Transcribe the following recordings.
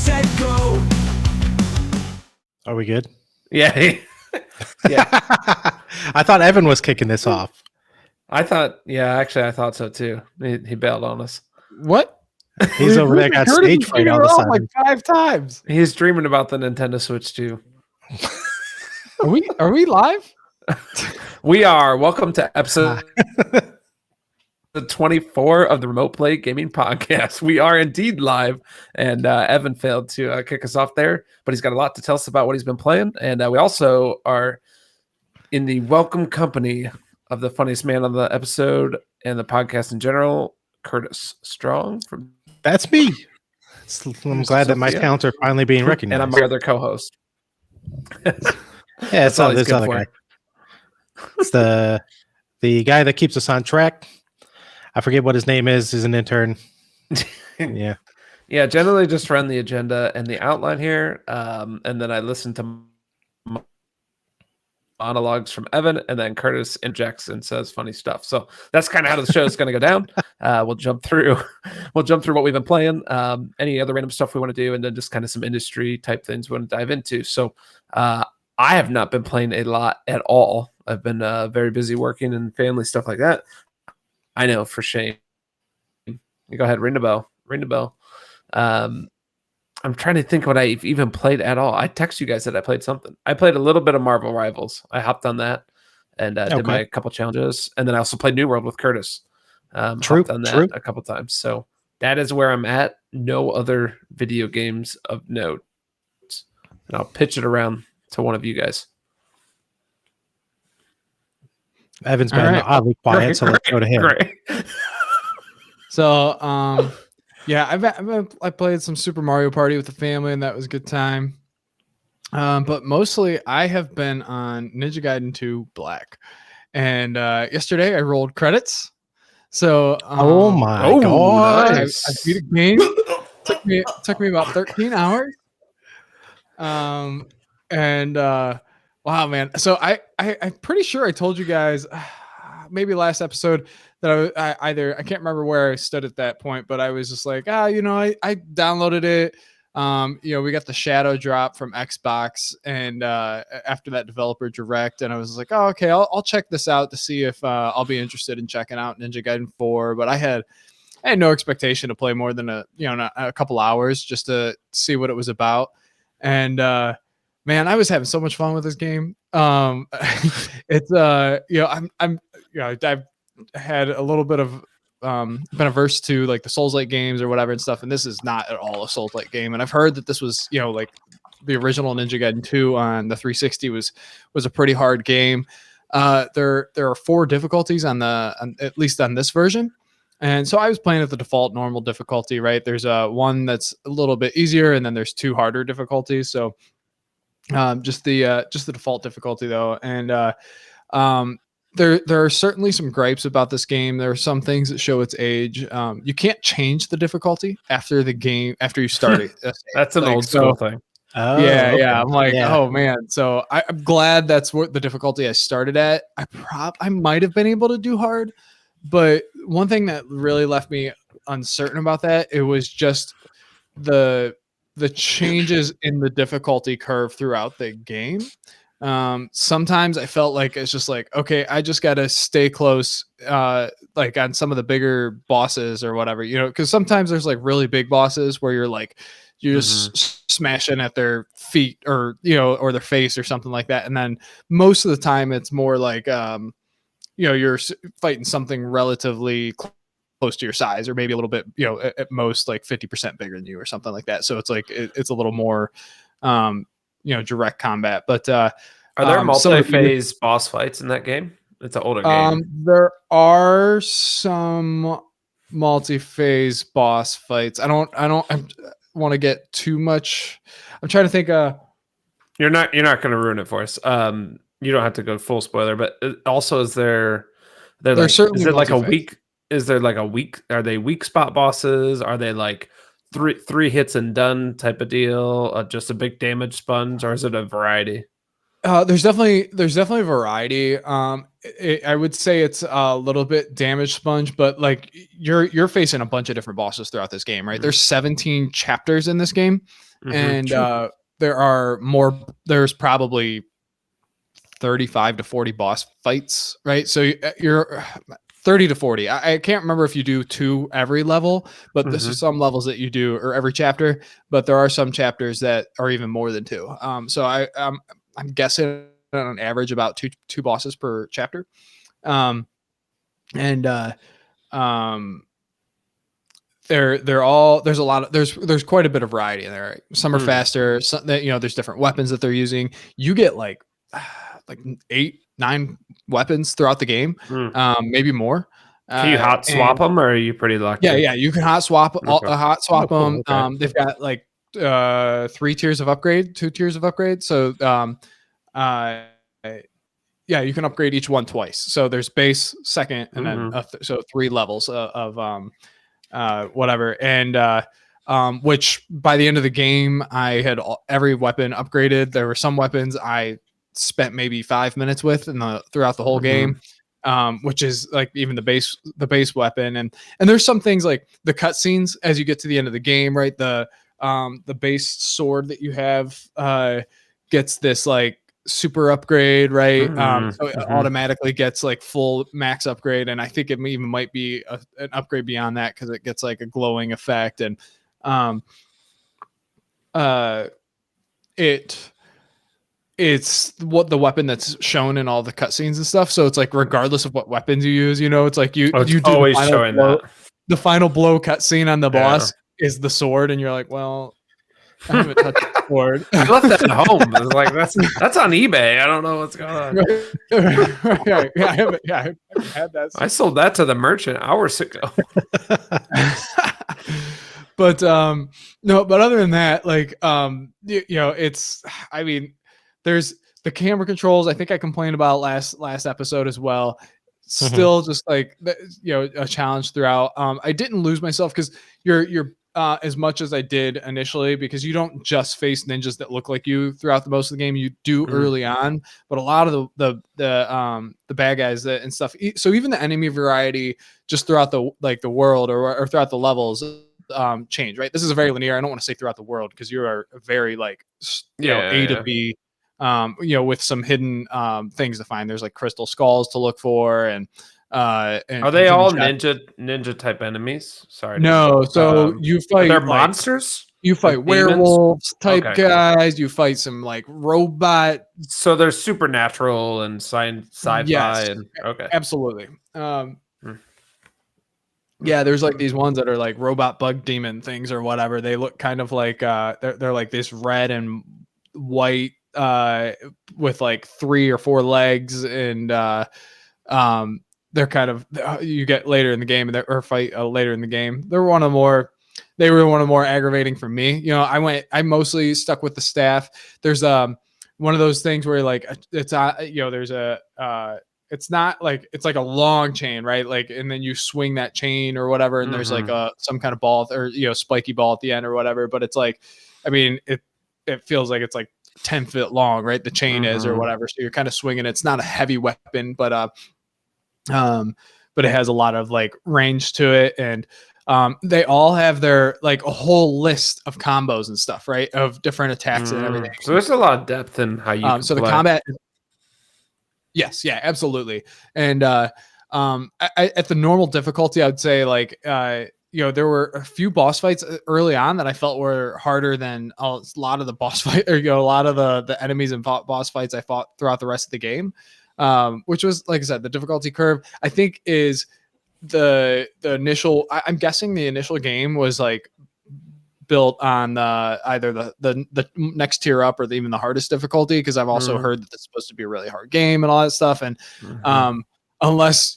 set, go. Are we good? Yeah. Yeah. I thought Evan was kicking this off. I thought so too. He bailed on us. What? He's over there got stage fright all of a sudden. Like 5 times. He's dreaming about the Nintendo Switch too. Are we live? We are. Welcome to episode 24 of the Remote Play Gaming Podcast. We are indeed live, and Evan failed to kick us off there, but he's got a lot to tell us about what he's been playing, and we also are in the welcome company of the funniest man on the episode and the podcast in general, Curtis Strong. That's me. I'm glad that my talents are finally being recognized. And I'm my other co-host. Yeah, it's all this other guy. It's the guy that keeps us on track. I forget what his name is. He's an intern. Yeah. Yeah, generally just run the agenda and the outline here. And then I listen to monologues from Evan, and then Curtis injects and says funny stuff. So that's kind of how the show is going to go down. We'll jump through what we've been playing, any other random stuff we want to do, and then just kind of some industry type things we want to dive into. So I have not been playing a lot at all. I've been very busy working and family stuff like that. I know, for shame. You go ahead, ring the bell. I'm trying to think what I've even played at all. I text you guys that I played something. I played a little bit of Marvel Rivals. I hopped on that and did my couple challenges. And then I also played New World with Curtis. Hopped on that a couple times. So that is where I'm at. No other video games of note. And I'll pitch it around to one of you guys. Evan's been oddly quiet, so let's go to him. Great. So, yeah, I played some Super Mario Party with the family, and that was a good time. But mostly, I have been on Ninja Gaiden 2 Black, and yesterday I rolled credits. So, oh my god, nice. I beat a game. took me about 13 hours. Wow, man. So I'm pretty sure I told you guys maybe last episode that I can't remember where I stood at that point, but I was just like, I downloaded it. We got the Shadow drop from Xbox, and after that developer direct, and I was like, oh, okay, I'll check this out to see if I'll be interested in checking out Ninja Gaiden 4. But I had no expectation to play more than a couple hours just to see what it was about. And man, I was having so much fun with this game. It's I've had a little bit of been averse to like the Souls-like games or whatever and stuff, and this is not at all a Souls-like game. And I've heard that this was, like the original Ninja Gaiden 2 on the 360 was a pretty hard game. There are 4 difficulties at least on this version. And so I was playing at the default normal difficulty, right? There's one that's a little bit easier, and then there's 2 harder difficulties. So just the default difficulty though. And there are certainly some gripes about this game. There are some things that show its age. You can't change the difficulty after you start it. That's an old school thing. Oh, yeah, okay. yeah. I'm like, oh man. So I'm glad that's what the difficulty I started at. I might have been able to do hard, but one thing that really left me uncertain about that, it was just the changes in the difficulty curve throughout the game. Sometimes I felt like it's just like, okay, I just got to stay close, like on some of the bigger bosses or whatever, because sometimes there's like really big bosses where you're just smashing at their feet or their face or something like that. And then most of the time it's more like, you're fighting something relatively close to your size, or maybe a little bit, at most like 50% bigger than you or something like that. So it's like, it's a little more, direct combat. But are there multi-phase boss fights in that game? It's an older game. There are some multi-phase boss fights. I don't want to get too much. I'm trying to think. You're not going to ruin it for us. You don't have to go full spoiler, but also is there certainly like a weak? Is there like a weak? Are they weak spot bosses? Are they like three hits and done type of deal? Just a big damage sponge, or is it a variety? There's definitely a variety. I would say it's a little bit damage sponge, but like you're facing a bunch of different bosses throughout this game, right? Mm-hmm. There's 17 chapters in this game, and there are more. There's probably 35 to 40 boss fights, right? So you're 30 to 40. I can't remember if you do 2 every level, but this is some levels that you do, or every chapter, but there are some chapters that are even more than 2. So I'm guessing on an average about two bosses per chapter. They're all, there's a lot of, there's quite a bit of variety in there. Right? Some are faster, some that, there's different weapons that they're using. You get like 8-9 weapons throughout the game, maybe more. Can you hot swap them, or are you pretty lucky? Yeah, you can hot swap them. Okay. They've got like 3 tiers of upgrade, 2 tiers of upgrade. So yeah, you can upgrade each one twice. So there's base, second, and then so 3 levels of whatever. And which by the end of the game, I had every weapon upgraded. There were some weapons I spent maybe 5 minutes with throughout the whole game, which is like even the base weapon. And there's some things like the cutscenes as you get to the end of the game, right? The base sword that you have gets this like super upgrade, right? So it automatically gets like full max upgrade, and I think it even might be an upgrade beyond that because it gets like a glowing effect. And it's what the weapon that's shown in all the cutscenes and stuff. So it's like regardless of what weapons you use, it's like you do always showing that. The final blow cutscene on the boss is the sword, and you're like, well, I haven't touched the sword. I left that at home. It's like that's on eBay. I don't know what's going on. Right. I haven't had that. I sold that to the merchant hours ago. But no, but other than that, like it's, I mean, there's the camera controls. I think I complained about last episode as well. Still just like a challenge throughout. I didn't lose myself because you're as much as I did initially, because you don't just face ninjas that look like you throughout the most of the game. You do early on, but a lot of the bad guys and stuff. So even the enemy variety just throughout the world or throughout the levels change, right? This is a very linear. I don't want to say throughout the world because you are very like A to B, with some hidden things to find. There's like crystal skulls to look for, and are they all ninja type enemies? Sorry. No, so you fight. They're monsters. You fight like werewolves type guys. You fight some like robot. So they're supernatural and sci-fi. Yes, and absolutely. Yeah, there's like these ones that are like robot bug demon things or whatever. They look kind of like they're like this red and white with like 3 or 4 legs, and they're kind of, you get later in the game or fight later in the game. They were one of the more aggravating for me. I mostly stuck with the staff. There's one of those things where like it's there's it's not like, it's like a long chain, right? Like, and then you swing that chain or whatever, and there's like some kind of ball or spiky ball at the end or whatever. But it's like, I mean, it feels like it's like 10 feet long, right? The chain is or whatever. So you're kind of swinging. It's not a heavy weapon, but it has a lot of like range to it, and they all have their like a whole list of combos and stuff, right? Of different attacks and everything. So there's a lot of depth in how you so the combat. Yes, yeah, absolutely. And at the normal difficulty, I would say like there were a few boss fights early on that I felt were harder than a lot of the boss fight, or a lot of the enemies and boss fights I fought throughout the rest of the game. Which was, like I said, the difficulty curve, I think, is the initial. I'm guessing the initial game was like built on either the next tier up or even the hardest difficulty, because I've also heard that it's supposed to be a really hard game and all that stuff. And unless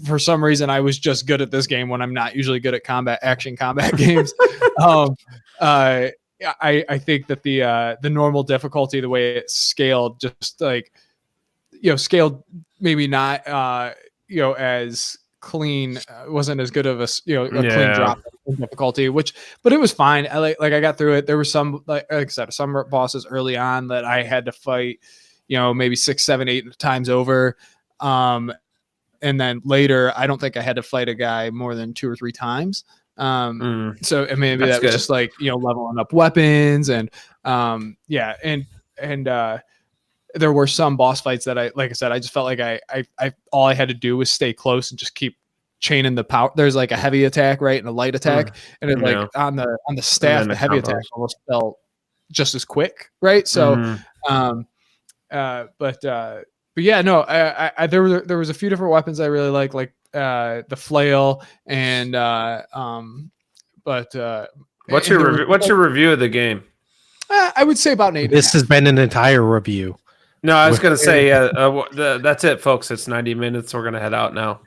for some reason I was just good at this game when I'm not usually good at action combat games. I think that the normal difficulty, the way it's scaled, just like scaled maybe not as clean, wasn't as good of a clean drop in difficulty, but it was fine. I I got through it. There were some like I said, some bosses early on that I had to fight maybe 6, 7, 8 times over, and then later I don't think I had to fight a guy more than 2 or 3 times. So and maybe That's that was good. just like, you know, leveling up weapons and there were some boss fights that like I said, I just felt like I all I had to do was stay close and just keep chaining the power. There's like a heavy attack, right, and a light attack, and it's like on the staff, then the the heavy attack combos. almost felt just as quick, right? So, Mhm. but yeah, no, I there was a few different weapons I really like the flail and but What's and your there was, review? What's your review of the game? I would say about an 8.5. This has been an entire review. No, I was gonna say, that's it, folks. It's 90 minutes. We're gonna head out now.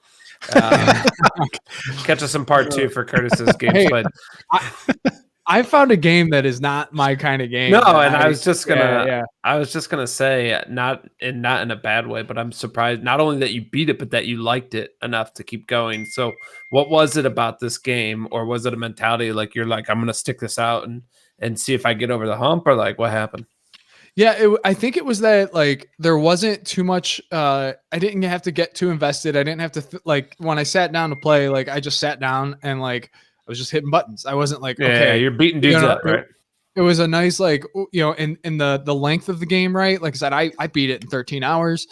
Catch us in part 2 for Curtis's games Hey, played. I found a game that is not my kind of game. No, that and I was just gonna, yeah. I was just gonna say, not in a bad way, but I'm surprised not only that you beat it, but that you liked it enough to keep going. So, what was it about this game, or was it a mentality like you're like, I'm gonna stick this out and see if I get over the hump, or like what happened? Yeah, I think it was that like there wasn't too much. I didn't have to get too invested. I didn't have to like when I sat down to play. Like I just sat down and like I was just hitting buttons. I wasn't like, Yeah, okay, you're beating dudes up, right? It was a nice like you know in the length of the game, right? Like I said, I beat it in 13 hours.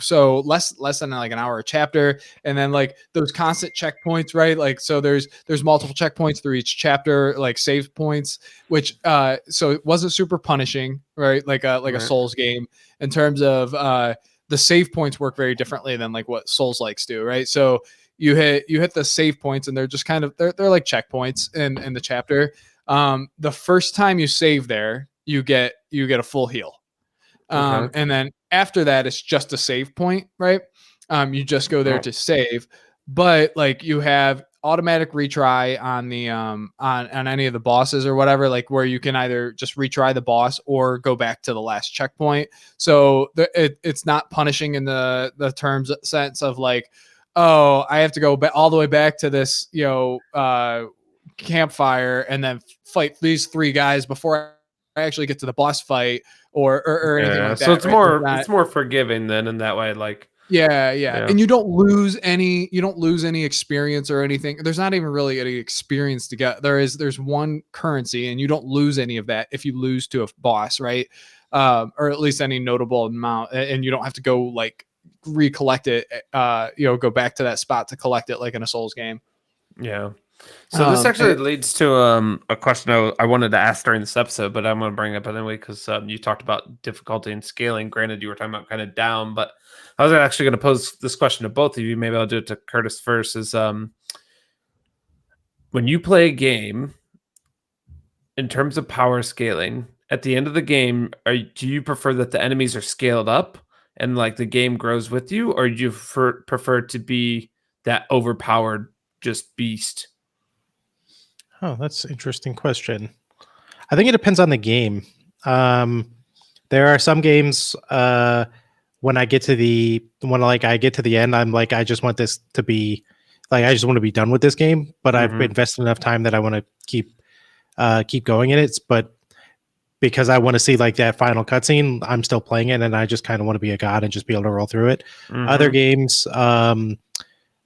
So less than like an hour a chapter, and then like those constant checkpoints, right? Like so there's multiple checkpoints through each chapter, like save points, which so it wasn't super punishing, right? Like a Souls game in terms of the save points work very differently than like what Souls likes do, right? So you hit the save points and they're just kind of they're like checkpoints in the chapter. The first time you save there, you get a full heal. And then after that, it's just a save point, right? You just go there to save, but like you have automatic retry on the on any of the bosses or whatever, like where you can either just retry the boss or go back to the last checkpoint. So it's not punishing in the terms sense of like, oh, I have to go all the way back to this, you know, campfire and then fight these 3 guys before I actually get to the boss fight or anything like that. So it's right? it's more forgiving then in that way. Like yeah. And you don't lose any experience or anything. There's not even really any experience to get. There's one currency and you don't lose any of that if you lose to a boss, right? Or at least any notable amount, and you don't have to go like recollect it, you know, go back to that spot to collect it like in a Souls game. Yeah. So this actually leads to a question I wanted to ask during this episode, but I'm going to bring it up anyway because you talked about difficulty and scaling. Granted, you were talking about kind of down, but I was actually going to pose this question to both of you. Maybe I'll do it to Curtis first. Is when you play a game, in terms of power scaling, at the end of the game, do you prefer that the enemies are scaled up and like the game grows with you, or do you prefer to be that overpowered just beast? Oh, that's an interesting question. I think it depends on the game. There are some games when I get to the end, I'm like, I just want this to be like, I just want to be done with this game. But I've invested enough time that I want to keep going in it. But because I want to see like that final cutscene, I'm still playing it, and I just kind of want to be a god and just be able to roll through it. Other games,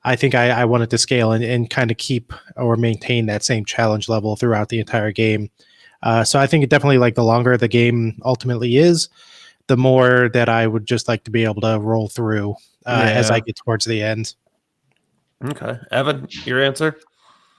I think I wanted to scale and kind of keep or maintain that same challenge level throughout the entire game. So I think it definitely, like, the longer the game ultimately is, the more that I would just like to be able to roll through as I get towards the end. Okay. Evan, your answer?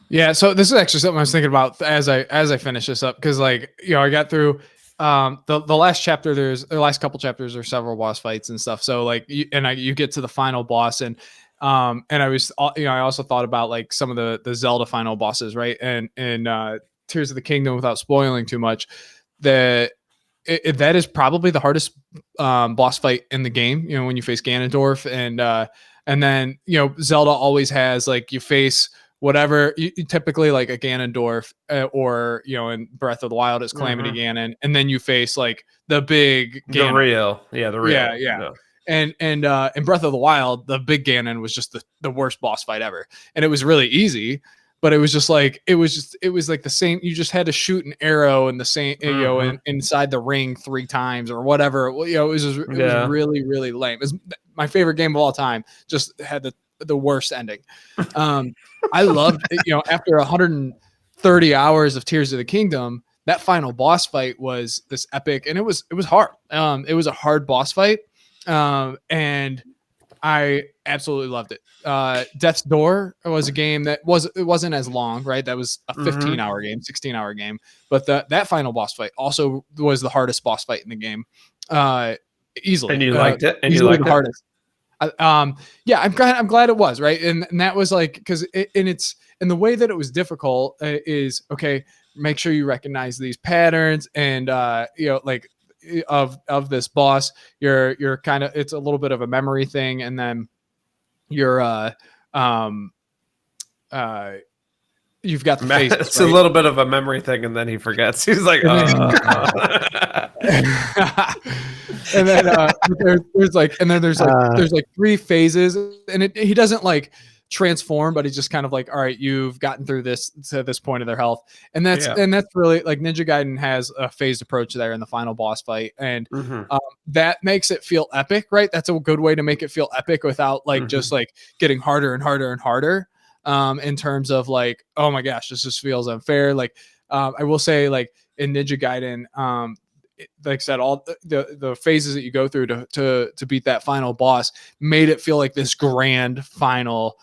Yeah, so this is actually something I was thinking about as I finish this up, because like, you know, I got through the last chapter. The last couple chapters, there's several boss fights and stuff. So like, you get to the final boss, and I was, you know, I also thought about like some of the Zelda final bosses, right? And Tears of the Kingdom, without spoiling too much, that is probably the hardest boss fight in the game. You know, when you face Ganondorf, and then, you know, Zelda always has like, you face whatever you typically like a Ganondorf, or, you know, in Breath of the Wild it's Calamity Ganon, and then you face like the big Ganon. The real. Yeah. And in Breath of the Wild, the big Ganon was just the worst boss fight ever, and it was really easy, but it was just like it was like the same. You just had to shoot an arrow in the same, you know, inside the ring 3 times or whatever. You know, it was really, really lame. It's my favorite game of all time. Just had the worst ending. I loved it, after 130 hours of Tears of the Kingdom, that final boss fight was this epic, and it was hard. It was a hard boss fight, and I absolutely loved it. Death's Door was a game that wasn't as long, right? That was a 15-hour game, 16-hour game, but that final boss fight also was the hardest boss fight in the game, easily. And you liked it, and you easily liked the it. hardest. Yeah, I'm glad it was, right, and that was like, because and the way that it was difficult is, okay, make sure you recognize these patterns, and like of this boss, you're kind of, it's a little bit of a memory thing, and then you're you've got the phases, It's right? a little bit of a memory thing, and then he forgets. He's like, And then there's like 3 phases, and he doesn't like transform, but he's just kind of like, all right, you've gotten through this to this point of their health, and that's really like Ninja Gaiden has a phased approach there in the final boss fight, and that makes it feel epic, right? That's a good way to make it feel epic without like just like getting harder and harder and harder, in terms of like, oh my gosh, this just feels unfair. Like I will say, like in Ninja Gaiden, like I said, all the phases that you go through to beat that final boss made it feel like this grand final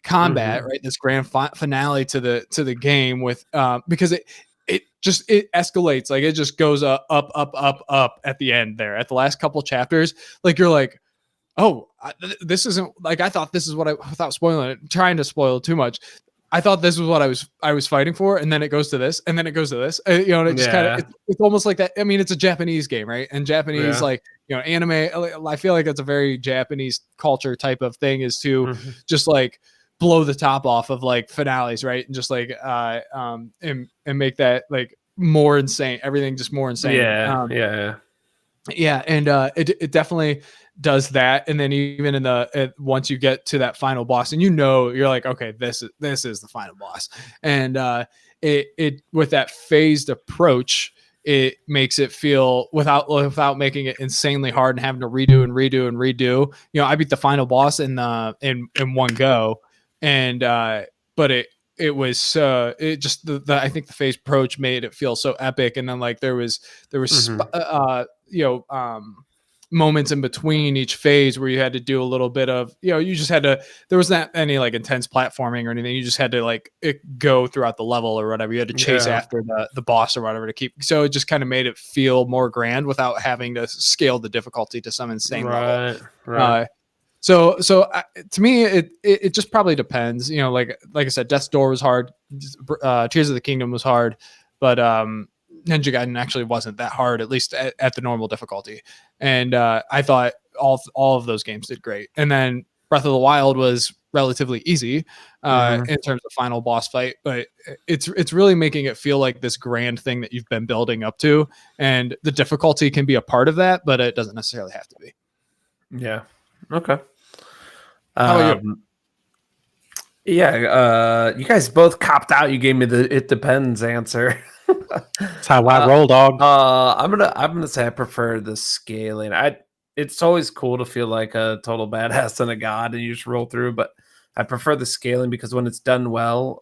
combat, right? This grand finale to the game, with because it escalates, like it just goes up at the end there, at the last couple chapters. Like you're like, oh, this isn't like, I thought this is what without spoiling it, trying to spoil too much, I thought this was what I was fighting for, and then it goes to this, and then it goes to this. And it just kind of, it's almost like that. I mean, it's a Japanese game, right? And Japanese, like, anime, I feel like it's a very Japanese culture type of thing, is to just like blow the top off of like finales, right? And just like and make that like more insane, everything just more insane. Yeah, and it definitely does that. And then even in once you get to that final boss, and you're like, okay, this is the final boss, and it with that phased approach, it makes it feel, without making it insanely hard and having to redo. I beat the final boss in one go, and but it was it just I think the phased approach made it feel so epic. And then like there was moments in between each phase where you had to do a little bit of, you just had to, there was not any like intense platforming or anything. You just had to like go throughout the level or whatever. You had to chase after the boss or whatever to keep. So it just kind of made it feel more grand without having to scale the difficulty to some insane level. Right. So to me, it just probably depends. Like I said, Death's Door was hard. Tears of the Kingdom was hard, but Ninja Gaiden actually wasn't that hard, at least at the normal difficulty. And I thought all of those games did great. And then Breath of the Wild was relatively easy in terms of final boss fight, but it's really making it feel like this grand thing that you've been building up to, and the difficulty can be a part of that, but it doesn't necessarily have to be. Yeah. Okay. How about you? Yeah, you guys both copped out. You gave me the "it depends" answer. That's how I roll, dog. I'm gonna say I prefer the scaling. It's always cool to feel like a total badass and a god, and you just roll through. But I prefer the scaling because when it's done well,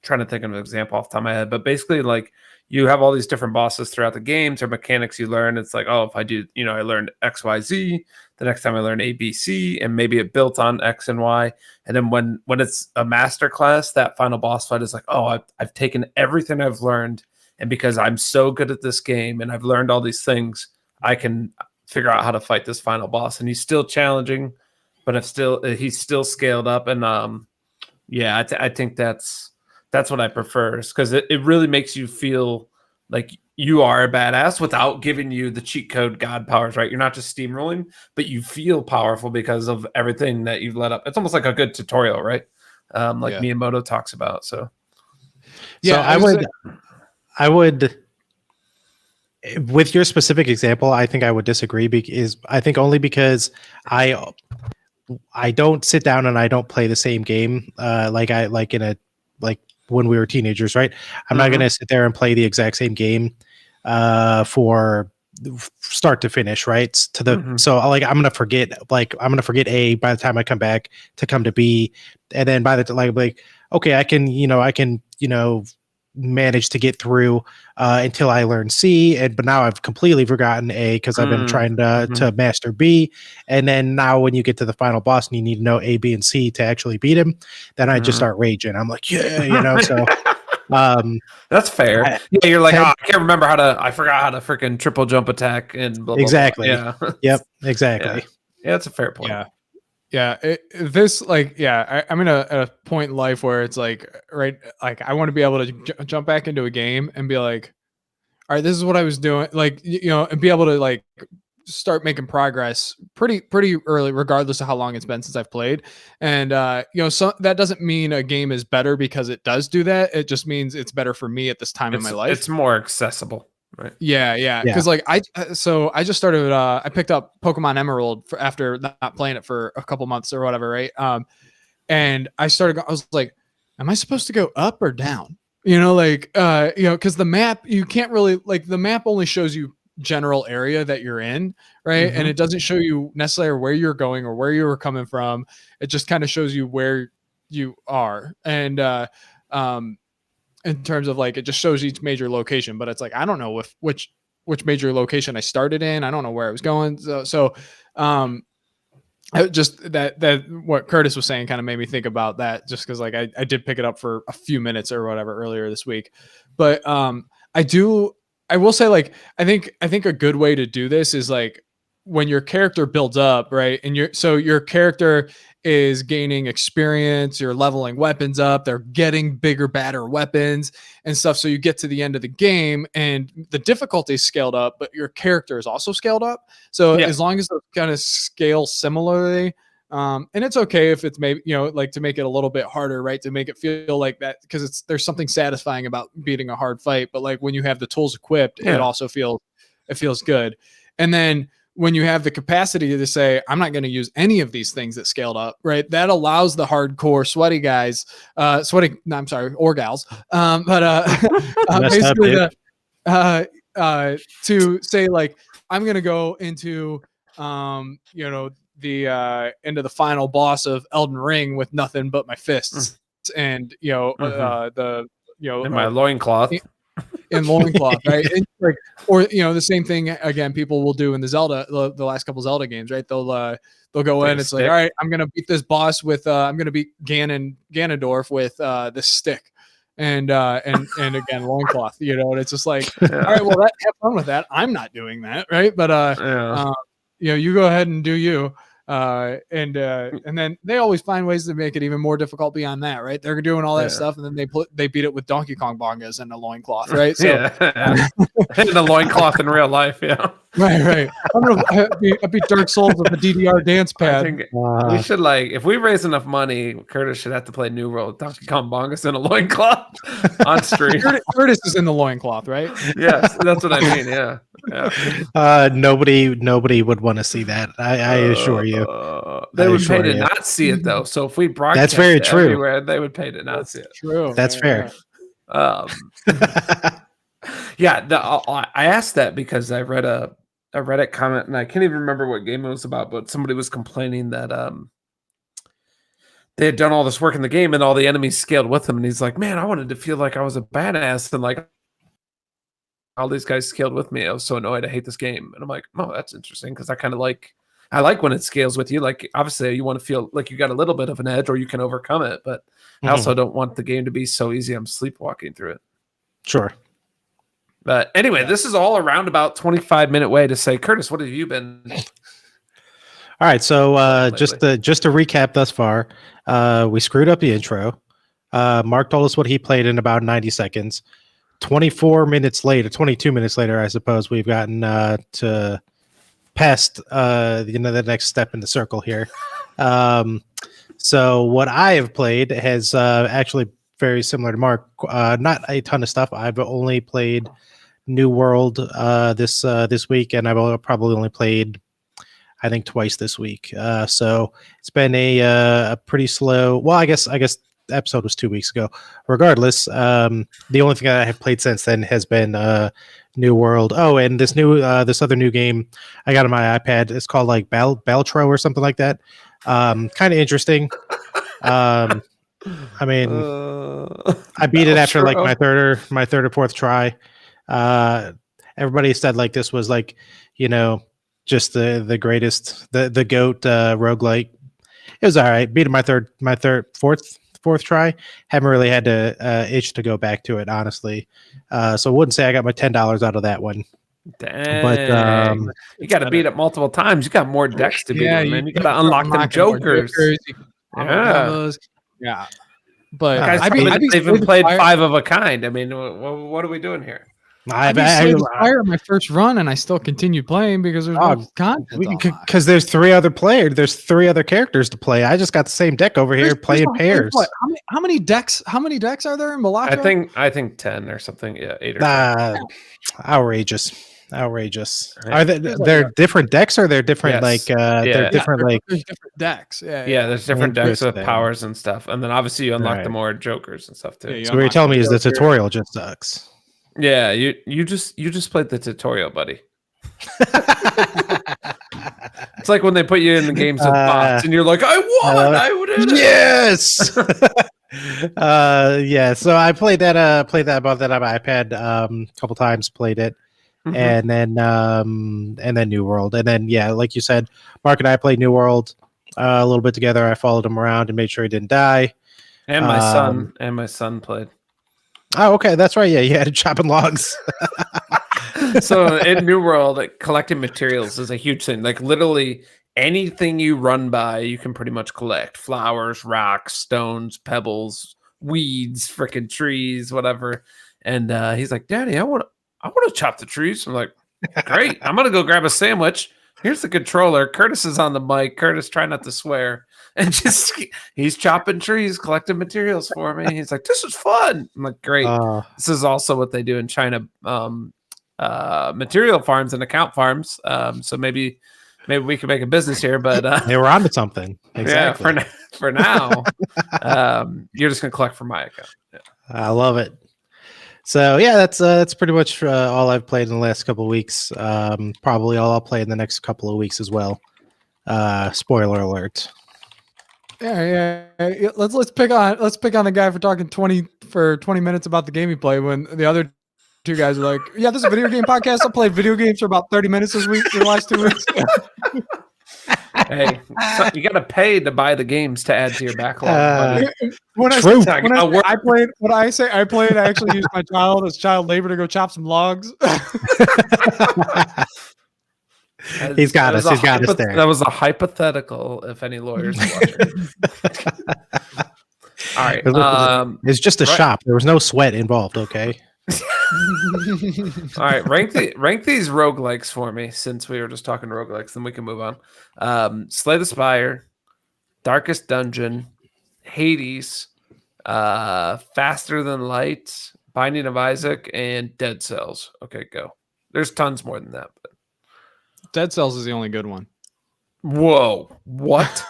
trying to think of an example off the top of my head, but basically like you have all these different bosses throughout the games or mechanics you learn. It's like, oh, if I do, I learned X, Y, Z. The next time I learn A, B, C, and maybe it built on X and Y. And then when it's a master class, that final boss fight is like, oh, I've taken everything I've learned, and because I'm so good at this game and I've learned all these things, I can figure out how to fight this final boss. And he's still challenging, but he's still scaled up. And I think that's what I prefer, because it really makes you feel like you are a badass without giving you the cheat code god powers, right? You're not just steamrolling, but you feel powerful because of everything that you've led up. It's almost like a good tutorial, right? Miyamoto talks about. So I would, with your specific example, I think I would disagree, because I think only because I don't sit down and I don't play the same game like when we were teenagers, right? I'm not going to sit there and play the exact same game for start to finish, right? To the Mhm. so like I'm gonna forget A by the time I come back to come to B, and then by the like okay, I can manage to get through until I learn C, but now I've completely forgotten A because I've been trying to master B, and then now when you get to the final boss and you need to know A, B, and C to actually beat him, then I just start raging. I'm like, yeah, so. That's fair. Yeah, you're like, I can't remember I forgot how to freaking triple jump attack and blah, blah, exactly. blah. Yeah. Yep. Exactly. Yeah, that's a fair point. Yeah. I'm in a point in life where it's like, right, like I want to be able to jump back into a game and be like, all right, this is what I was doing, like, and be able to like start making progress pretty early, regardless of how long it's been since I've played. And so that doesn't mean a game is better because it does do that. It just means it's better for me at this time in my life. It's more accessible, right? Yeah. Because like I just started. I picked up Pokemon Emerald after not playing it for a couple months or whatever, right? And I was like, am I supposed to go up or down? Because the map, you can't really, like, the map only shows you general area that you're in, right? And it doesn't show you necessarily where you're going or where you were coming from. It just kind of shows you where you are. And in terms of like, it just shows each major location, but it's like, I don't know which major location I started in. I don't know where I was going. So just that what Curtis was saying kind of made me think about that, just because like I did pick it up for a few minutes or whatever earlier this week. But I will say, like, I think a good way to do this is like when your character builds up, right? And your character is gaining experience, you're leveling weapons up, they're getting bigger, badder weapons and stuff. So you get to the end of the game and the difficulty is scaled up, but your character is also scaled up. So as long as those kind of scale similarly, and it's okay if it's maybe, like, to make it a little bit harder, right? To make it feel like that, because there's something satisfying about beating a hard fight, but like when you have the tools equipped, it also feels good. And then when you have the capacity to say, I'm not going to use any of these things that scaled up, right? That allows the hardcore sweaty guys, or gals, basically to say, like, I'm going to go into, the into the final boss of Elden Ring with nothing but my fists and in my loincloth. In loincloth, right? And like, or the same thing again, people will do in the last couple Zelda games, right? They'll go in, it's like, all right, I'm gonna beat this boss with I'm gonna beat Ganondorf with this stick. And again, loincloth, and it's just like, all right, well, have fun with that. I'm not doing that, right? But you go ahead and do you. And then they always find ways to make it even more difficult beyond that, right? They're doing all that stuff, and then they beat it with Donkey Kong bongas and a loincloth, right? So and the loincloth in real life, right. I beat Dark Souls with a DDR dance pad. We should, like, if we raise enough money, Curtis should have to play New World Donkey Kong bongas in a loincloth on stream. Curtis is in the loincloth, right? Yes, that's what I mean. Yeah. Nobody would want to see that. I assure you. They would pay to not see it, though. So if we broadcast that's very true. Everywhere, they would pay to not see it. True. That's fair. I asked that because I read a Reddit comment, and I can't even remember what game it was about, but somebody was complaining that they had done all this work in the game and all the enemies scaled with them, and he's like, man, I wanted to feel like I was a badass, and like all these guys scaled with me. I was so annoyed. I hate this game. And I'm like, oh, that's interesting, because I like when it scales with you. Like, obviously you want to feel like you got a little bit of an edge or you can overcome it, but I also don't want the game to be so easy I'm sleepwalking through it. Sure. But anyway, this is all around about 25-minute way to say, Curtis, what have you been? All right. So just to recap thus far, we screwed up the intro. Mark told us what he played in about 90 seconds. 22 minutes later, I suppose, we've gotten to past the next step in the circle here. So what I have played has actually very similar to Mark. Not a ton of stuff. I've only played New World this week, and I've probably only played, I think, twice this week. So it's been a pretty slow. Well, I guess the episode was 2 weeks ago. Regardless, the only thing that I have played since then has been New World. Oh, and this other new game I got on my iPad. It's called like Baltro or something like that. Kind of interesting. I mean, I beat it after like my third or fourth try. Everybody said like this was like, just the greatest, the goat roguelike. It was all right. Beat it fourth try. Haven't really had to itch to go back to it, honestly. So I wouldn't say I got my $10 out of that one. Dang. But you got to beat it multiple times. You got more decks to beat it, man. You got to unlock them jokers. Yeah. But guys, I even played 5 of a kind. I mean, what are we doing here? I beat Fire my first run, and I still continued playing because there's no content. Because there's 3 other players. There's 3 other characters to play. I just got the same deck over here playing pairs. How many decks? How many decks are there in Balatro? I think 10 or something. Yeah, 8 or 10. Outrageous. Are there different decks, or they're different they're different there's different decks. There's different decks with powers and stuff, and then obviously you unlock the more jokers and stuff too. So what you're telling me is the tutorial just sucks. Yeah, you just played the tutorial, buddy. It's like when they put you in the games with bots, and you're like, I won. I would. Yes. Yeah. So I played that above that on my iPad a couple times. Played it. And then New World, and then like you said, Mark and I played New World a little bit together. I followed him around and made sure he didn't die. And my son played. Oh, okay, that's right. Yeah, you had chopping logs. So in New World, collecting materials is a huge thing. Like literally anything you run by, you can pretty much collect: flowers, rocks, stones, pebbles, weeds, freaking trees, whatever. And he's like, "Daddy, I want to chop the trees." I'm like, "Great! I'm gonna go grab a sandwich. Here's the controller. Curtis is on the mic. Curtis, try not to swear." And he's chopping trees, collecting materials for me. He's like, "This is fun." I'm like, "Great." This is also what they do in China, material farms and account farms. So maybe we can make a business here. But they were onto something. Exactly. Yeah, for now, you're just gonna collect from my account. Yeah. I love it. So yeah, that's pretty much all I've played in the last couple of weeks. Probably all I'll play in the next couple of weeks as well. Spoiler alert. Yeah. Let's pick on the guy for talking 20 minutes about the game he played when the other 2 guys are like, "Yeah, this is a video game podcast. I played video games for about 30 minutes this week for the last 2 weeks." Hey, you got to pay to buy the games to add to your backlog. I actually used my child as child labor to go chop some logs. He's got us there. That was a hypothetical, if any lawyers are watching. All right. It's just a shop. There was no sweat involved, okay? All right. Rank these roguelikes for me, since we were just talking roguelikes, then we can move on. Slay the Spire, Darkest Dungeon, Hades, Faster Than Light, Binding of Isaac, and Dead Cells. Okay, go. There's tons more than that. But Dead Cells is the only good one. Whoa. What?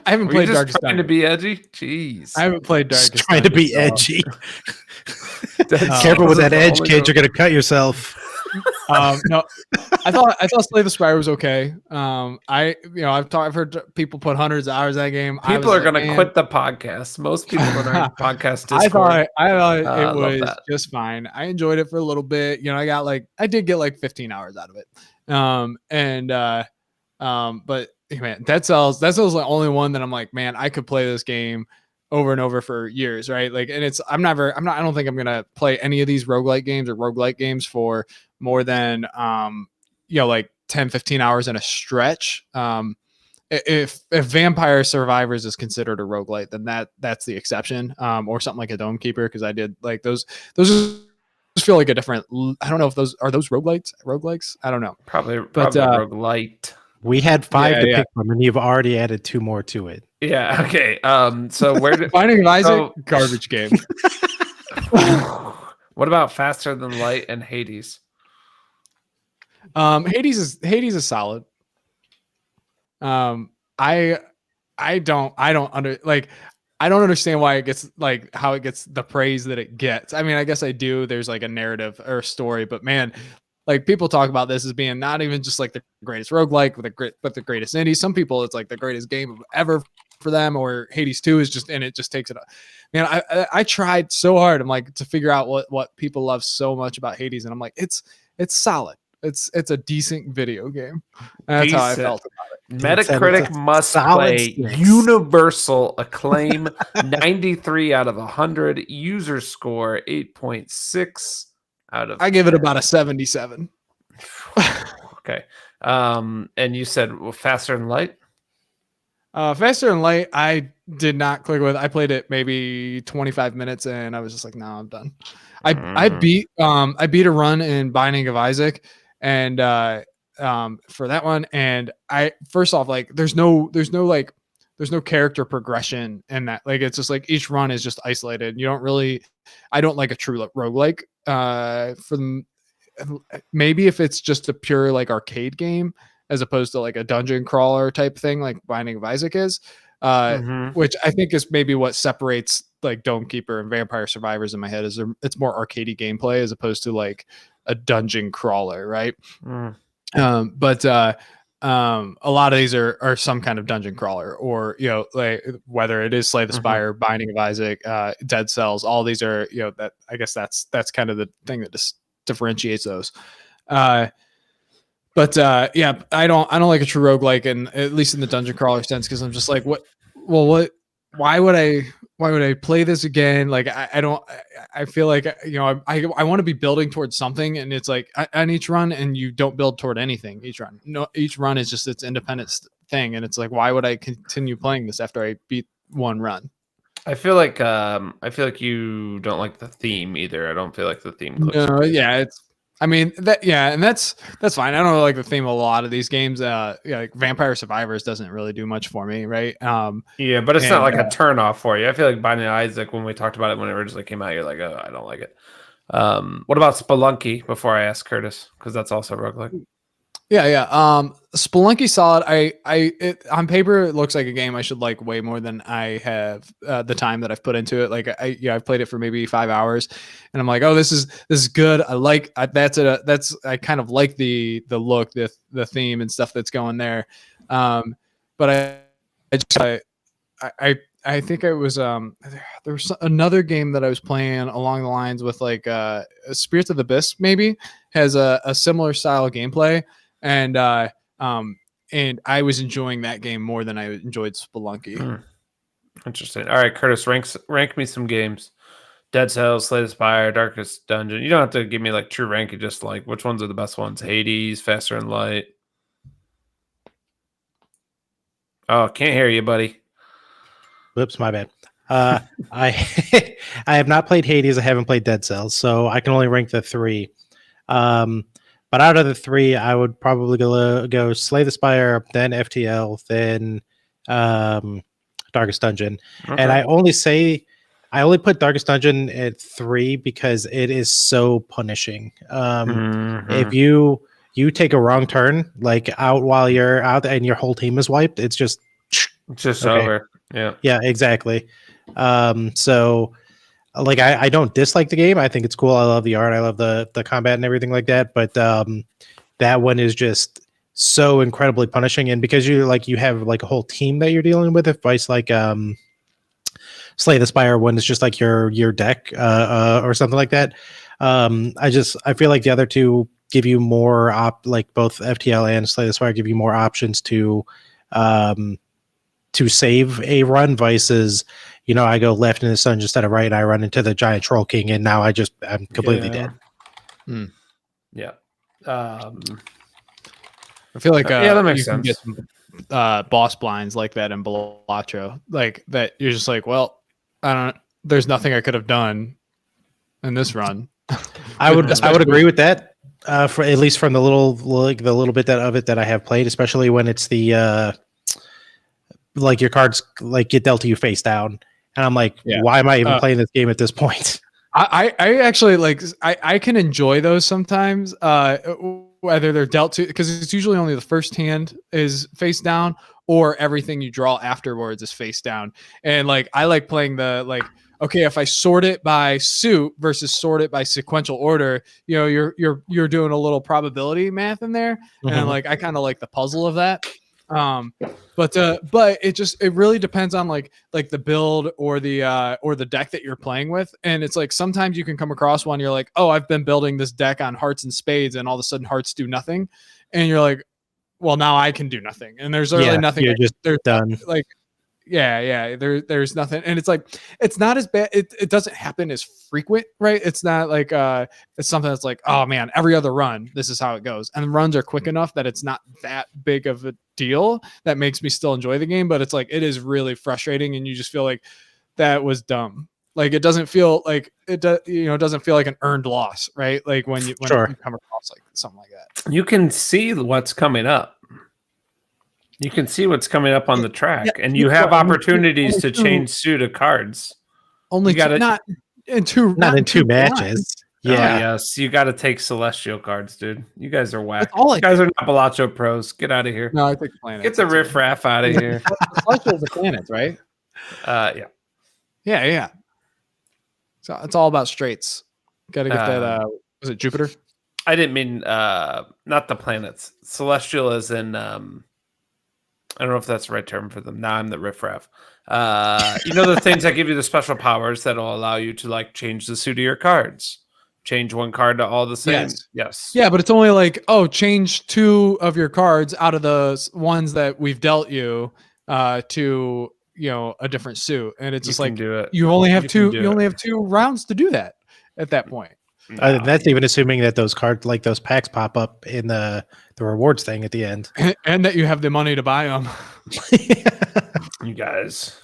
I haven't played Darkest Dungeon. Trying to be edgy? Jeez. I haven't played Darkest Dungeon. Trying to be edgy. Careful with that edge, kid. You're going to cut yourself. No, I thought Slay the Spire was okay. I've heard people put hundreds of hours in that game. People are going to quit the podcast. Most people that are in podcast Discord. I thought it was just fine. I enjoyed it for a little bit. I did get like 15 hours out of it. But man, Dead Cells is the only one that I'm like, man, I could play this game over and over for years, right? Like, and I don't think I'm gonna play any of these roguelike games for more than 10, 15 hours in a stretch. If Vampire Survivors is considered a roguelite, then that's the exception. Or something like a Dome Keeper, because I did like those just feel like a different. I don't know if those are roguelikes. I don't know. Probably roguelite. We had 5 to pick from, and you've already added 2 more to it. Yeah. Okay. So where did Binding of Isaac? Garbage game. What about Faster Than Light and Hades? Hades is solid. I don't I don't understand why it gets like how it gets the praise that it gets. I mean, I guess I do. There's like a narrative or a story, but man, like people talk about this as being not even just like the greatest roguelike but the greatest indie. Some people it's like the greatest game ever for them, or Hades 2 is just and it just takes it up. Man, I tried so hard. I'm like to figure out what people love so much about Hades, and I'm like, it's solid. It's a decent video game. And that's how I felt about it. Metacritic must play universal acclaim 93 out of 100, user score 8.6 out of I give it about a 77. Okay. And you said Faster and Light? Faster and Light, I did not click with. I played it maybe 25 minutes and I was just like, no, I'm done. I beat a run in Binding of Isaac and for that one, and I first off, like there's no character progression in that. Like it's just like each run is just isolated. You don't really I don't like a true roguelike for them. Maybe if it's just a pure like arcade game as opposed to like a dungeon crawler type thing like Binding of Isaac is, which I think is maybe what separates like Dome Keeper and Vampire Survivors in my head is it's more arcadey gameplay as opposed to like a dungeon crawler, right? But a lot of these are some kind of dungeon crawler, or like whether it is Slay the Spire, Binding of Isaac, Dead Cells, all these are that I guess that's kind of the thing that just differentiates those. But yeah, I don't like a true roguelike, and at least in the dungeon crawler sense, because I'm just like, why would I play this again? Like I feel like I want to be building towards something, and it's like on each run, and you don't build toward anything each run is just its independent thing, and it's like, why would I continue playing this after I beat one run? I feel like you don't like the theme either. I don't feel like the theme clicks. No, yeah, and that's fine. I don't like the theme of a lot of these games. Like Vampire Survivors doesn't really do much for me, right? Yeah, but it's not like a turn off for you. I feel like Binding of Isaac, when we talked about it when it originally came out, you're like, oh, I don't like it. What about Spelunky? Before I ask Curtis, because that's also roguelike. Yeah. Spelunky solid. It on paper it looks like a game I should like way more than I have the time that I've put into it. Like I've played it for maybe 5 hours, and I'm like, oh, this is good. I kind of like the look, the theme and stuff that's going there. But I think it was there was another game that I was playing along the lines with like Spirits of the Abyss maybe has a similar style of gameplay. And I was enjoying that game more than I enjoyed Spelunky. Interesting. All right, Curtis, rank me some games. Dead Cells, Slay the Spire, Darkest Dungeon. You don't have to give me like true ranking, just like which ones are the best ones. Hades, Faster and Light. Oh, can't hear you, buddy. Whoops, my bad. I I have not played Hades. I haven't played Dead Cells, so I can only rank the three. But out of the three, I would probably go Slay the Spire, then FTL, then Darkest Dungeon. Okay. And I only put Darkest Dungeon at 3 because it is so punishing. If you take a wrong turn, like out while you're out and your whole team is wiped, it's just okay. Over. Yeah, exactly. So like I don't dislike the game. I think it's cool. I love the art. I love the combat and everything like that. But that one is just so incredibly punishing. And because you have like a whole team that you're dealing with, if vice like Slay the Spire one is just like your deck or something like that. I feel like the other two give you more like both FTL and Slay the Spire give you more options to save a run versus I go left in the sun instead of right, and I run into the giant troll king, and now I'm completely dead. Yeah. I feel like that makes sense. Get some, boss blinds like that in Balatro, like that. You're just like, well, there's nothing I could have done in this run. I would agree with that. For at least from the little bit of it that I have played, especially when it's the like your cards like get dealt to you face down. And I'm like, why am I even playing this game at this point? I actually like I can enjoy those sometimes. whether they're dealt to, because it's usually only the first hand is face down, or everything you draw afterwards is face down. And like I like playing the like, okay, if I sort it by suit versus sort it by sequential order, you know, you're doing a little probability math in there, and like I kind of like the puzzle of that. But it really depends on like the build or the deck that you're playing with. And it's like sometimes you can come across one, you're like, oh, I've been building this deck on hearts and spades, and all of a sudden hearts do nothing, and you're like, well, now I can do nothing, and there's really nothing. You're just done. Like, there's nothing, and it's like it's not as bad. It doesn't happen as frequent, right? It's not like it's something that's like, oh man, every other run this is how it goes, and the runs are quick enough that it's not that big of a deal that makes me still enjoy the game. But it's like it is really frustrating, and you just feel like that was dumb. Like it doesn't feel like it does, you know, it doesn't feel like an earned loss, right? Like when you come across like something like that. You can see what's coming up. You can see what's coming up on the track, and you have opportunities to change suit of cards. Only not in two matches. Yeah. Yes, you got to take celestial cards, dude. You guys are whack. You guys are not Balacho pros. Get out of here. No, I think planets. Get the riffraff out of here. Celestials are planets, right? Yeah. So it's all about straights. Got to get that. Was it Jupiter? I didn't mean not the planets. Celestial is in. I don't know if that's the right term for them. Now I'm the riffraff. You know the things that give you the special powers that'll allow you to like change the suit of your cards. Change one card to all the same. Yes. Yeah, but it's only like, oh, change 2 of your cards out of the ones that we've dealt you to, you know, a different suit, and it's just like you only have two. You only have 2 rounds to do that at that point. That's even assuming that those cards, like those packs, pop up in the rewards thing at the end, and that you have the money to buy them. You guys,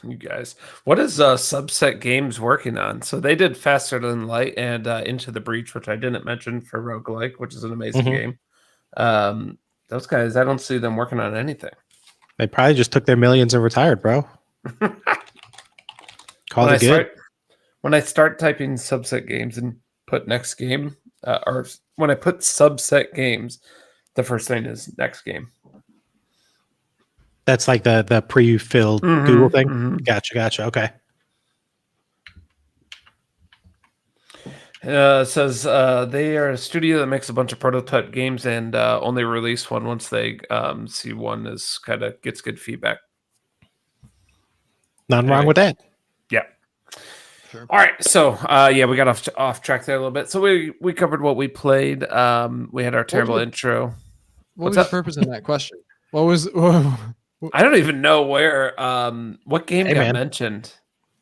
what is Subset Games working on? So they did Faster Than Light and Into the Breach, which I didn't mention, for roguelike, which is an amazing game. Those guys, I don't see them working on anything. They probably just took their millions and retired, bro. Call it good. When I start typing Subset Games and put next game, or when I put Subset Games, the first thing is next game. That's like the pre-filled Google thing. Gotcha. Okay. It says they are a studio that makes a bunch of prototype games and only release one once they see one is kind of gets good feedback. Nothing wrong with that. Yeah. Sure. All right, so we got off track there a little bit. So we covered what we played. We had our terrible intro. What was the purpose of that question? What was? I don't even know where. What game got mentioned?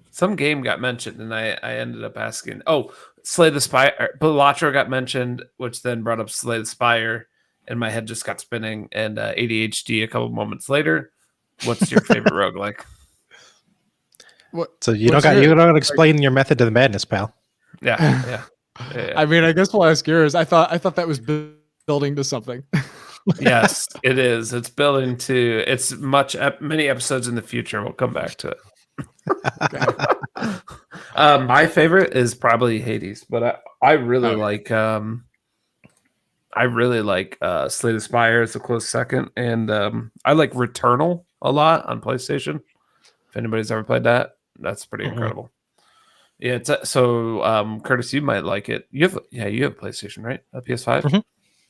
Some game got mentioned, and I ended up asking. Oh, Slay the Spire. Balacho got mentioned, which then brought up Slay the Spire, and my head just got spinning. And ADHD a couple moments later. What's your favorite roguelike? So you don't got to explain your method to the madness, pal. Yeah. I mean, I guess we'll ask yours. I thought that was building to something. Yes, it is. It's building to. It's many episodes in the future. We'll come back to it. My favorite is probably Hades, but I really like. I really like Slay the Spire as a close second, and I like Returnal a lot on PlayStation. If anybody's ever played that, that's pretty incredible. Yeah, so Curtis, you might like it. You have PlayStation, right? A PS5. Mm-hmm.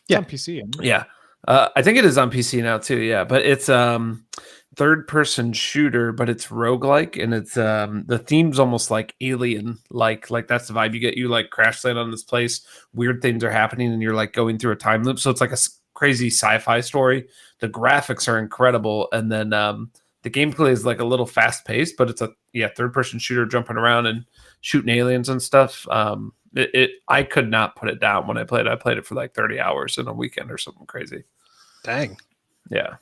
Yeah, on PC. Yeah, I think it is on PC now too. Yeah, but it's third-person shooter, but it's roguelike, and it's the theme's almost like Alien, like that's the vibe you get. You like crash land on this place, weird things are happening, and you're like going through a time loop. So it's like a crazy sci-fi story. The graphics are incredible, and then the gameplay is like a little fast-paced, but it's a third-person shooter jumping around and shooting aliens and stuff. I could not put it down when I played. I played it for like 30 hours in a weekend or something crazy. Dang. Yeah.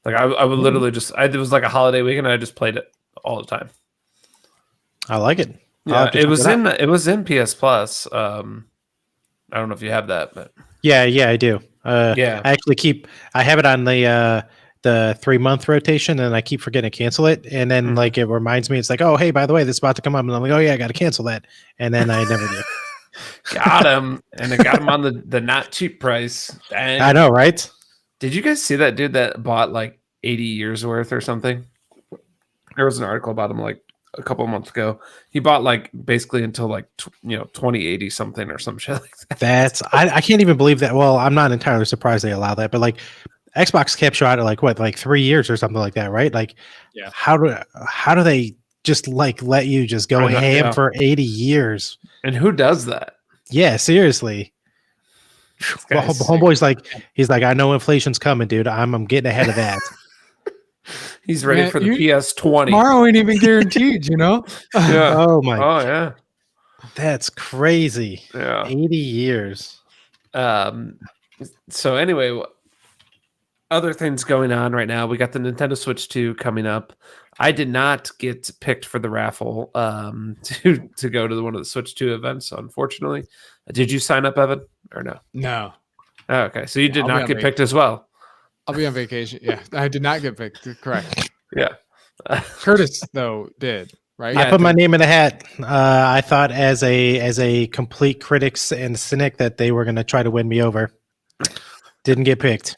Like I would literally it was like a holiday weekend and I just played it all the time. I like it. Yeah, it was in PS Plus. I don't know if you have that, but yeah, I do. I actually I have it on the 3-month rotation, and I keep forgetting to cancel it. And then like it reminds me, it's like, oh hey, by the way, this is about to come up, and I'm like, oh yeah, I got to cancel that, and then I never do. Got him, and it got him on the not cheap price. Dang. I know, right? Did you guys see that dude that bought like 80 years worth or something? There was an article about him like a couple of months ago. He bought like basically until like 2080 something or some shit like that. That's I can't even believe that. Well, I'm not entirely surprised they allow that, but like Xbox kept you out at like what, like 3 years or something like that, right? Like, Yeah. How do they just like let you just go I know, ham yeah. for 80 years? And who does that? Yeah, seriously. Well, guy's homeboy's like, he's like, I know inflation's coming, dude. I'm getting ahead of that. He's ready Man, for the PS20. Tomorrow ain't even guaranteed, you know? Yeah. Oh my, Oh yeah. that's crazy. Yeah. 80 years. So anyway, other things going on right now. We got the Nintendo Switch 2 coming up. I did not get picked for the raffle to go to one of the Switch 2 events, unfortunately. Did you sign up, Evan, or no? No. Oh, okay, so you did I'll be not on get picked as well. I'll be on vacation. Yeah, I did not get picked. Correct. Yeah. Curtis, though, did. Right? Yeah, I I put my think- name in the hat. I thought as a complete critics and cynic that they were going to try to win me over. Didn't get picked.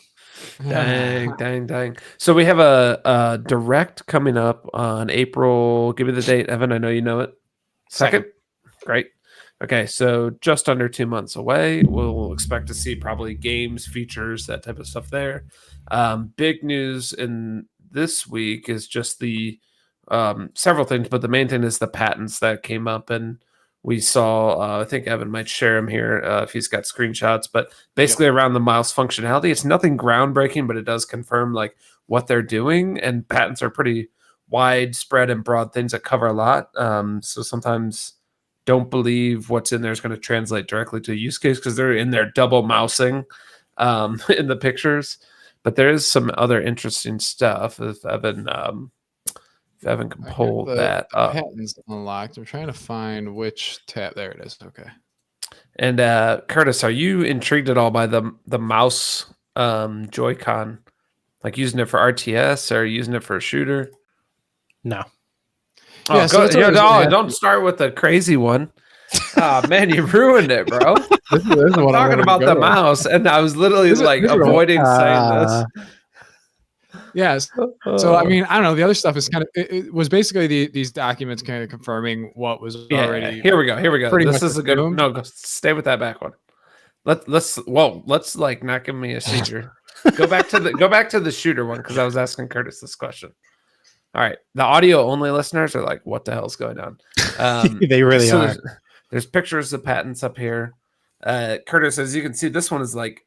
Dang. So we have a direct coming up on April. Give me the date, Evan. I know you know it. Second. Great. Okay, so just under 2 months away. We'll expect to see probably games, features, that type of stuff there. Big news in this week is just the several things, but the main thing is the patents that came up, and we saw. I think Evan might share them here if he's got screenshots. But basically, around the mouse functionality, it's nothing groundbreaking, but it does confirm like what they're doing. And patents are pretty widespread and broad things that cover a lot. So sometimes don't believe what's in there is going to translate directly to a use case because they're in there double mousing in the pictures. But there is some other interesting stuff. If Evan can pull that up. Patents unlocked. I'm trying to find which tab. There it is. Okay. And Curtis, are you intrigued at all by the mouse Joy-Con? Like using it for RTS or using it for a shooter? No. Oh, Yeah, so that's what I was gonna ask don't start with the crazy one. Oh man, you ruined it, bro. This is I'm what talking about the mouse, and I was literally This is- like this is what- avoiding saying this. Yes. So I mean, I don't know. The other stuff is kind of it was basically these documents kind of confirming what was Yeah, already. here we go. pretty This much is a good assumed. no. Stay with that back one. Let's like not give me a seizure. go back to the shooter one because I was asking Curtis this question. All right, the audio only listeners are like, what the hell's going on? They really are. There's pictures of patents up here. Curtis, as you can see, this one is like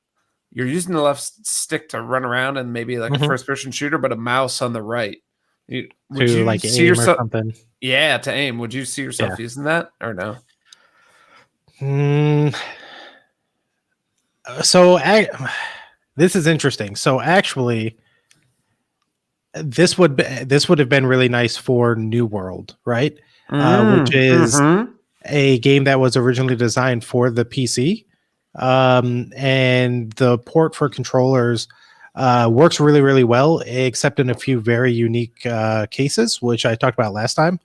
you're using the left stick to run around and maybe like a first person shooter, but a mouse on the right. Would To you like see aim yourself? or something. Yeah, to aim. Would you see yourself using that or no? So this is interesting. So actually, this would have been really nice for New World, right? Which is a game that was originally designed for the PC, and the port for controllers works really, really well, except in a few very unique cases, which I talked about last time.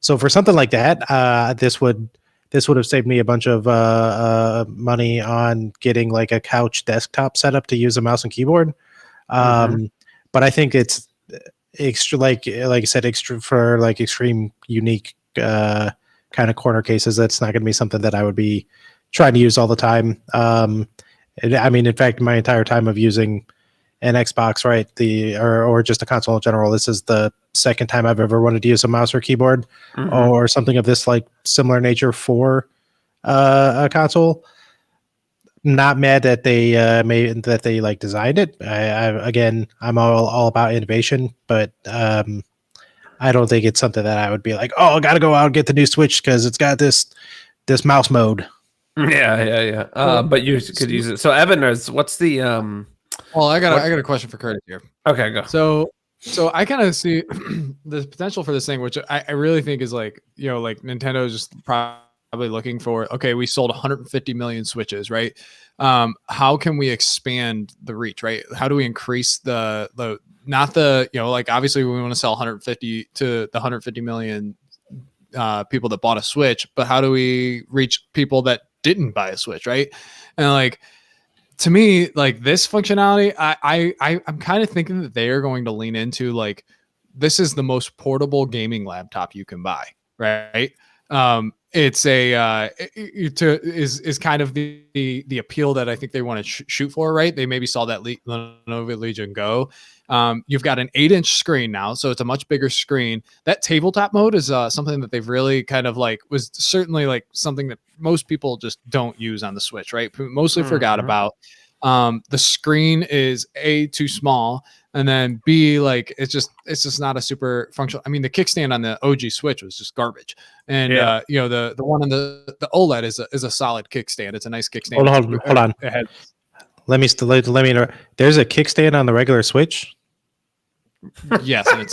So for something like that, this would have saved me a bunch of money on getting like a couch desktop setup to use a mouse and keyboard. But I think it's extra, like I said, extra for like extreme, unique kind of corner cases. That's not going to be something that I would be trying to use all the time. I mean, in fact, my entire time of using an Xbox, right, or just a console in general, this is the second time I've ever wanted to use a mouse or keyboard or something of this like similar nature for a console. Not mad that they like designed it. I'm all about innovation, but I don't think it's something that I would be like, oh, I got to go out and get the new Switch because it's got this mouse mode. Yeah. But you could use it. So Evan, what's the Well, I got a question for Curtis here. Okay, go. So I kind of see the potential for this thing, which I really think is like, like Nintendo is just probably looking for, okay, we sold 150 million Switches, right? How can we expand the reach, right? How do we increase the not the, like obviously we want to sell 150 to the 150 million people that bought a Switch, but how do we reach people that didn't buy a Switch, right? And like, to me, like this functionality, I'm kind of thinking that they are going to lean into like, this is the most portable gaming laptop you can buy, right? It's is kind of the appeal that I think they want to shoot for, right? They maybe saw that Lenovo Legion Go. You've got an 8-inch screen now, so it's a much bigger screen. That tabletop mode is something that they've really kind of like was certainly like something that most people just don't use on the Switch, right? Mostly forgot about. The screen is too small, and then B, like it's just not a super functional. I mean, the kickstand on the OG Switch was just garbage, and the one on the OLED is a solid kickstand. It's a nice kickstand. Hold on. Let me know. There's a kickstand on the regular Switch. Yes, and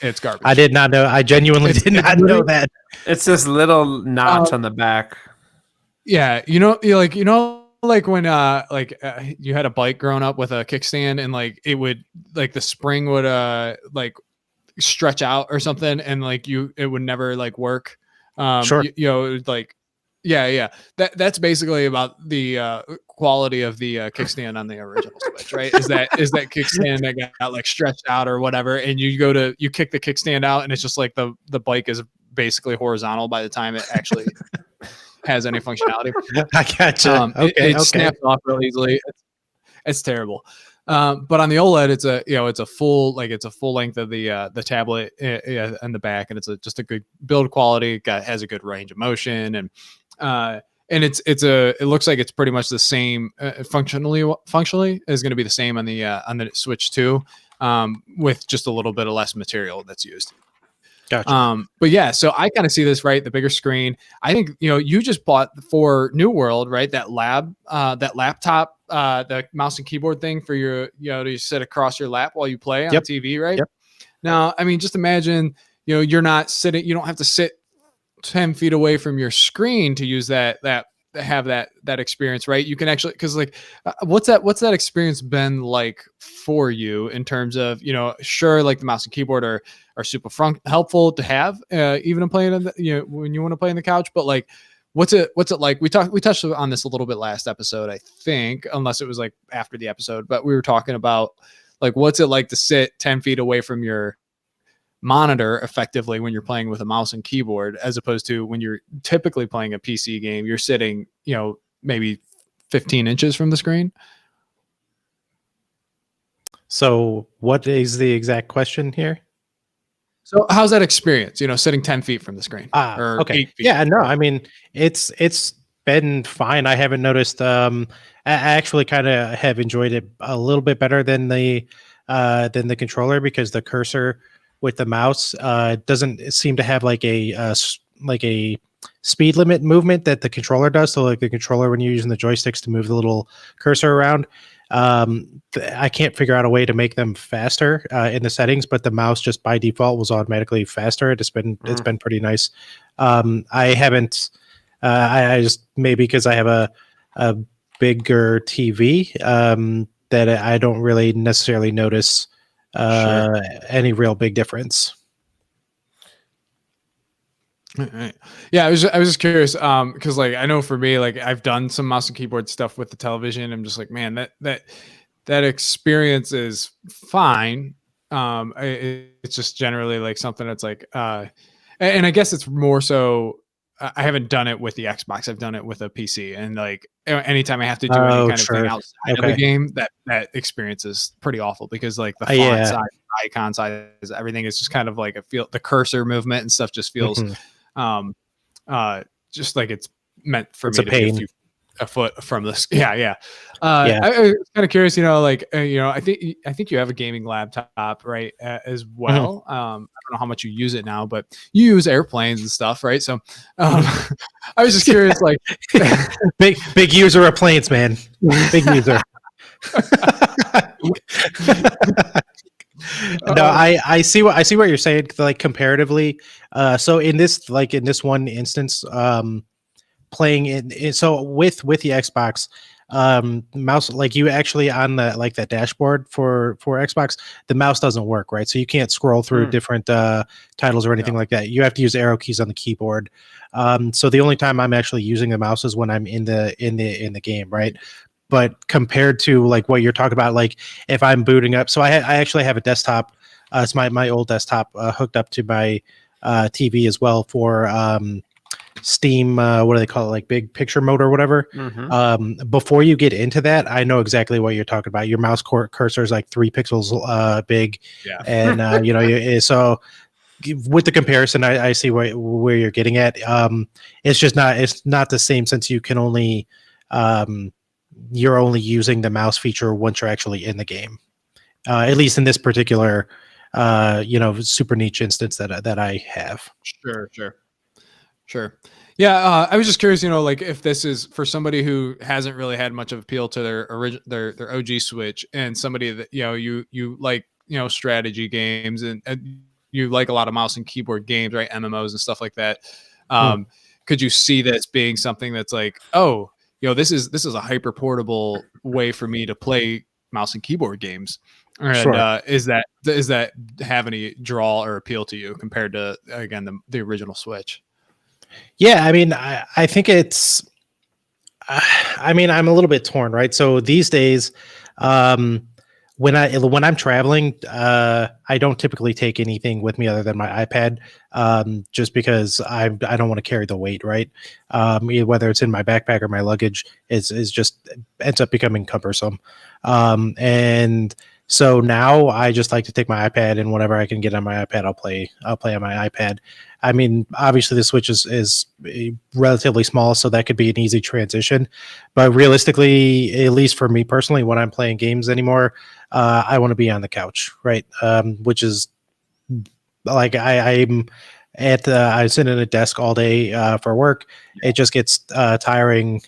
it's garbage. I did not know. I genuinely did not know that. It's this little notch on the back. Yeah, like when you had a bike growing up with a kickstand, and like it would like the spring would like stretch out or something, and like it would never like work. Sure. It would like that's basically about the quality of the kickstand on the original Switch, right? Is that kickstand that got like stretched out or whatever, and you kick the kickstand out, and it's just like the bike is basically horizontal by the time it actually has any functionality. I gotcha. It snaps off real easily. It's terrible. But on the OLED, it's a full length of the tablet in the back, and it's just a good build quality. Has a good range of motion, and it looks like it's pretty much the same functionally is going to be the same on the Switch 2, with just a little bit of less material that's used. Gotcha. But yeah, so I kind of see this, right? The bigger screen. I think, you just bought for New World, right? That laptop, the mouse and keyboard thing for your, to sit across your lap while you play on TV, right? Yep. Now, I mean, just imagine, you're not sitting, you don't have to sit 10 feet away from your screen to use that experience, right? You can actually, because like what's that experience been like for you in terms of, sure, like the mouse and keyboard are super helpful to have, even in playing when you want to play on the couch, but like what's it like? We touched on this a little bit last episode, I think, unless it was like after the episode, but we were talking about like what's it like to sit 10 feet away from your monitor effectively when you're playing with a mouse and keyboard, as opposed to when you're typically playing a PC game, you're sitting, maybe 15 inches from the screen. So what is the exact question here? So how's that experience, sitting 10 feet from the screen? Or okay. 8 feet? Yeah, no, I mean, it's been fine. I haven't noticed. I actually kind of have enjoyed it a little bit better than the controller, because the cursor with the mouse doesn't seem to have like a speed limit movement that the controller does. So like the controller, when you're using the joysticks to move the little cursor around, I can't figure out a way to make them faster in the settings, but the mouse just by default was automatically faster. It's been pretty nice. I haven't. I just, maybe because I have a bigger TV, that I don't really necessarily notice any real big difference. Right. Yeah, I was just curious, because like I know for me, like I've done some mouse and keyboard stuff with the television. I'm just like, man, that experience is fine. It's just generally like something that's like, and I guess it's more so. I haven't done it with the Xbox. I've done it with a PC, and like anytime I have to do any kind of thing outside of the game, that experience is pretty awful, because like the font size, icon size, everything is just kind of like the cursor movement and stuff just feels, just like it's meant for me to be a foot from this. I was kind of curious, I think you have a gaming laptop, right, as well. I don't know how much you use it now, but you use airplanes and stuff, right? So I was just curious, like big user of planes, man. Big user. No, I see what you're saying, like comparatively. So in this one instance, playing so with the Xbox, mouse, like you actually on the like that dashboard for Xbox, the mouse doesn't work, right? So you can't scroll through different titles or anything like that. You have to use arrow keys on the keyboard. So the only time I'm actually using the mouse is when I'm in the game, right? But compared to like what you're talking about, like if I'm booting up, so I actually have a desktop. It's my old desktop hooked up to my TV as well for Steam. What do they call it? Like big picture mode or whatever. Before you get into that, I know exactly what you're talking about. Your mouse cursor is like 3 pixels big, and so with the comparison, I see where you're getting at. It's not the same since you can only you're only using the mouse feature once you're actually in the game. At least in this particular, super niche instance that I have. Sure. Yeah, I was just curious, like if this is for somebody who hasn't really had much of appeal to their OG Switch, and somebody that you like strategy games and you like a lot of mouse and keyboard games, right? MMOs and stuff like that. Could you see this being something that's like, oh, this is a hyper portable way for me to play mouse and keyboard games? And Sure. Does that have any draw or appeal to you compared to, again, the original Switch? Yeah, I mean, I think it's. I mean, I'm a little bit torn, right? So these days, when I'm traveling, I don't typically take anything with me other than my iPad, just because I don't want to carry the weight, right? Whether it's in my backpack or my luggage, is just ends up becoming cumbersome, and so now I just like to take my iPad, and whatever I can get on my iPad, I'll play on my iPad. I mean, obviously the Switch is relatively small, so that could be an easy transition. But realistically, at least for me personally, when I'm playing games anymore, I want to be on the couch, right? Which is like I sit at a desk all day for work. It just gets tiring.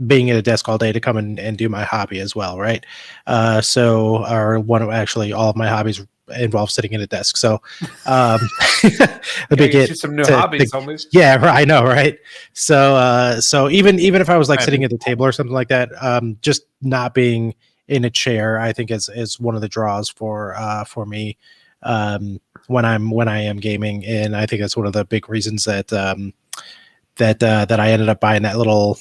Being at a desk all day to come and do my hobby as well, right? Actually all of my hobbies involve sitting at a desk. So get you some new hobbies, homies. Yeah, I know, right? So even if I was like sitting at the table or something like that, just not being in a chair, I think is one of the draws for me when I am gaming, and I think that's one of the big reasons that I ended up buying that little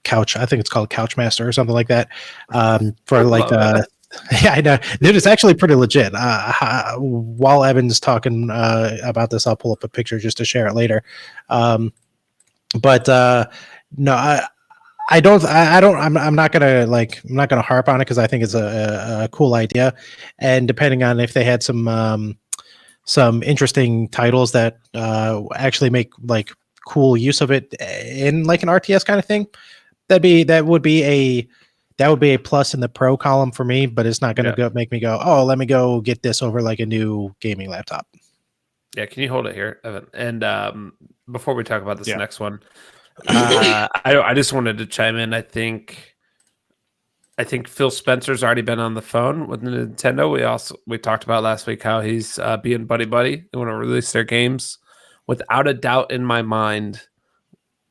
couch. I think it's called Couch Master or something like that. For like yeah, I know, dude. It's actually pretty legit. While Evan's talking about this, I'll pull up a picture just to share it later. But no, I don't. I'm not gonna harp on it because I think it's a cool idea, and depending on if they had some interesting titles that actually make like cool use of it in like an RTS kind of thing, that would be a plus in the pro column for me, but it's not going to make me go, oh, let me go get this over like a new gaming laptop. Yeah, can you hold it here, Evan? And before we talk about this next one, I just wanted to chime in. I think Phil Spencer's already been on the phone with Nintendo. We talked about last week how he's being buddy. They want to release their games. Without a doubt in my mind,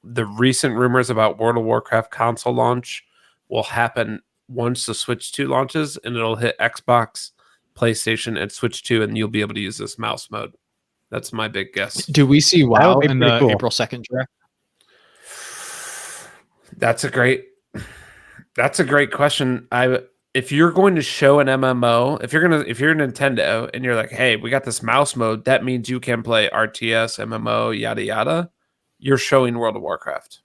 the recent rumors about World of Warcraft console launch will happen once the Switch 2 launches, and it'll hit Xbox, PlayStation, and Switch 2, and you'll be able to use this mouse mode. That's my big guess. Do we see WoW in the April 2nd draft? That's a great question. If you're going to show an MMO, if you're Nintendo and you're like, hey, we got this mouse mode, that means you can play RTS, MMO, yada yada. You're showing World of Warcraft.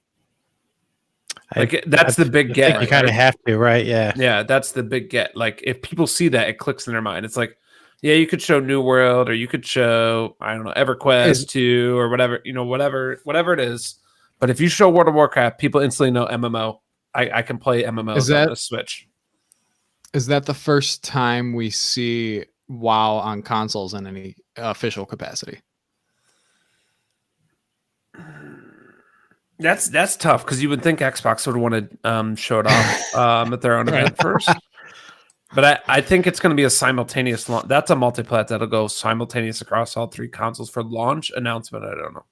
That's the big get. You kind of have to, right? Yeah. Yeah, that's the big get. Like if people see that, it clicks in their mind. It's like, yeah, you could show New World, or you could show, I don't know, EverQuest 2 or whatever, whatever it is. But if you show World of Warcraft, people instantly know MMO. I can play MMOs on the Switch. Is that the first time we see WoW on consoles in any official capacity? That's tough because you would think Xbox would want to show it off at their own event first. But I think it's going to be a simultaneous launch. That's a multi-plat that'll go simultaneous across all 3 consoles for launch announcement. I don't know.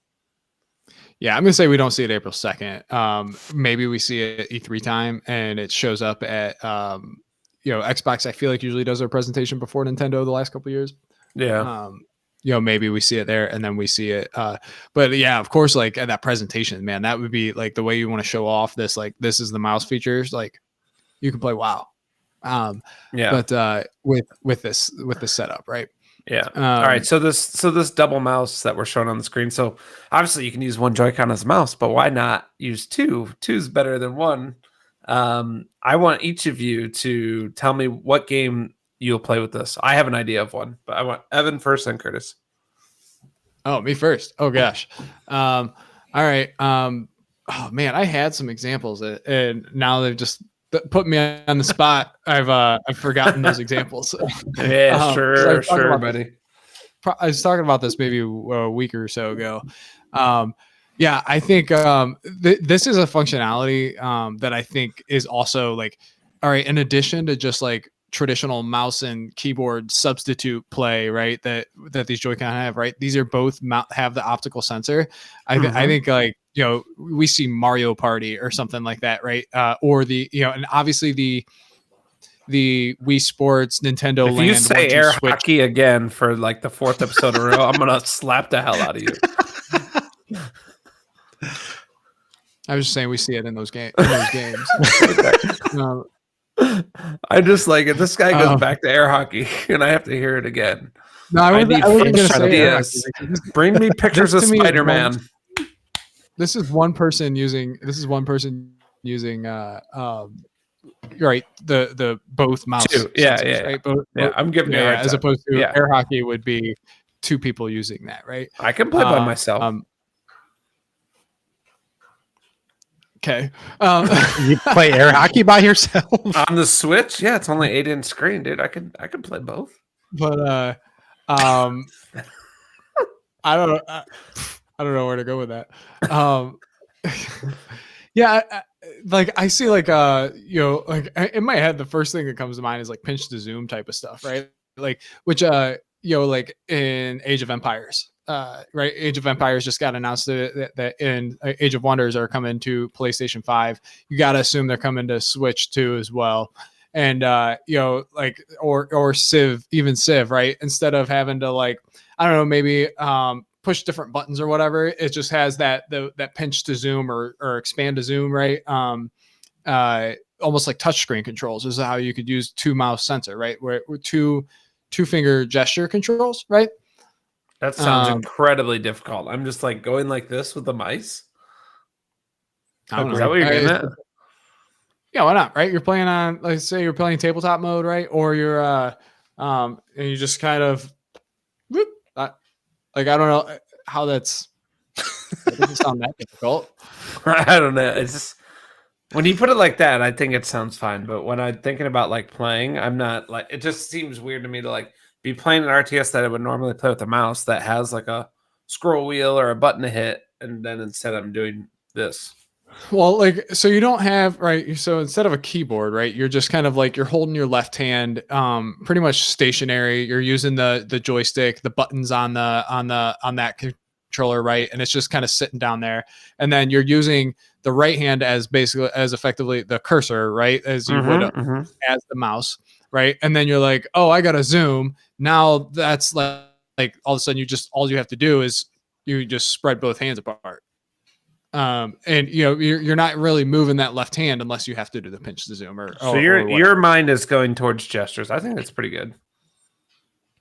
Yeah, I'm gonna say we don't see it April 2nd. Maybe we see it at E3 time, and it shows up at Xbox. I feel like usually does their presentation before Nintendo the last couple of years. Yeah. Maybe we see it there, and then we see it. But yeah, of course, like at that presentation, man, that would be like the way you want to show off this. Like this is the mouse features. Like you can play WoW. But with this setup, right? Yeah. All right. So this double mouse that we're showing on the screen. So obviously you can use one Joy-Con as a mouse, but why not use two? Two's better than one. I want each of you to tell me what game you'll play with this. I have an idea of one, but I want Evan first and Curtis. Oh, me first. Oh gosh. All right. Oh man, I had some examples and now they've just put me on the spot. I've forgotten those examples. Yeah, sure, buddy. I was talking about this maybe a week or so ago. Yeah, I think this is a functionality that I think is also like, all right, in addition to just like traditional mouse and keyboard substitute play, right? That these Joy-Con have, right? These are both have the optical sensor. I think like, we see Mario Party or something like that, right? Or and obviously the Wii Sports, Nintendo If Land. you say air hockey again for like the 4th episode in a row, I'm gonna slap the hell out of you. I was just saying we see it in those games. I just like it. This guy goes back to air hockey, and I have to hear it again. No, I wasn't going to say ideas. Bring me pictures of Spider-Man. This is one person using. Right, the both mouse. Yeah. Right? Both, I'm giving you a hard as time. opposed to air hockey would be two people using that, right? I can play by myself. Okay. You play air hockey by yourself on the Switch? Yeah, it's only 8-inch screen, dude. I can play both. But I don't know where to go with that. Yeah, I see like like in my head the first thing that comes to mind is like pinch to zoom type of stuff, right? Like which like in Age of Empires. Right, Age of Empires just got announced that in Age of Wonders are coming to PlayStation 5. You got to assume they're coming to Switch 2 as well. And like or Civ, right? Instead of having to like, I don't know, maybe push different buttons or whatever, it just has that pinch to zoom or expand to zoom, right? Almost like touchscreen controls is how you could use two mouse sensor, right? Where two finger gesture controls, right? That sounds incredibly difficult. I'm just like going like this with the mice. Is that what you're getting at? Yeah, why not? Right? You're playing on, let's say you're playing tabletop mode, right? Or you're and you just kind of whoop, like I don't know how that doesn't sound that difficult. I don't know. It's just when you put it like that, I think it sounds fine. But when I'm thinking about like playing, I'm not like, it just seems weird to me to like be playing an RTS that I would normally play with a mouse that has like a scroll wheel or a button to hit, and then instead I'm doing this. Well, like, so you don't have, right? So instead of a keyboard, right, you're just kind of like you're holding your left hand, pretty much stationary. You're using the joystick, the buttons on that controller, right, and it's just kind of sitting down there. And then you're using the right hand as effectively the cursor, right, as you would as the mouse. Right. And then you're like, oh, I got to zoom. Now that's like all of a sudden all you have to do is you just spread both hands apart. And you're not really moving that left hand unless you have to do the pinch to zoom so your mind is going towards gestures. I think that's pretty good.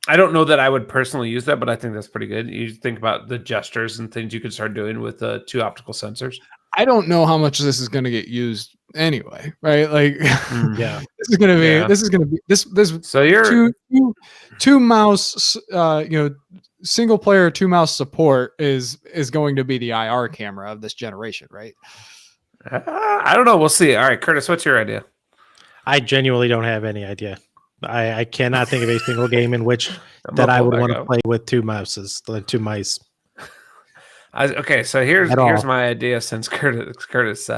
I don't know that I would personally use that, but I think that's pretty good. You think about the gestures and things you could start doing with the two optical sensors. I don't know how much this is going to get used anyway, right? Like, yeah, this is going to be this. So you're two mouse, single player 2 mouse support is going to be the IR camera of this generation, right? I don't know. We'll see. All right, Curtis, what's your idea? I genuinely don't have any idea. I cannot think of a single game in which that I would want to play with two mice. Okay, so here's my idea since Curtis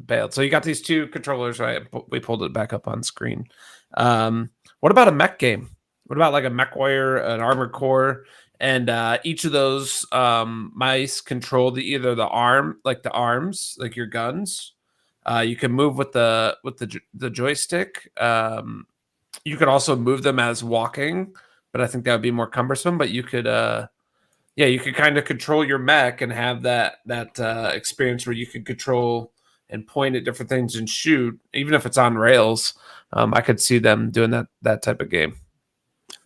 bailed. So you got these two controllers, right? We pulled it back up on screen. What about a mech game? What about like a MechWarrior, an Armored Core, and each of those mice control either the arms, like your guns. You can move with the joystick. You could also move them as walking, but I think that would be more cumbersome. But you could, you could kind of control your mech and have that experience where you can control and point at different things and shoot, even if it's on rails. I could see them doing that type of game.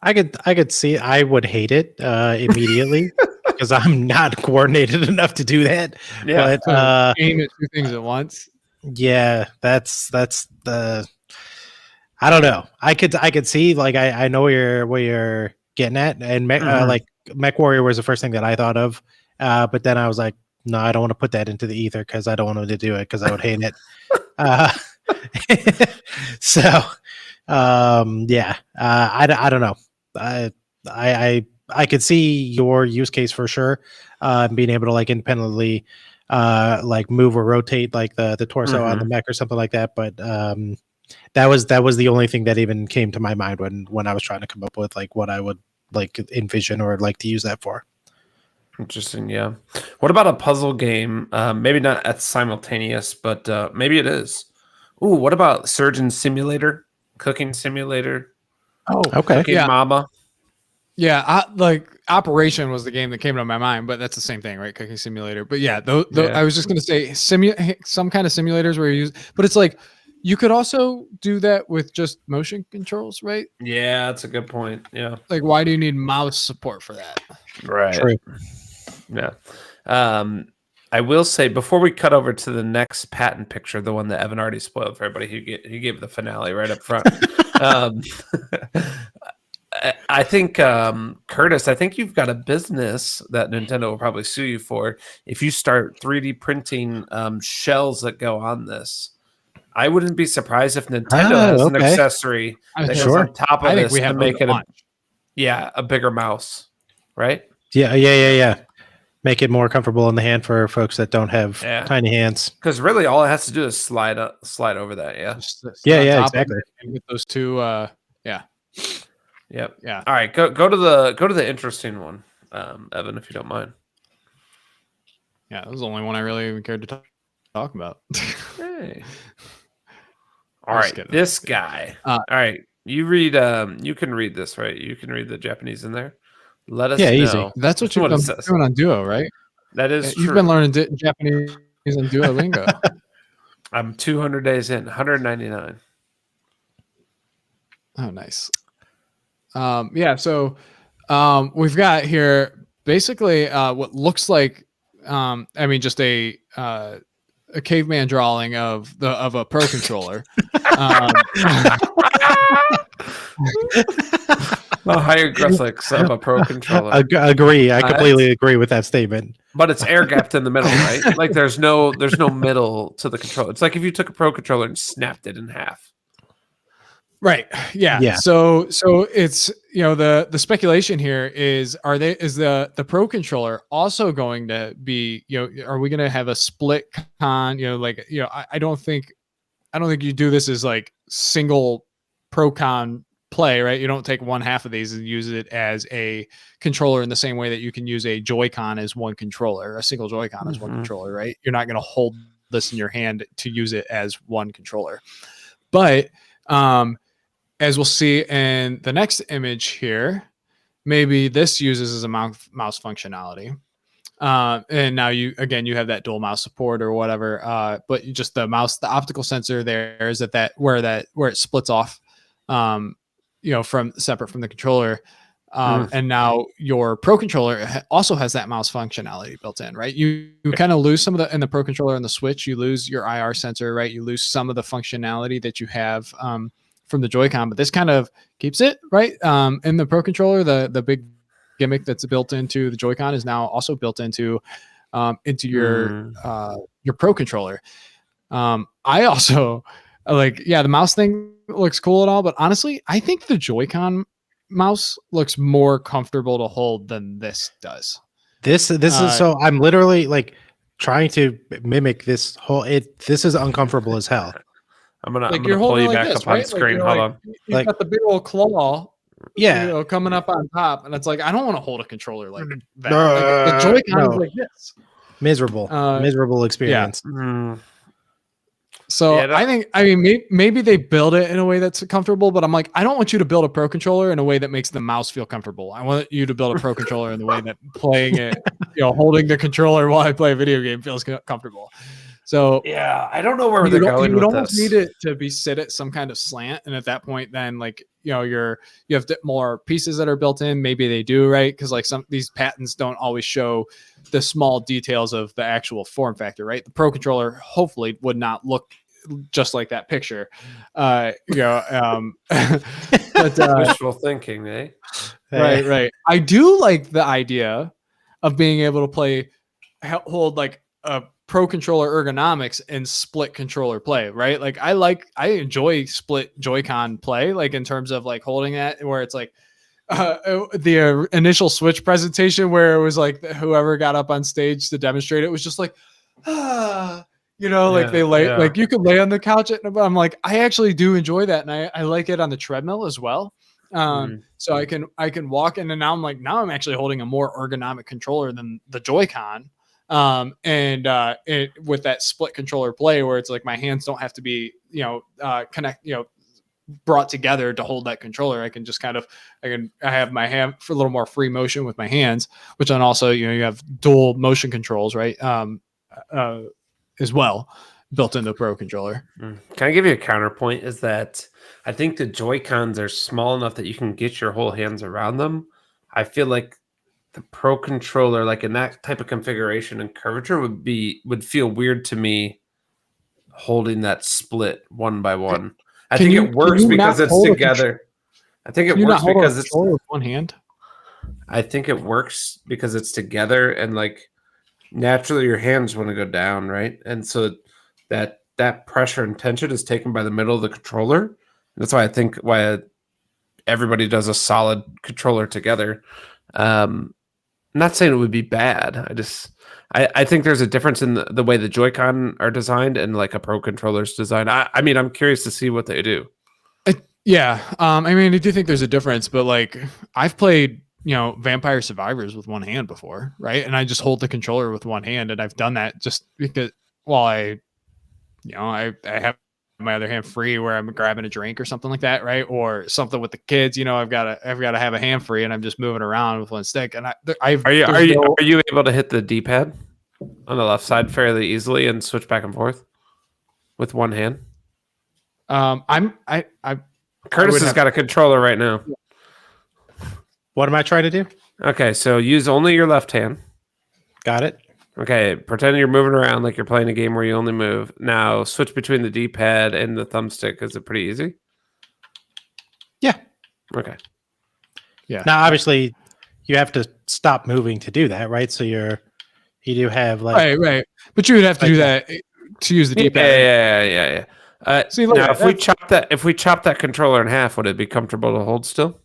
I could see. I would hate it immediately because I'm not coordinated enough to do that. Yeah. But aim at 2 things at once. yeah, that's the. I don't know. I could see, like, I know where you're getting at, and like Mech Warrior was the first thing that I thought of, but then I was like, no, I don't want to put that into the ether because I don't want him to do it because I would hate it. So, yeah, I don't know. I could see your use case for sure, being able to like independently, like move or rotate like the torso on the mech or something like that, but that was the only thing that even came to my mind when I was trying to come up with like what I would like envision or like to use that for. Interesting. Yeah. What about a puzzle game? Maybe not at simultaneous, but maybe it is. Ooh, what about Surgeon Simulator, Cooking Simulator? Oh, okay. Cooking Mama. Yeah, like Operation was the game that came to my mind, but that's the same thing, right? Cooking Simulator. But yeah, I was just gonna say some kind of simulators where you use, but it's like you could also do that with just motion controls, right? Yeah, that's a good point. Yeah. Like, why do you need mouse support for that? Right. True. Yeah. I will say before we cut over to the next patent picture, the one that Evan already spoiled for everybody, he gave the finale right up front. I think Curtis, I think you've got a business that Nintendo will probably sue you for if you start 3D printing shells that go on this. I wouldn't be surprised if Nintendo has an accessory that goes on top of this to make it a bigger mouse, right? Yeah. Make it more comfortable in the hand for folks that don't have tiny hands. Because really, all it has to do is slide over that. Yeah. Yeah, exactly. With those two, yeah. Yep. Yeah. All right. Go to the interesting one, Evan, if you don't mind. Yeah, that was the only one I really even cared to talk about. Hey. All right. This guy. All right. You read. You can read this, right? You can read the Japanese in there. Let us know. Easy. That's what you've been doing on Duo, right? That is You've been learning Japanese on Duolingo. I'm 200 days in, 199. Oh, nice. Yeah, so we've got here basically what looks like, just a caveman drawing of a Pro controller. The hieroglyphics of a Pro controller. Agree. I completely agree with that statement. But it's air gapped in the middle, right? Like there's no middle to the controller. It's like if you took a Pro controller and snapped it in half. Right. Yeah. So it's, the speculation here is the Pro controller also going to be, are we going to have a split con, I don't think you do this as like single Pro con play, right? You don't take one half of these and use it as a controller in the same way that you can use a Joy-Con as one controller, a single Joy-Con as one controller, right? You're not going to hold this in your hand to use it as one controller. But as we'll see in the next image here, maybe this uses as a mouse functionality. And now you have that dual mouse support or whatever, but just the optical sensor there is where it splits off, from separate from the controller. And now your Pro controller also has that mouse functionality built in, right? You kind of lose some of in the Pro controller and the Switch, you lose your IR sensor, right? You lose some of the functionality that you have from the Joy-Con, but this kind of keeps it, right? In the Pro controller, the big gimmick that's built into the Joy-Con is now also built into your Pro controller. I also the mouse thing looks cool and all, but honestly, I think the Joy-Con mouse looks more comfortable to hold than this does. This is so I'm literally like trying to mimic this whole this is uncomfortable as hell. I'm gonna pull you back up on screen. Hold on. You've got the big old claw Yeah. coming up on top, and it's like I don't want to hold a controller like that. Like, the Joy-Con is no. like this. Miserable experience. So Yeah, I mean, maybe they build it in a way that's comfortable, but I'm like, I don't want you to build a pro controller in a way that makes the mouse feel comfortable. I want you to build a pro controller in the way that playing it, holding the controller while I play a video game feels comfortable. So yeah, I don't know where they're going you would with almost this. need it to be sit at some kind of slant, and at that point, then like you have more pieces that are built in. Maybe they do, right? Because like these patents don't always show the small details of the actual form factor, right? The pro controller hopefully would not look just like that picture, but Wishful thinking, eh? right. I do like the idea of being able to hold like a pro controller ergonomics and split controller play, right? Like I enjoy split Joy-Con play, like in terms of like holding that, where it's like the initial Switch presentation where it was like whoever got up on stage to demonstrate it was just like, like they lay, like you could lay on the couch. I'm like, I actually do enjoy that. And I like it on the treadmill as well. So I can walk in, and now I'm actually holding a more ergonomic controller than the Joy-Con. With that split controller play where it's like my hands don't have to be, brought together to hold that controller. I can just I have my hand for a little more free motion with my hands, which then also, you have dual motion controls, right? As well built into the pro controller. Can I give you a counterpoint? Is that I think the Joy-Cons are small enough that you can get your whole hands around them. I feel like the pro controller, like in that type of configuration and curvature, would feel weird to me holding that split one by one. I think it works because it's together. I think it works because it's with one hand. I think it works because it's together, and like naturally your hands want to go down, right? And so that pressure and tension is taken by the middle of the controller. And that's why I think everybody does a solid controller together. I'm not saying it would be bad. I think there's a difference in the way the Joy-Con are designed and like a pro controller's designed. I mean, I'm curious to see what they do. I mean, I do think there's a difference, but like I've played, Vampire Survivors with one hand before, right? And I just hold the controller with one hand, and I've done that just because while I have my other hand free where I'm grabbing a drink or something like that, right? Or something with the kids, I've got to have a hand free, and I'm just moving around with one stick. And are you able to hit the D-pad on the left side fairly easily and switch back and forth with one hand? Curtis has got a controller right now. What am I trying to do? Okay, so use only your left hand. Got it. Okay, pretend you're moving around like you're playing a game where you only move. Now switch between the D-pad and the thumbstick. Is it pretty easy? Yeah. Okay. Yeah. Now, obviously, you have to stop moving to do that, right? So you do have like right. But you would have to do that to use the D-pad. Yeah. See, now, if we chop that controller in half, would it be comfortable to hold still?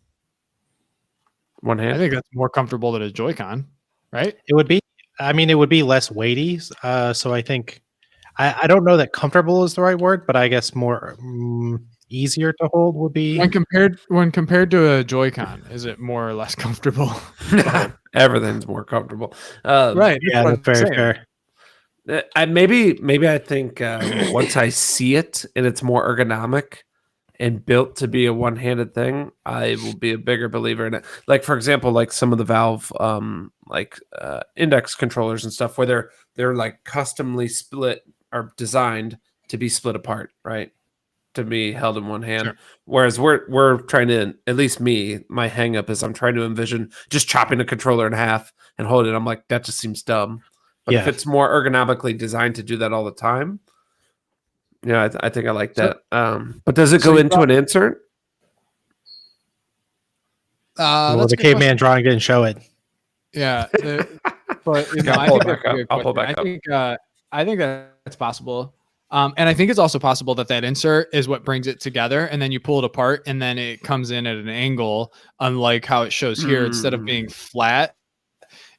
One hand. I think that's more comfortable than a Joy-Con, right? It would be. I mean, it would be less weighty. So I think I don't know that comfortable is the right word, but I guess more easier to hold would be. When compared to a Joy-Con, is it more or less comfortable? Everything's more comfortable. Right. Yeah, that's very fair. Maybe I think once I see it and it's more ergonomic and built to be a one-handed thing, I will be a bigger believer in it. Like, for example, like some of the Valve index controllers and stuff where they're like customly split or designed to be split apart, right? To be held in one hand. Sure. Whereas we're trying to, at least me, my hang up is I'm trying to envision just chopping a controller in half and hold it. I'm like, that just seems dumb. But if it's more ergonomically designed to do that all the time, I think I like that. But does it go into an insert? Well, the caveman drawing didn't show it. Yeah, but I'll pull back up. I think that's possible. And I think it's also possible that insert is what brings it together, and then you pull it apart, and then it comes in at an angle, unlike how it shows here. Instead of being flat,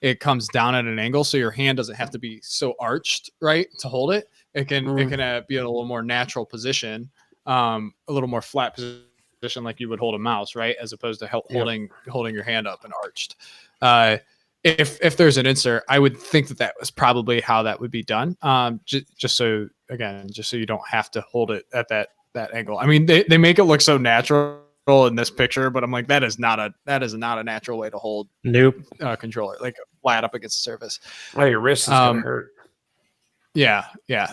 it comes down at an angle, so your hand doesn't have to be so arched, right, to hold it. It can be in a little more natural position, a little more flat position position like you would hold a mouse, right? As opposed to holding your hand up and arched. If there's an insert, I would think that was probably how that would be done. Just so you don't have to hold it at that angle. I mean, they make it look so natural in this picture, but I'm like, that is not a natural way to hold controller, like flat up against the surface. Oh, your wrist is gonna hurt. Yeah.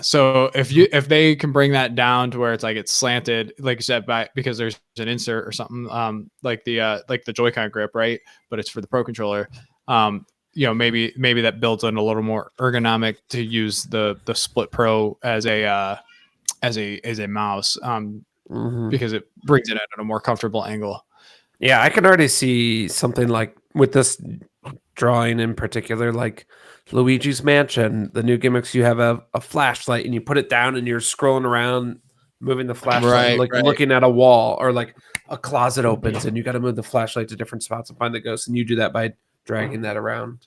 So if they can bring that down to where it's slanted, like you said, because there's an insert or something, like the Joy-Con grip, right? But it's for the Pro controller. Maybe that builds in a little more ergonomic to use the Split Pro as a mouse, because it brings it at a more comfortable angle. Yeah, I can already see something like with this drawing in particular, like Luigi's Mansion, the new gimmicks. You have a flashlight and you put it down and you're scrolling around, moving the flashlight, looking at a wall, or like a closet opens and you got to move the flashlight to different spots and find the ghost, and you do that by dragging that around.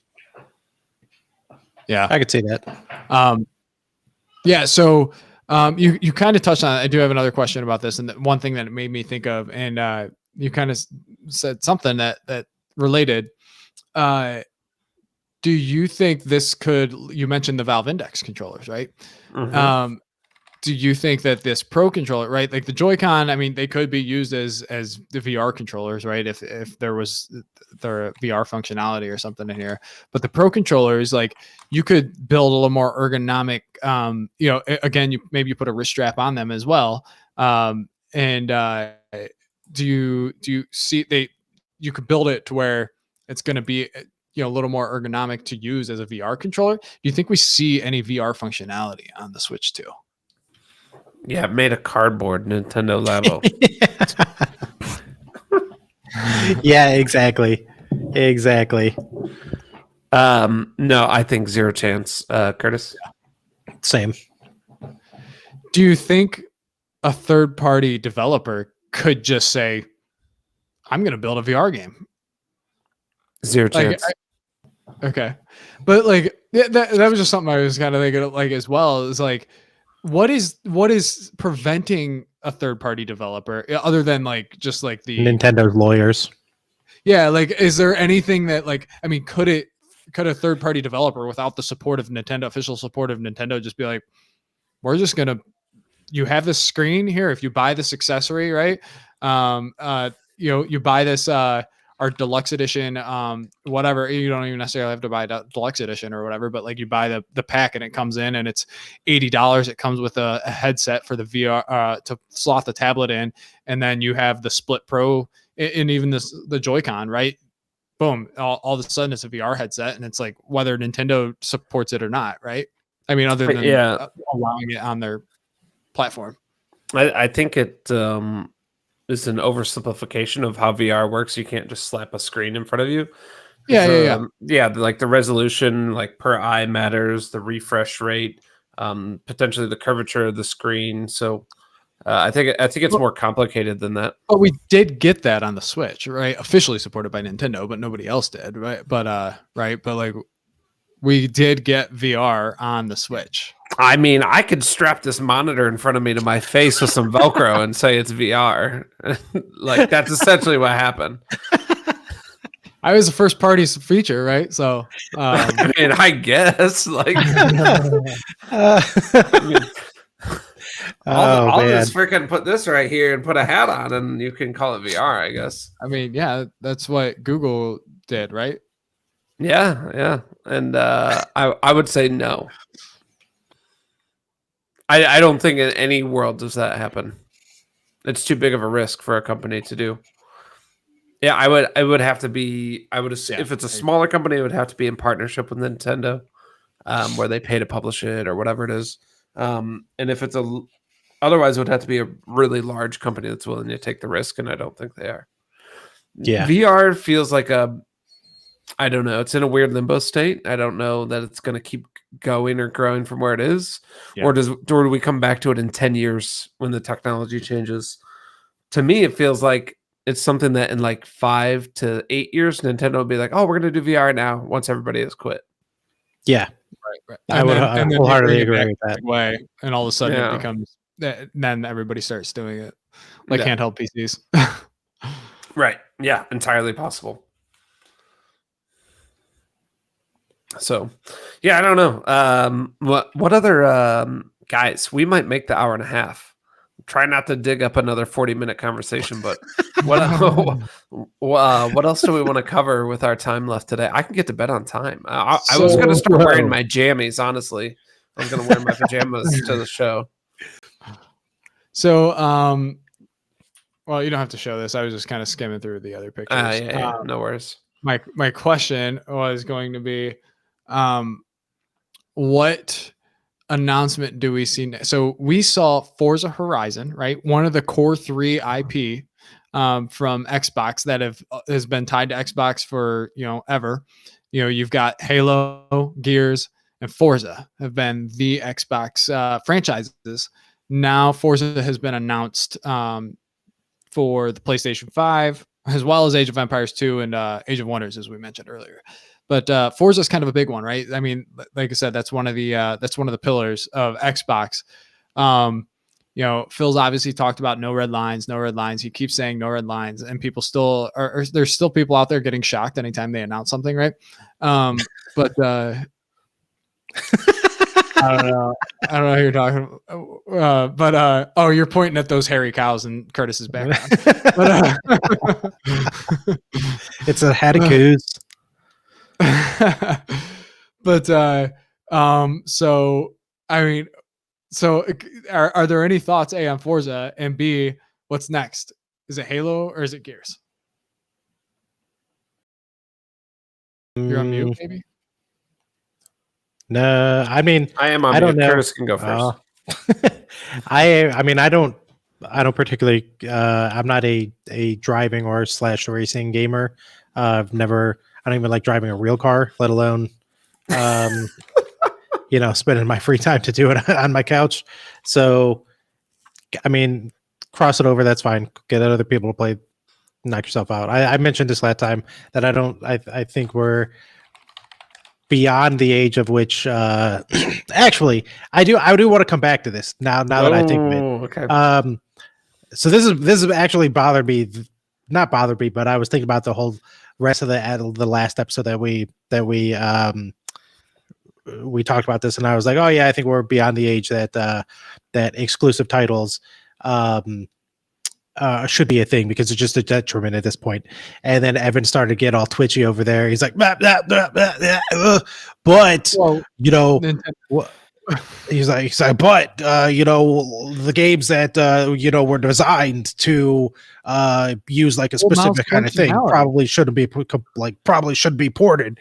Yeah, I could see that. So you kind of touched on it. I do have another question about this, and one thing that it made me think of, and you kind of said something that related. Do you think this you mentioned the Valve Index controllers, right? Mm-hmm. Do you think that this Pro controller, right, like the Joy-Con, I mean, they could be used as the VR controllers, right? If there was their VR functionality or something in here, but the Pro controllers, like, you could build a little more ergonomic. Again, you put a wrist strap on them as well. Do you see you could build it to where it's going to be a little more ergonomic to use as a VR controller? Do you think we see any VR functionality on the Switch too? Yeah, made of cardboard, Nintendo Labo. Yeah, exactly. No, I think zero chance. Curtis? Same. Do you think a third-party developer could just say, I'm going to build a VR game? Zero chance. Okay. But like that was just something I was kind of thinking of, like, as well. Is like, what is preventing a third-party developer other than like just like the Nintendo's lawyers? Yeah, like, is there anything that, like, I mean, could a third-party developer without the support of Nintendo, official support of Nintendo, just be like, we're just gonna, you have this screen here, if you buy this accessory, right? You buy this our deluxe edition, whatever. You don't even necessarily have to buy a deluxe edition or whatever, but like, you buy the pack and it comes in and it's $80. It comes with a headset for the VR to slot the tablet in, and then you have the Split Pro and even the Joy-Con, right? Boom! All of a sudden, it's a VR headset, and it's like, whether Nintendo supports it or not, right? I mean, other than allowing it on their platform. I think it is an oversimplification of how VR works. You can't just slap a screen in front of you. Yeah. Like the resolution, like per eye matters, the refresh rate, potentially the curvature of the screen. So I think it's more complicated than that. But we did get that on the Switch, right? Officially supported by Nintendo, but nobody else did, right? But like, we did get VR on the Switch. I mean, I could strap this monitor in front of me to my face with some Velcro and say it's VR. Like, that's essentially what happened. I was a first party feature, right? So, I mean, I guess, like, I'll just freaking put this right here and put a hat on, and you can call it VR, I guess. I mean, yeah, that's what Google did, right? Yeah. And I would say no. I don't think in any world does that happen. It's too big of a risk for a company to do. Yeah, I would have to be. I would assume if it's a smaller company, it would have to be in partnership with Nintendo, where they pay to publish it or whatever it is. And if it's otherwise, it would have to be a really large company that's willing to take the risk, and I don't think they are. Yeah, VR feels like I don't know. It's in a weird limbo state. I don't know that it's going to keep going or growing from where it is, or do we come back to it in 10 years when the technology changes? To me, it feels like it's something that in like 5 to 8 years, Nintendo will be like, "Oh, we're going to do VR now." Once everybody has quit. Yeah, right. I would wholeheartedly agree with that. Way, and all of a sudden it becomes. Then everybody starts doing it. like Yeah. handheld PCs. Right. Yeah. Entirely possible. So, yeah, I don't know. What other guys? We might make the hour and a half. Try not to dig up another 40-minute conversation, but what else do we want to cover with our time left today? I can get to bed on time. I was going to start wearing my jammies. Honestly, I was going to wear my pajamas to the show. So, well, you don't have to show this. I was just kind of skimming through the other pictures. Yeah, no worries. My question was going to be, what announcement do we see? So we saw Forza Horizon, right? One of the core 3 IP from Xbox that has been tied to Xbox for ever. You've got Halo, Gears, and Forza have been the Xbox franchises. Now Forza has been announced for the PlayStation 5, as well as Age of Empires 2 and Age of Wonders, as we mentioned earlier. But Forza is kind of a big one, right? I mean, like I said, that's one of the pillars of Xbox. Phil's obviously talked about no red lines. He keeps saying no red lines, and people still there's still people out there getting shocked anytime they announce something, right? But I don't know who you're talking about. Oh, you're pointing at those hairy cows in Curtis's background. It's a Hattacoos. But so I mean, so are there any thoughts, A, on Forza, and B, what's next? Is it Halo or is it Gears? You're on mute, maybe? No, I mean, I am on I don't mute. know. Curtis can go first. I mean, I don't particularly. I'm not a driving or / racing gamer. I don't even like driving a real car, let alone, spending my free time to do it on my couch. So, I mean, cross it over. That's fine. Get other people to play. Knock yourself out. I mentioned this last time that I think we're beyond the age of which actually I do want to come back to this now that I think of it. Okay. So this is actually not bothered me, but I was thinking about the whole rest of the last episode that we talked about this, and I was like, oh yeah, I think we're beyond the age that exclusive titles should be a thing, because it's just a detriment at this point. And then Evan started to get all twitchy over there. He's like, blah, blah, blah, blah, blah. But he's like, but the games that were designed to use like a specific kind of thing probably shouldn't be ported.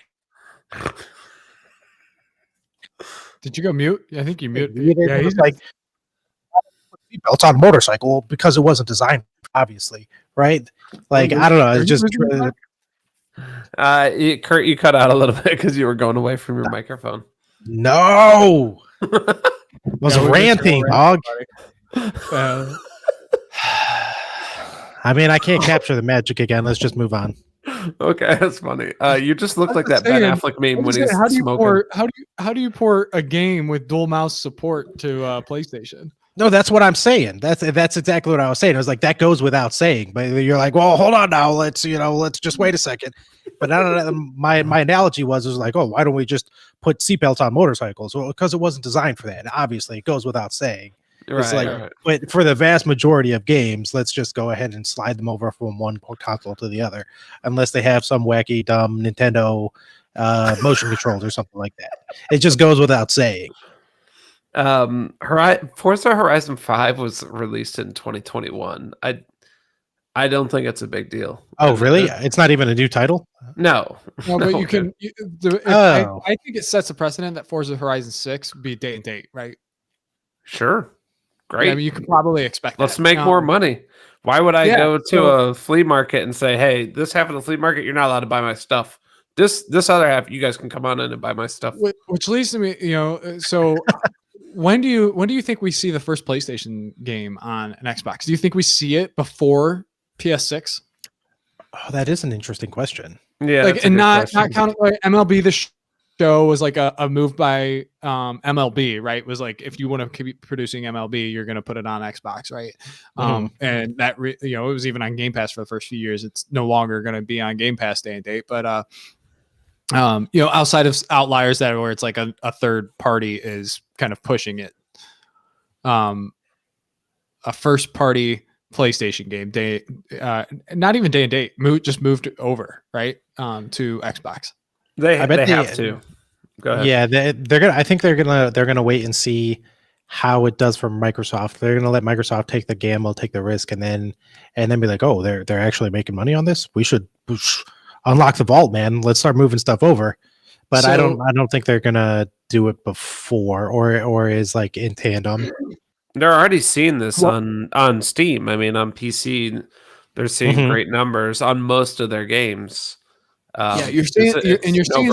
Did you go mute? I think you muted. Yeah, he's like, seatbelts on a motorcycle because it wasn't designed, obviously, right? Like, I don't know. It's just Kurt, you cut out a little bit because you were going away from your microphone. No, I was ranting, dog. I mean, I can't capture the magic again. Let's just move on. Okay, that's funny. You just look like that Ben Affleck meme when he's smoking. How do you port a game with dual mouse support to PlayStation? No, that's what I'm saying. That's exactly what I was saying. I was like, that goes without saying. But you're like, well, hold on now. Let's just wait a second. But my analogy was like, oh, why don't we just put seatbelts on motorcycles? Well, because it wasn't designed for that. Obviously, it goes without saying. Right. But for the vast majority of games, let's just go ahead and slide them over from one console to the other, unless they have some wacky, dumb Nintendo motion controls or something like that. It just goes without saying. Forza Horizon 5 was released in 2021. I don't think it's a big deal. Oh, really? It's not even a new title? No. But you can. I think it sets a precedent that Forza Horizon 6 be date and date, right? Sure. Great. Yeah, I mean, you could probably expect. Let's make more money. Why would I go to a flea market and say, "Hey, this half of the flea market, you're not allowed to buy my stuff. This other half, you guys can come on in and buy my stuff." Which leads to me, so. When do you think we see the first PlayStation game on an Xbox? Do you think we see it before PS6? Oh, that is an interesting question. Yeah, not counting like MLB The show was like a move by MLB, right? It was like, if you want to keep producing MLB, you're going to put it on Xbox, right? And that it was even on Game Pass for the first few years. It's no longer going to be on Game Pass day and date, but outside of outliers that where it's like a third party is kind of pushing it, a first party PlayStation game, not even day and date, just moved over, right, to Xbox. I bet they have to. Go ahead. Yeah, they're gonna. I think they're gonna wait and see how it does for Microsoft. They're gonna let Microsoft take the gamble, take the risk, and then be like, oh, they're actually making money on this. We should unlock the vault, man. Let's start moving stuff over. But I don't think they're gonna do it before or is like in tandem. They're already seeing this on Steam. I mean, on PC, they're seeing great numbers on most of their games. You're seeing, you're seeing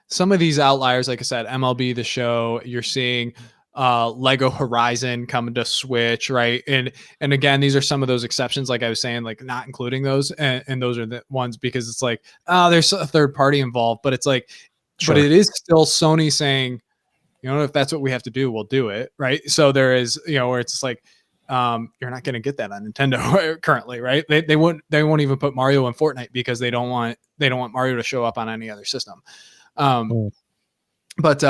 some of these outliers. Like I said, MLB The Show. You're seeing Lego Horizon coming to Switch, right? And again, these are some of those exceptions. Like I was saying, like not including those, and those are the ones because it's like, there's a third party involved, but it's like, but it is still Sony saying, if that's what we have to do, we'll do it, right? So there is, where it's like, you're not going to get that on Nintendo currently, right? They won't even put Mario in Fortnite because they don't want Mario to show up on any other system. But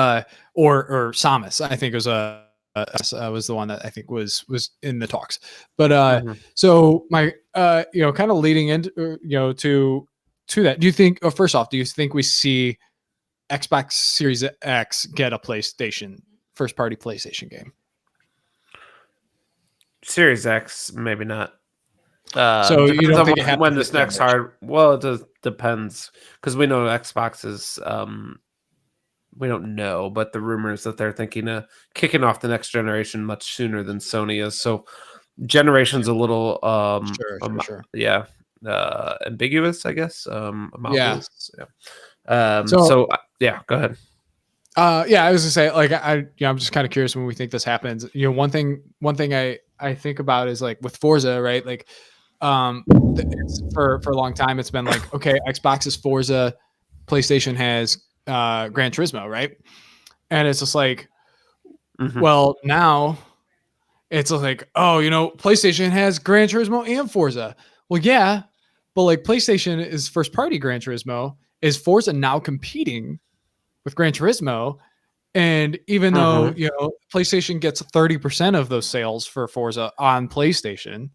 or Samus, I think was the one that I think was in the talks. But so my kind of leading into to that, do you think? First off, do you think we see Xbox Series X get a PlayStation first party PlayStation game? Series X, maybe not. So you don't think when this next hard? Well, it depends because we know Xbox is. We don't know, but the rumors that they're thinking of kicking off the next generation much sooner than Sony is. So generation's a little sure. Yeah, ambiguous, I guess. Yeah. Yeah, go ahead. I was gonna say, like, I'm just kind of curious when we think this happens. One thing I think about is like with Forza, right? Like, for a long time, it's been like, okay, Xbox is Forza, PlayStation has Gran Turismo, right? And it's just like, well, now it's like, PlayStation has Gran Turismo and Forza. Well, yeah, but like PlayStation is first party Gran Turismo. Is Forza now competing with Gran Turismo? And even though PlayStation gets 30% of those sales for Forza on PlayStation,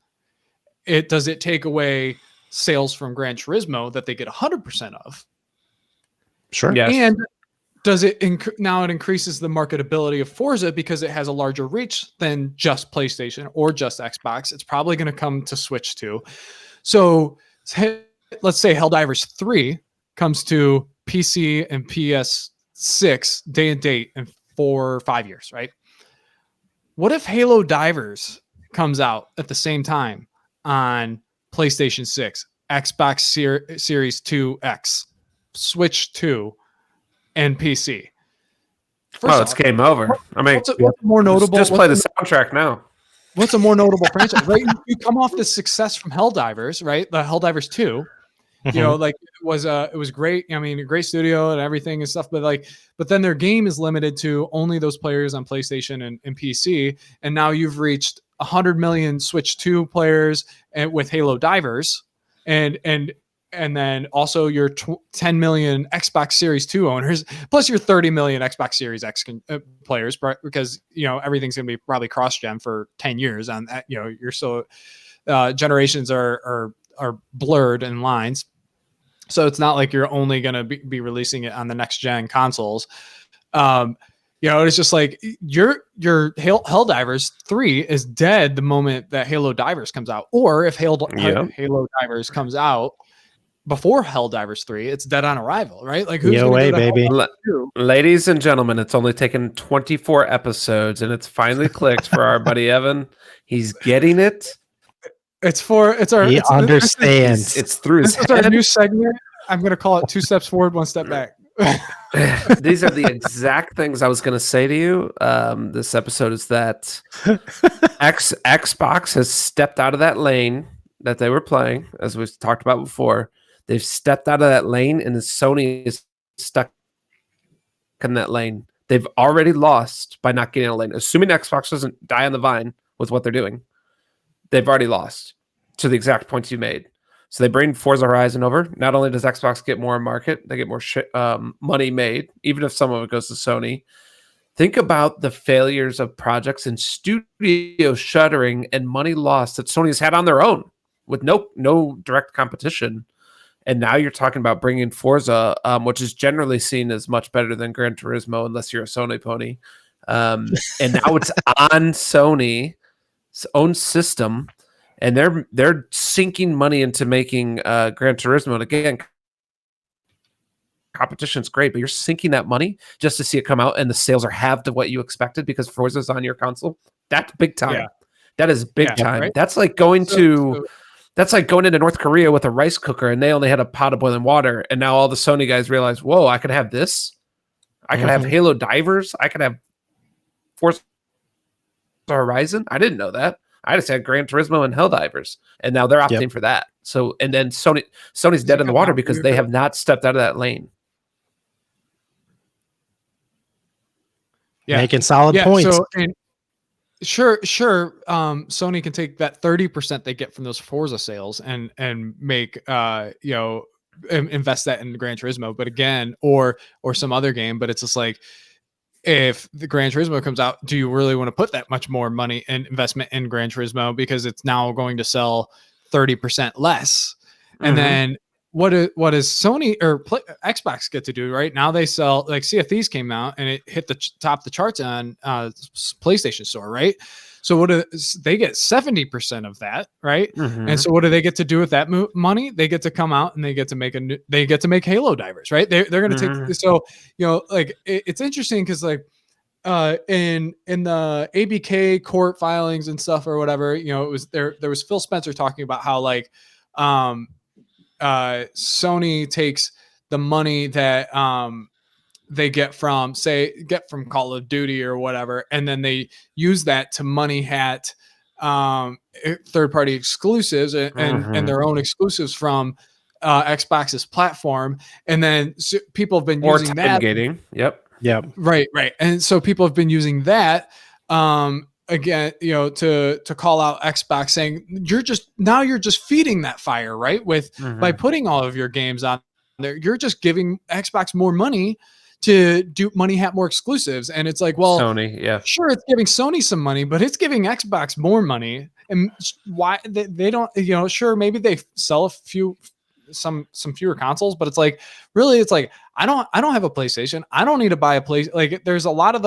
does it take away sales from Gran Turismo that they get 100% of? Sure. Yes. And does it now it increases the marketability of Forza because it has a larger reach than just PlayStation or just Xbox? It's probably going to come to Switch too. So let's say Helldivers 3 comes to PC and PS6 day and date in 4 or 5 years, right? What if Halo Divers comes out at the same time on PlayStation 6, Xbox Series 2X, Switch 2, and PC? It's game over. I mean, what's more notable? Just play the soundtrack now. What's a more notable franchise, right? You come off the success from Helldivers, right? The Helldivers 2. Like it was great. I mean, a great studio and everything and stuff, but then their game is limited to only those players on PlayStation and PC. And now you've reached 100 million Switch 2 players and with Halo Divers, and then also your 10 million Xbox Series 2 owners, plus your 30 million Xbox Series X players, because everything's going to be probably cross-gen for 10 years on that. You're so generations are blurred in lines. So it's not like you're only going to be releasing it on the next gen consoles. It's just like your Helldivers 3 is dead the moment that Halo Divers comes out. Or if Halo Divers comes out before Helldivers 3, it's dead on arrival, right? Like, who's way, baby. Ladies and gentlemen, it's only taken 24 episodes and it's finally clicked for our buddy Evan. He's getting it. He understands. It's through his head. This is our new segment. I'm going to call it 2 steps forward, 1 step back. These are the exact things I was going to say to you. This episode is that Xbox has stepped out of that lane that they were playing, as we've talked about before. They've stepped out of that lane, and Sony is stuck in that lane. They've already lost by not getting a lane. Assuming Xbox doesn't die on the vine with what they're doing, they've already lost to the exact points you made. So they bring Forza Horizon over. Not only does Xbox get more market, they get more money made, even if some of it goes to Sony. Think about the failures of projects and studio shuttering and money lost that Sony's had on their own with no direct competition. And now you're talking about bringing Forza, which is generally seen as much better than Gran Turismo, unless you're a Sony pony. And now it's on Sony's own system, and they're sinking money into making Gran Turismo. And again, competition's great, but you're sinking that money just to see it come out, and the sales are half to what you expected because Forza's on your console. That's big time. Yeah. That is big time. Right? That's like going That's like going into North Korea with a rice cooker and they only had a pot of boiling water. And now all the Sony guys realize, whoa, I could have this. I could have Halo Divers. I could have Forza Horizon. I didn't know that. I just had Gran Turismo and Helldivers. And now they're opting for that. So, and then Sony's dead in the water because they have not stepped out of that lane. Yeah. Making solid points. So, Sure. Sony can take that 30% they get from those Forza sales and make invest that in Gran Turismo, but again, or some other game. But it's just like, if the Gran Turismo comes out, do you really want to put that much more money and investment in Gran Turismo because it's now going to sell 30% less? And then what does Sony or Xbox get to do? Right now they sell, like, Sea of Thieves came out and it hit the top of the charts on PlayStation Store, right? So they get 70% of that, right? And so what do they get to do with that money? They get to come out and they get to make Halo Divers, right? They're going to take, so it's interesting because like in the ABK court filings and stuff or whatever, it was there was Phil Spencer talking about how like Sony takes the money that they get from Call of Duty or whatever, and then they use that to money hat third-party exclusives and their own exclusives from Xbox's platform, and then people have been using that. Gating. Yep. Right. And so people have been using that again, to call out Xbox, saying you're just feeding that fire, right? By putting all of your games on there, you're just giving Xbox more money to do money hat more exclusives. And it's like, well, Sony, sure, it's giving Sony some money, but it's giving Xbox more money. And why they don't, sure, maybe they sell some fewer consoles, but it's like, really, it's like, I don't have a PlayStation. I don't need to buy a place. Like, there's a lot of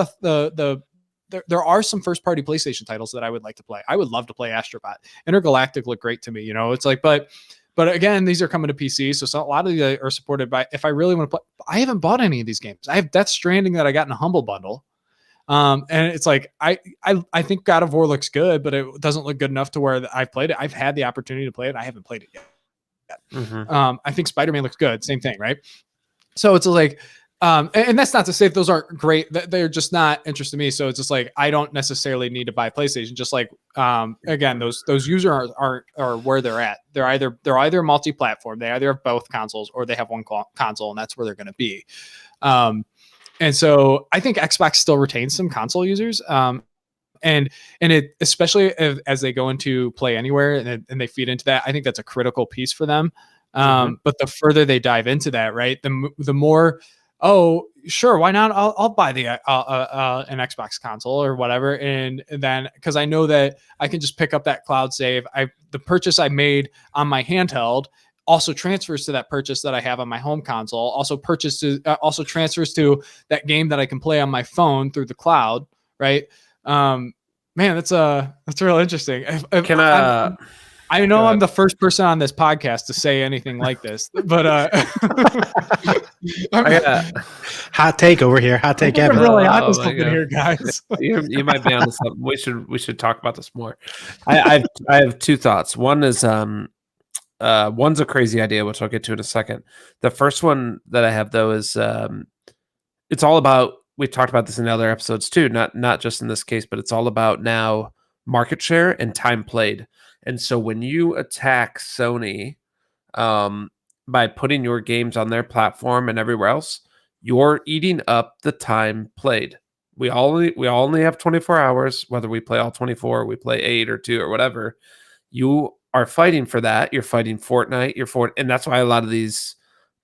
there are some first party PlayStation titles that I would like to play. I would love to play Astrobot. Intergalactic looked great to me. It's like, but again, these are coming to PC. So a lot of these are supported by, if I really want to play, I haven't bought any of these games. I have Death Stranding that I got in a Humble Bundle. And it's like, I think God of War looks good, but it doesn't look good enough to where I've played it. I've had the opportunity to play it. I haven't played it yet. I think Spider-Man looks good. Same thing. Right. So it's like, and that's not to say those aren't great. They're just not interested in me. So it's just like, I don't necessarily need to buy PlayStation. Just like, again, those users are where they're at. They're either multi-platform. They either have both consoles or they have one console, and that's where they're going to be. And so I think Xbox still retains some console users. And it, especially as they go into Play Anywhere and they feed into that, I think that's a critical piece for them. But the further they dive into that, right, the more, oh, sure, why not? I'll buy the an Xbox console or whatever, and then because I know that I can just pick up that cloud save. The purchase I made on my handheld also transfers to that purchase that I have on my home console. Also transfers to that game that I can play on my phone through the cloud, right? Man, that's real interesting. I know I'm the first person on this podcast to say anything like this, but hot take over here. Hot take, Evan. I'm really honest over here, guys. You might be on something. We should talk about this more. I have two thoughts. One is one's a crazy idea, which I'll get to in a second. The first one that I have though is it's all about. We've talked about this in other episodes too, not just in this case, but it's all about now market share and time played. And so when you attack Sony by putting your games on their platform and everywhere else, you're eating up the time played. We only have 24 hours, whether we play all 24, we play 8 or 2 or whatever. You are fighting for that. You're fighting Fortnite, and that's why a lot of these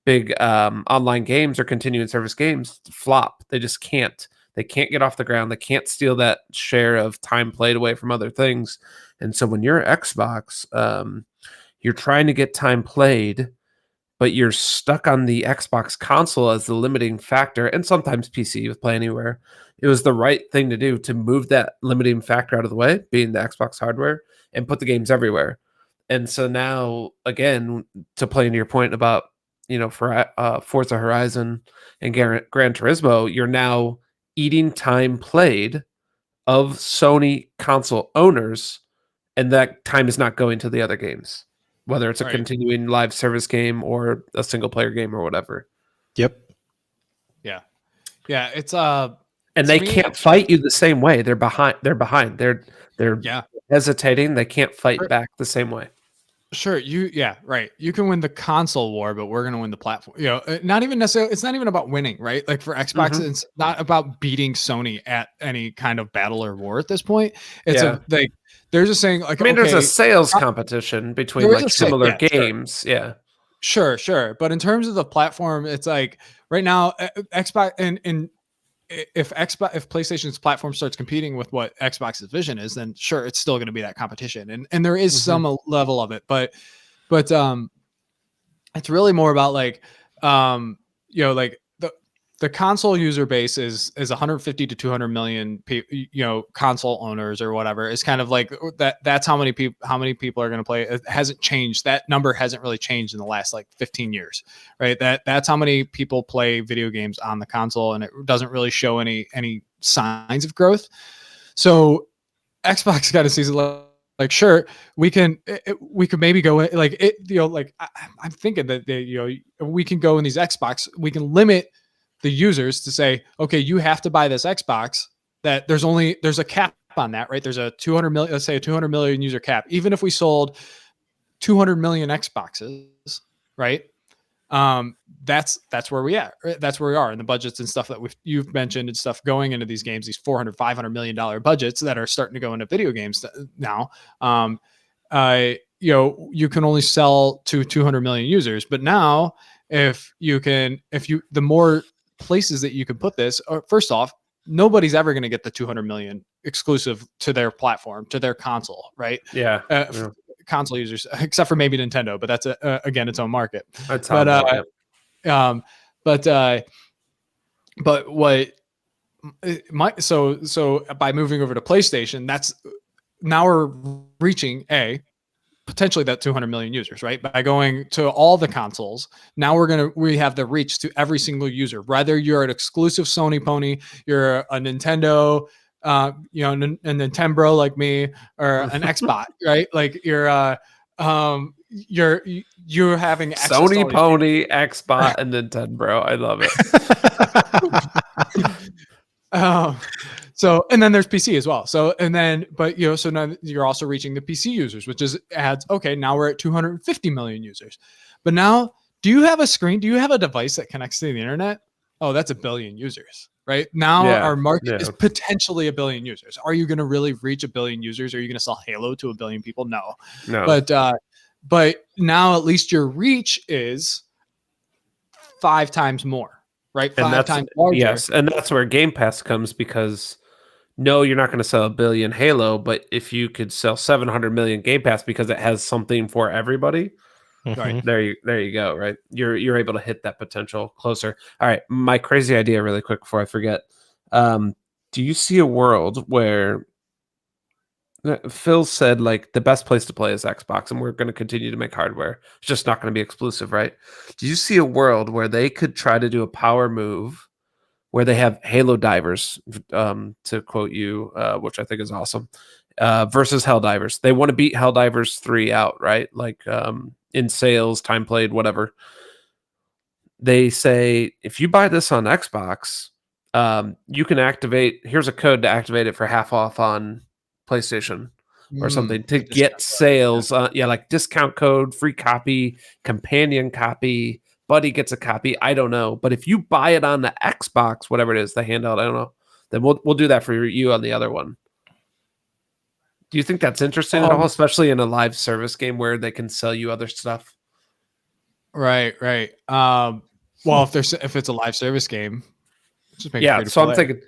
big online games or continuing service games flop. They just can't. They can't get off the ground. They can't steal that share of time played away from other things. And so when you're Xbox, you're trying to get time played, but you're stuck on the Xbox console as the limiting factor, and sometimes PC with Play Anywhere. It was the right thing to do to move that limiting factor out of the way, being the Xbox hardware, and put the games everywhere. And so now, again, to play into your point about, for Forza Horizon and Gran Turismo, you're now eating time played of Sony console owners, and that time is not going to the other games, whether it's a continuing live service game or a single player game or whatever. Yep. Yeah, it's and they can't fight you the same way. They're behind. They're hesitating. They can't fight back the same way. Sure, you can win the console war, but we're gonna win the platform. Not even necessarily. It's not even about winning, right? Like for Xbox, it's not about beating Sony at any kind of battle or war at this point. It's they're just saying like, there's a sales competition between like similar games. Sure. But in terms of the platform, it's like right now, Xbox and if PlayStation's platform starts competing with what Xbox's vision is, then sure, it's still going to be that competition, and there is some level of it, but it's really more about like like the console user base is 150 to 200 million console owners or whatever. It's kind of like that's how many people are going to play. It hasn't changed. That number hasn't really changed in the last like 15 years, right? That's how many people play video games on the console, and it doesn't really show any signs of growth. So Xbox kind of sees it like sure, we could maybe go like it, I'm thinking that we can go in these Xbox, we can limit the users to say, okay, you have to buy this Xbox, that there's a cap on that, right? There's a 200 million, let's say a 200 million user cap. Even if we sold 200 million Xboxes, right? That's where we are. Right? That's where we are in the budgets and stuff that you've mentioned and stuff going into these games, these $400-500 million budgets that are starting to go into video games now. You can only sell to 200 million users, but now the more places that you can put this, first off, nobody's ever going to get the 200 million exclusive to their platform, to their console, right? Console users, except for maybe Nintendo, but that's again its own market. But by moving over to PlayStation, that's now we're reaching potentially that 200 million users, right? By going to all the consoles, now we have the reach to every single user, whether you're an exclusive Sony pony, you're a Nintendo, a Nintendo like me, or an Xbot, right? Like you're having Sony pony, Xbot, and Nintendo. I love it. So, and then there's PC as well. So, so now you're also reaching the PC users, which adds, okay, now we're at 250 million users. But now, do you have a screen? Do you have a device that connects to the internet? Oh, that's 1 billion users, right? Now our market is potentially 1 billion users. Are you going to really reach 1 billion users? Are you going to sell Halo to 1 billion people? No. But now at least your reach is 5 times more, right? 5 times larger. Yes, and that's where Game Pass comes, because no, you're not going to sell 1 billion Halo, but if you could sell 700 million Game Pass because it has something for everybody, right there you go, right? You're able to hit that potential closer. All right, my crazy idea really quick before I forget. Do you see a world where Phil said like the best place to play is Xbox, and we're going to continue to make hardware. It's just not going to be exclusive, right? Do you see a world where they could try to do a power move where they have Halo divers, to quote you, which I think is awesome, versus Helldivers? They want to beat Helldivers 3 out, right? Like in sales, time played, whatever. They say, if you buy this on Xbox, you can here's a code to activate it for half off on PlayStation or something to get sales. Like discount code, free copy, companion copy, buddy gets a copy. I don't know. But if you buy it on the Xbox, whatever it is, the handheld, I don't know, then we'll do that for you on the other one. Do you think that's interesting at all, especially in a live service game where they can sell you other stuff? Right. Well, if it's a live service game, just make it free to so play. I'm thinking,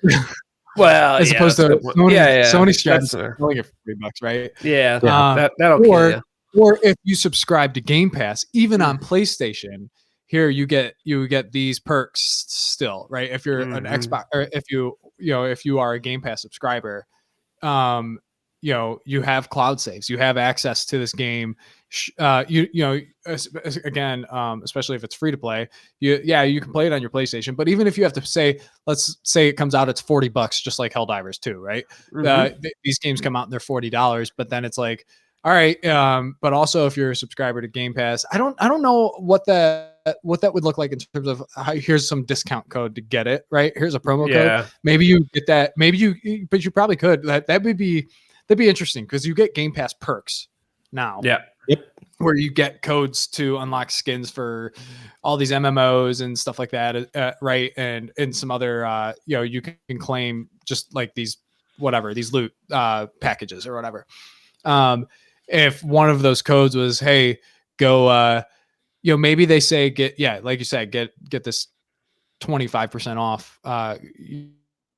well, as opposed to Sony strategy selling it for $3, right? Yeah, that'll kill you. Or if you subscribe to Game Pass, even on PlayStation, here you get these perks still, right? If you're an Xbox, or if you are a Game Pass subscriber, you have cloud saves, you have access to this game. Again, especially if it's free to play, you can play it on your PlayStation. But even if you have to say, let's say it comes out, it's $40, just like Helldivers 2, right? These games come out and they're $40, but then it's like, all right. But also if you're a subscriber to Game Pass, I don't know what that would look like in terms of here's some discount code to get it, right? Here's a promo code. Maybe you get that. But you probably could. That'd be interesting because you get Game Pass perks now. Yep. Where you get codes to unlock skins for all these MMOs and stuff like that, right? And some other, you can claim just like these loot packages or whatever. If one of those codes was, hey, go, maybe they say like you said, get this 25% off.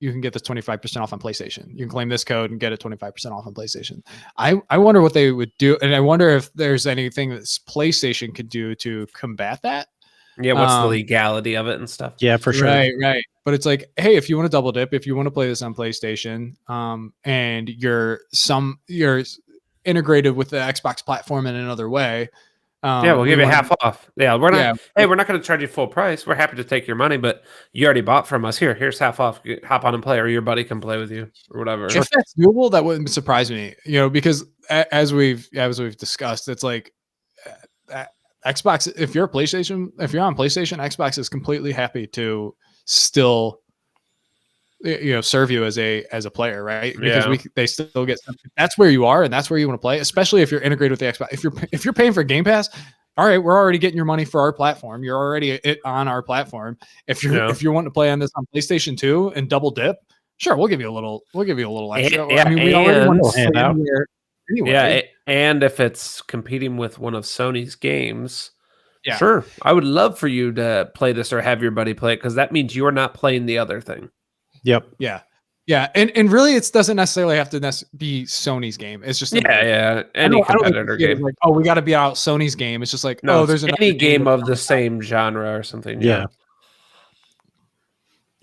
You can get this 25% off on PlayStation. You can claim this code and get it 25% off on PlayStation. I wonder what they would do. And I wonder if there's anything that PlayStation could do to combat that. Yeah. What's the legality of it and stuff? Yeah, for sure. Right. But it's like, hey, if you want to double dip, if you want to play this on PlayStation, and you're integrated with the Xbox platform in another way, we'll give you half off. Yeah, we're not. Hey, we're not going to charge you full price. We're happy to take your money, but you already bought from us. Here's half off. Hop on and play, or your buddy can play with you, or whatever. If that's doable, that wouldn't surprise me. Because as we've discussed, it's like Xbox. If you're on PlayStation, Xbox is completely happy to still serve you as a player, right? Because they still get something. That's where you are, and that's where you want to play, especially if you're integrated with the Xbox. If you're paying for Game Pass, all right, we're already getting your money for our platform. You're already on our platform. If you're wanting to play on this on PlayStation 2 and double dip, sure, we'll give you a little extra. We already want to hand out anyway. Yeah, and if it's competing with one of Sony's games, sure, I would love for you to play this or have your buddy play it, because that means you're not playing the other thing. Yep. Yeah. And really, it doesn't necessarily have to be Sony's game. It's just any competitor game. Like, we got to be out Sony's game. It's just like, there's any game of the same genre or something. Yeah.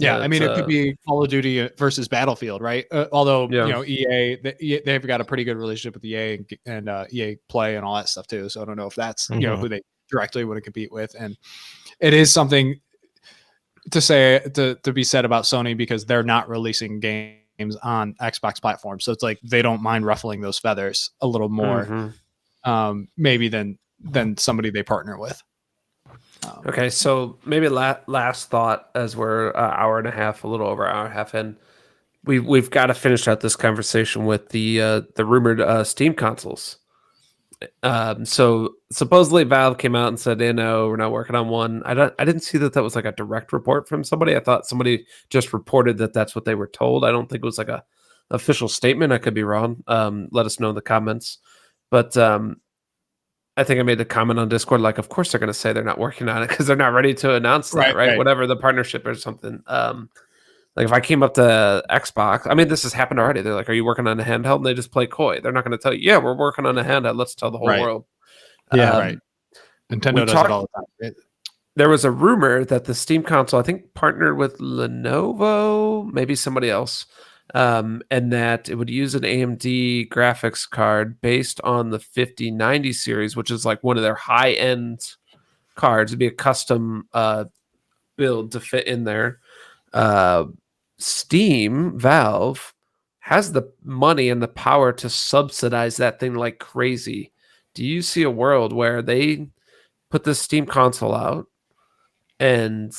I mean, it could be Call of Duty versus Battlefield, right? Although EA, they've got a pretty good relationship with EA and EA Play and all that stuff too. So I don't know if that's who they directly want to compete with, and it is something to be said about Sony, because they're not releasing games on Xbox platforms. So it's like they don't mind ruffling those feathers a little more, maybe than somebody they partner with. Okay, so maybe last thought, as we're hour and a half, a little over an hour and a half in, we've got to finish out this conversation with the rumored Steam consoles. So supposedly Valve came out and said, no, we're not working on one. I didn't see that was like a direct report from somebody. I thought somebody just reported that that's what they were told. I don't think it was like a official statement. I could be wrong. Let us know in the comments. But I think I made the comment on Discord, like, of course they're going to say they're not working on it because they're not ready to announce that, right? Whatever the partnership or something. Like if I came up to Xbox, I mean, this has happened already. They're like, are you working on a handheld? And they just play coy. They're not going to tell you, yeah, we're working on a handheld. Let's tell the whole world. Yeah, right. Nintendo does it all the time. Right? There was a rumor that the Steam console, I think, partnered with Lenovo, maybe somebody else, and that it would use an AMD graphics card based on the 5090 series, which is like one of their high-end cards. It'd be a custom build to fit in there. Valve has the money and the power to subsidize that thing like crazy. Do you see a world where they put this Steam console out and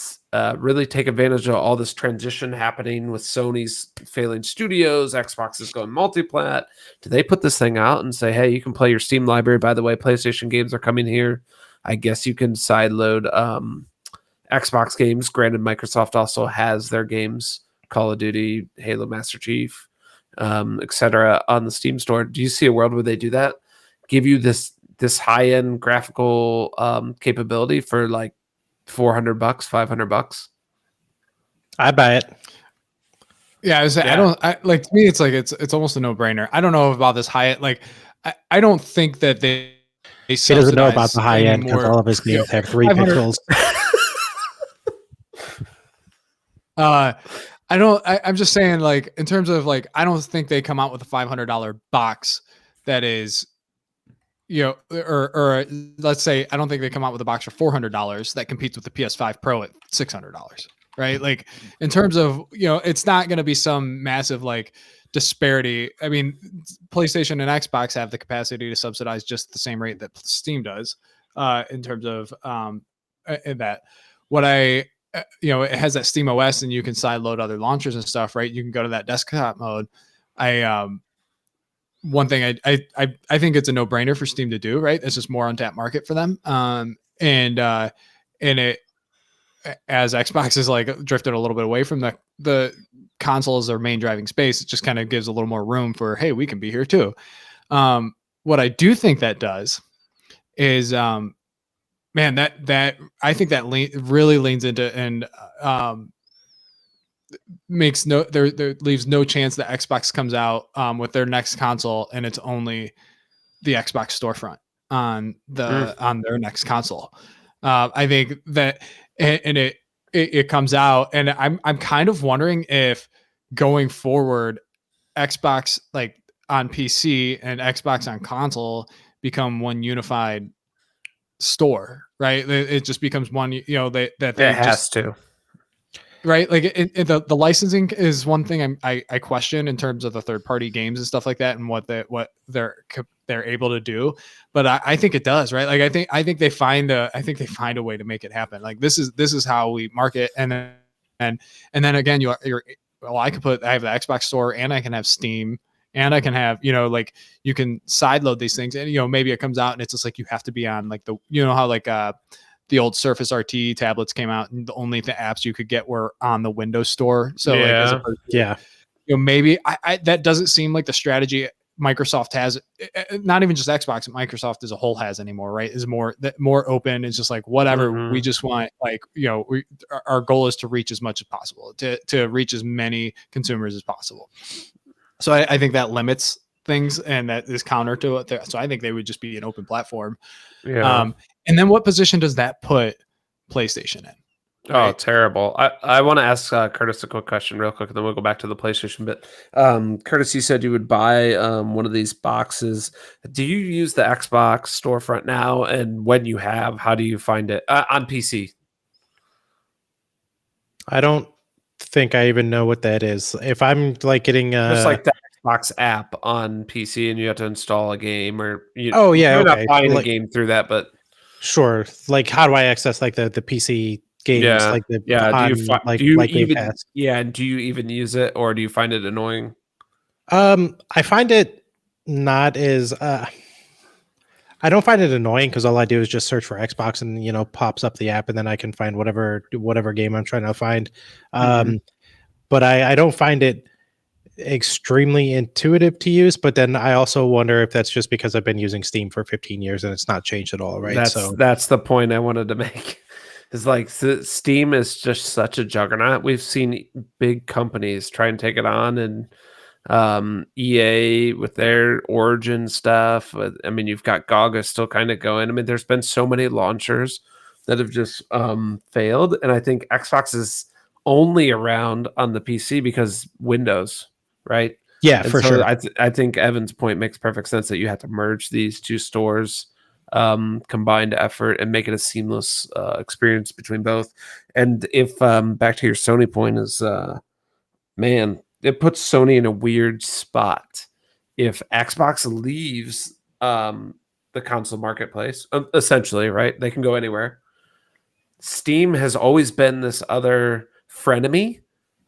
really take advantage of all this transition happening with Sony's failing studios, Xbox is going multi-plat? Do they put this thing out and say, hey, you can play your Steam library? By the way, PlayStation games are coming here. I guess you can sideload Xbox games. Granted, Microsoft also has their games, Call of Duty, Halo Master Chief, etc., on the Steam store. Do you see a world where they do that? Give you this high-end graphical capability for like $400, $500? I buy it. Yeah, I like, to me, it's like it's almost a no-brainer. I don't know about this high, like, I don't think that they He doesn't know about subsidize the high any end because more, all of his games have 3 500 pixels. I'm just saying, like, in terms of, like, I don't think they come out with a $500 box that is, or let's say, I don't think they come out with a box for $400 that competes with the PS5 Pro at $600, right? Like, in terms of, it's not going to be some massive, like, disparity. I mean, PlayStation and Xbox have the capacity to subsidize just the same rate that Steam does, in terms of in that. What it has that Steam OS, and you can sideload other launchers and stuff, right? You can go to that desktop mode. One thing I think it's a no-brainer for Steam to do, right? It's just more untapped market for them. And it, as Xbox is like drifted a little bit away from the console as their main driving space, it just kind of gives a little more room for, hey, we can be here too. What I do think that does is, man, that I think that really leans into and makes there leaves no chance that Xbox comes out with their next console and it's only the Xbox storefront on their next console. I think that, and it comes out, and I'm kind of wondering if going forward, Xbox, like, on PC and Xbox on console become one unified store, right? It just becomes one, that they It has to. Right, like, the licensing is one thing I question in terms of the third party games and stuff like that, and what they're able to do. But I think it does, right? Like, I think they find a way to make it happen. Like, this is how we market, and then again, I have the Xbox store, and I can have Steam, and I can have, like, you can sideload these things, and maybe it comes out and it's just like you have to be on, like, how, like, the old Surface RT tablets came out, and the only apps you could get were on the Windows Store. So, Yeah. Maybe that doesn't seem like the strategy Microsoft has. Not even just Xbox, Microsoft as a whole has anymore, right? Is more open. It's just like, whatever. Mhm. We just want, like, our goal is to reach as much as possible, to reach as many consumers as possible. So I think that limits things, and that is counter to it. So I think they would just be an open platform. Yeah. And then what position does that put PlayStation in? Oh, terrible. I want to ask Curtis a quick question real quick, and then we'll go back to the PlayStation bit. Curtis, you said you would buy one of these boxes. Do you use the Xbox storefront now? And when you have, how do you find it on PC? I don't think I even know what that is. If I'm like getting Just like the Xbox app on PC, and you have to install a game, or Oh, yeah, you're not okay. buying a Like, game through that, but sure. Like, how do I access, like, the PC games, yeah, like, Do you like Game even Pass? do you even use it, or do you find it annoying? I find it not as I don't find it annoying, because all I do is just search for Xbox, and pops up the app, and then I can find whatever game I'm trying to find. But I don't find it extremely intuitive to use. But then I also wonder if that's just because I've been using Steam for 15 years and it's not changed at all, right? That's the point I wanted to make. Is like Steam is just such a juggernaut. We've seen big companies try and take it on, and EA with their Origin stuff. I mean, you've got GOG still kind of going. I mean, there's been so many launchers that have just failed, and I think Xbox is only around on the PC because Windows, right? Yeah, And for so sure. I think Evan's point makes perfect sense, that you have to merge these two stores, combined effort, and make it a seamless experience between both. And if back to your Sony point is, man, it puts Sony in a weird spot. If Xbox leaves the console marketplace, essentially, right? They can go anywhere. Steam has always been this other frenemy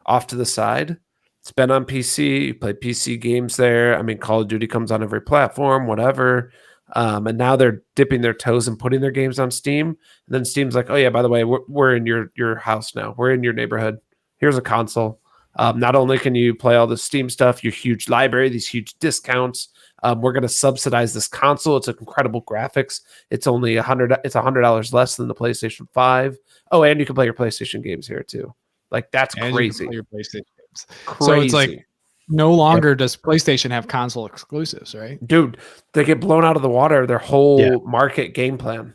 off to the side. It's been on PC. You play PC games there. I mean, Call of Duty comes on every platform, whatever. And now they're dipping their toes and putting their games on Steam. And then Steam's like, oh yeah, by the way, we're in your house now. We're in your neighborhood. Here's a console. Not only can you play all the Steam stuff, your huge library, these huge discounts. We're going to subsidize this console. It's incredible graphics. It's only $100 less than the PlayStation 5. Oh, and you can play your PlayStation games here too. Like that's And crazy. you can play your PlayStation games. Crazy. So it's like no longer does PlayStation have console exclusives, right? Dude, they get blown out of the water. Their whole market game plan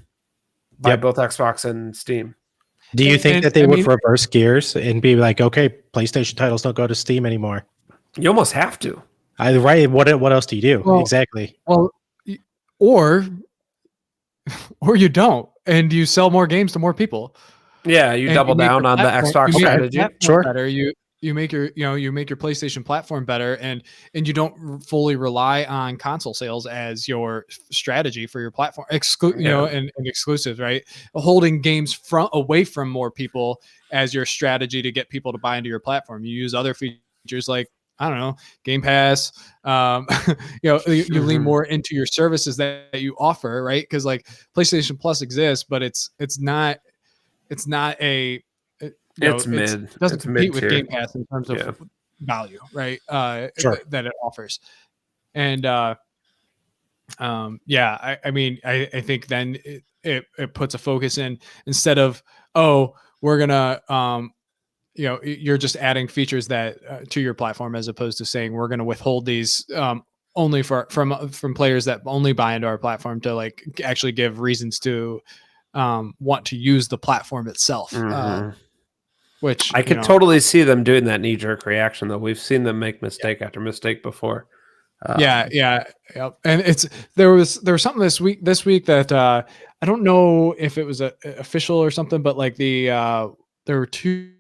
by both Xbox and Steam. Do you think that they would reverse gears and be like, okay, PlayStation titles don't go to Steam anymore? You almost have to. Right. What else do you do? Well, exactly. Well, or you don't, and you sell more games to more people. Yeah, you double down on the Xbox strategy. Sure. Better. You make your PlayStation platform better, and you don't fully rely on console sales as your strategy for your platform. And exclusives, right? Holding games away from more people as your strategy to get people to buy into your platform. You use other features like, I don't know, Game Pass. You lean more into your services that you offer, right? Because like PlayStation Plus exists, but it's not a it's mid. It doesn't compete with Game Pass in terms of value, right? Sure. That it offers. And I think then it puts a focus in, instead of, oh, we're gonna you're just adding features that to your platform, as opposed to saying we're gonna withhold these only from players that only buy into our platform, to like actually give reasons to want to use the platform itself. Which I could totally see them doing that knee-jerk reaction, though. We've seen them make mistake after mistake before. And there was something this week that I don't know if it was official or something, but like there were two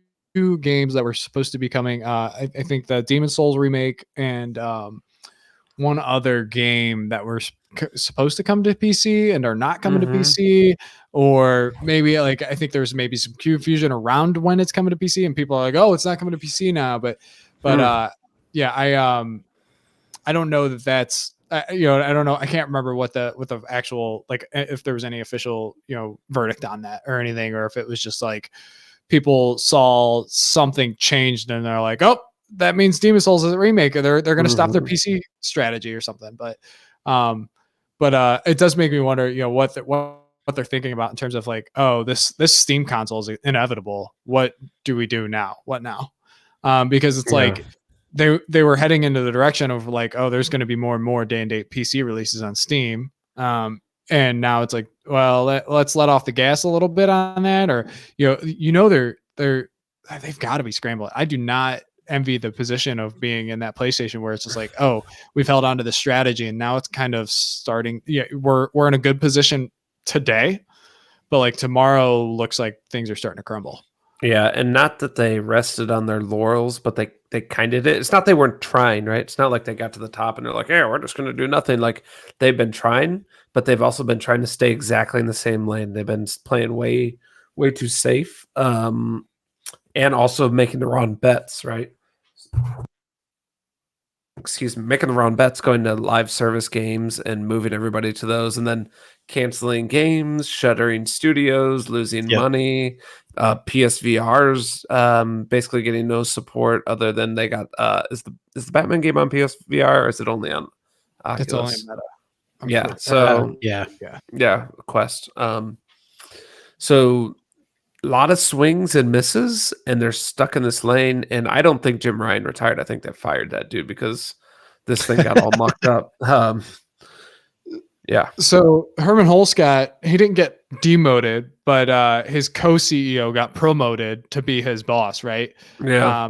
games that were supposed to be coming. I think the Demon Souls remake and one other game that were supposed to come to PC and are not coming to PC, or maybe like I think there's maybe some confusion around when it's coming to PC, and people are like, oh, it's not coming to PC now. But I don't know that's I don't know. I can't remember what the actual, like, if there was any official verdict on that or anything, or if it was just like people saw something changed and they're like, oh, that means Demon Souls is a remake, or they're going to stop their PC strategy or something. But it does make me wonder, what they're thinking about in terms of like, oh, this Steam console is inevitable. What do we do now? What now? Because it's like they were heading into the direction of like, oh, there's going to be more and more day and date PC releases on Steam. And now it's like, well, let's let off the gas a little bit on that, or they've got to be scrambling. I do not envy the position of being in that PlayStation where it's just like, oh, we've held on to the strategy and now it's kind of starting. Yeah, we're in a good position today, but like tomorrow looks like things are starting to crumble. Yeah, and not that they rested on their laurels, but they kind of did. It's not they weren't trying, right? It's not like they got to the top and they're like, yeah, we're just going to do nothing. Like, they've been trying, but they've also been trying to stay exactly in the same lane. They've been playing way too safe, and also making the wrong bets, right? Excuse me, making the wrong bets, going to live service games and moving everybody to those, and then canceling games, shuttering studios, losing money. PSVR's basically getting no support other than they got is the Batman game on PSVR, or is it only on Oculus? It's only Meta. Quest. So a lot of swings and misses, and they're stuck in this lane. And I don't think Jim Ryan retired. I think they fired that dude because this thing got all mucked up. So Herman Holscott, he didn't get demoted, but his co-CEO got promoted to be his boss, right? Yeah.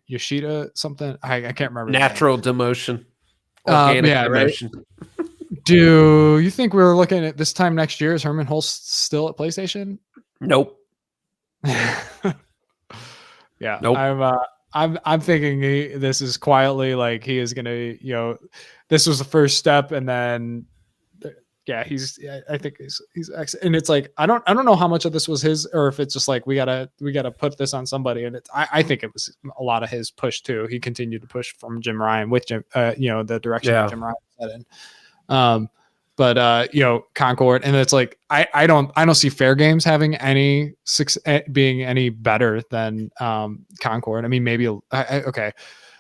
Yoshida something. I can't remember. Natural demotion. Organic demotion. Right? Do you think we're looking at this time next year? Is Herman Holst still at PlayStation? Nope. Yeah. Nope. I'm thinking this is quietly like he is gonna, this was the first step, and then I think he's and it's like I don't know how much of this was his, or if it's just like we gotta put this on somebody, and I think it was a lot of his push too. He continued to push from Jim Ryan with Jim, the direction that Jim Ryan set in. but Concord, and it's like I don't see Fair Games having any being any better than Concord. I mean, maybe okay.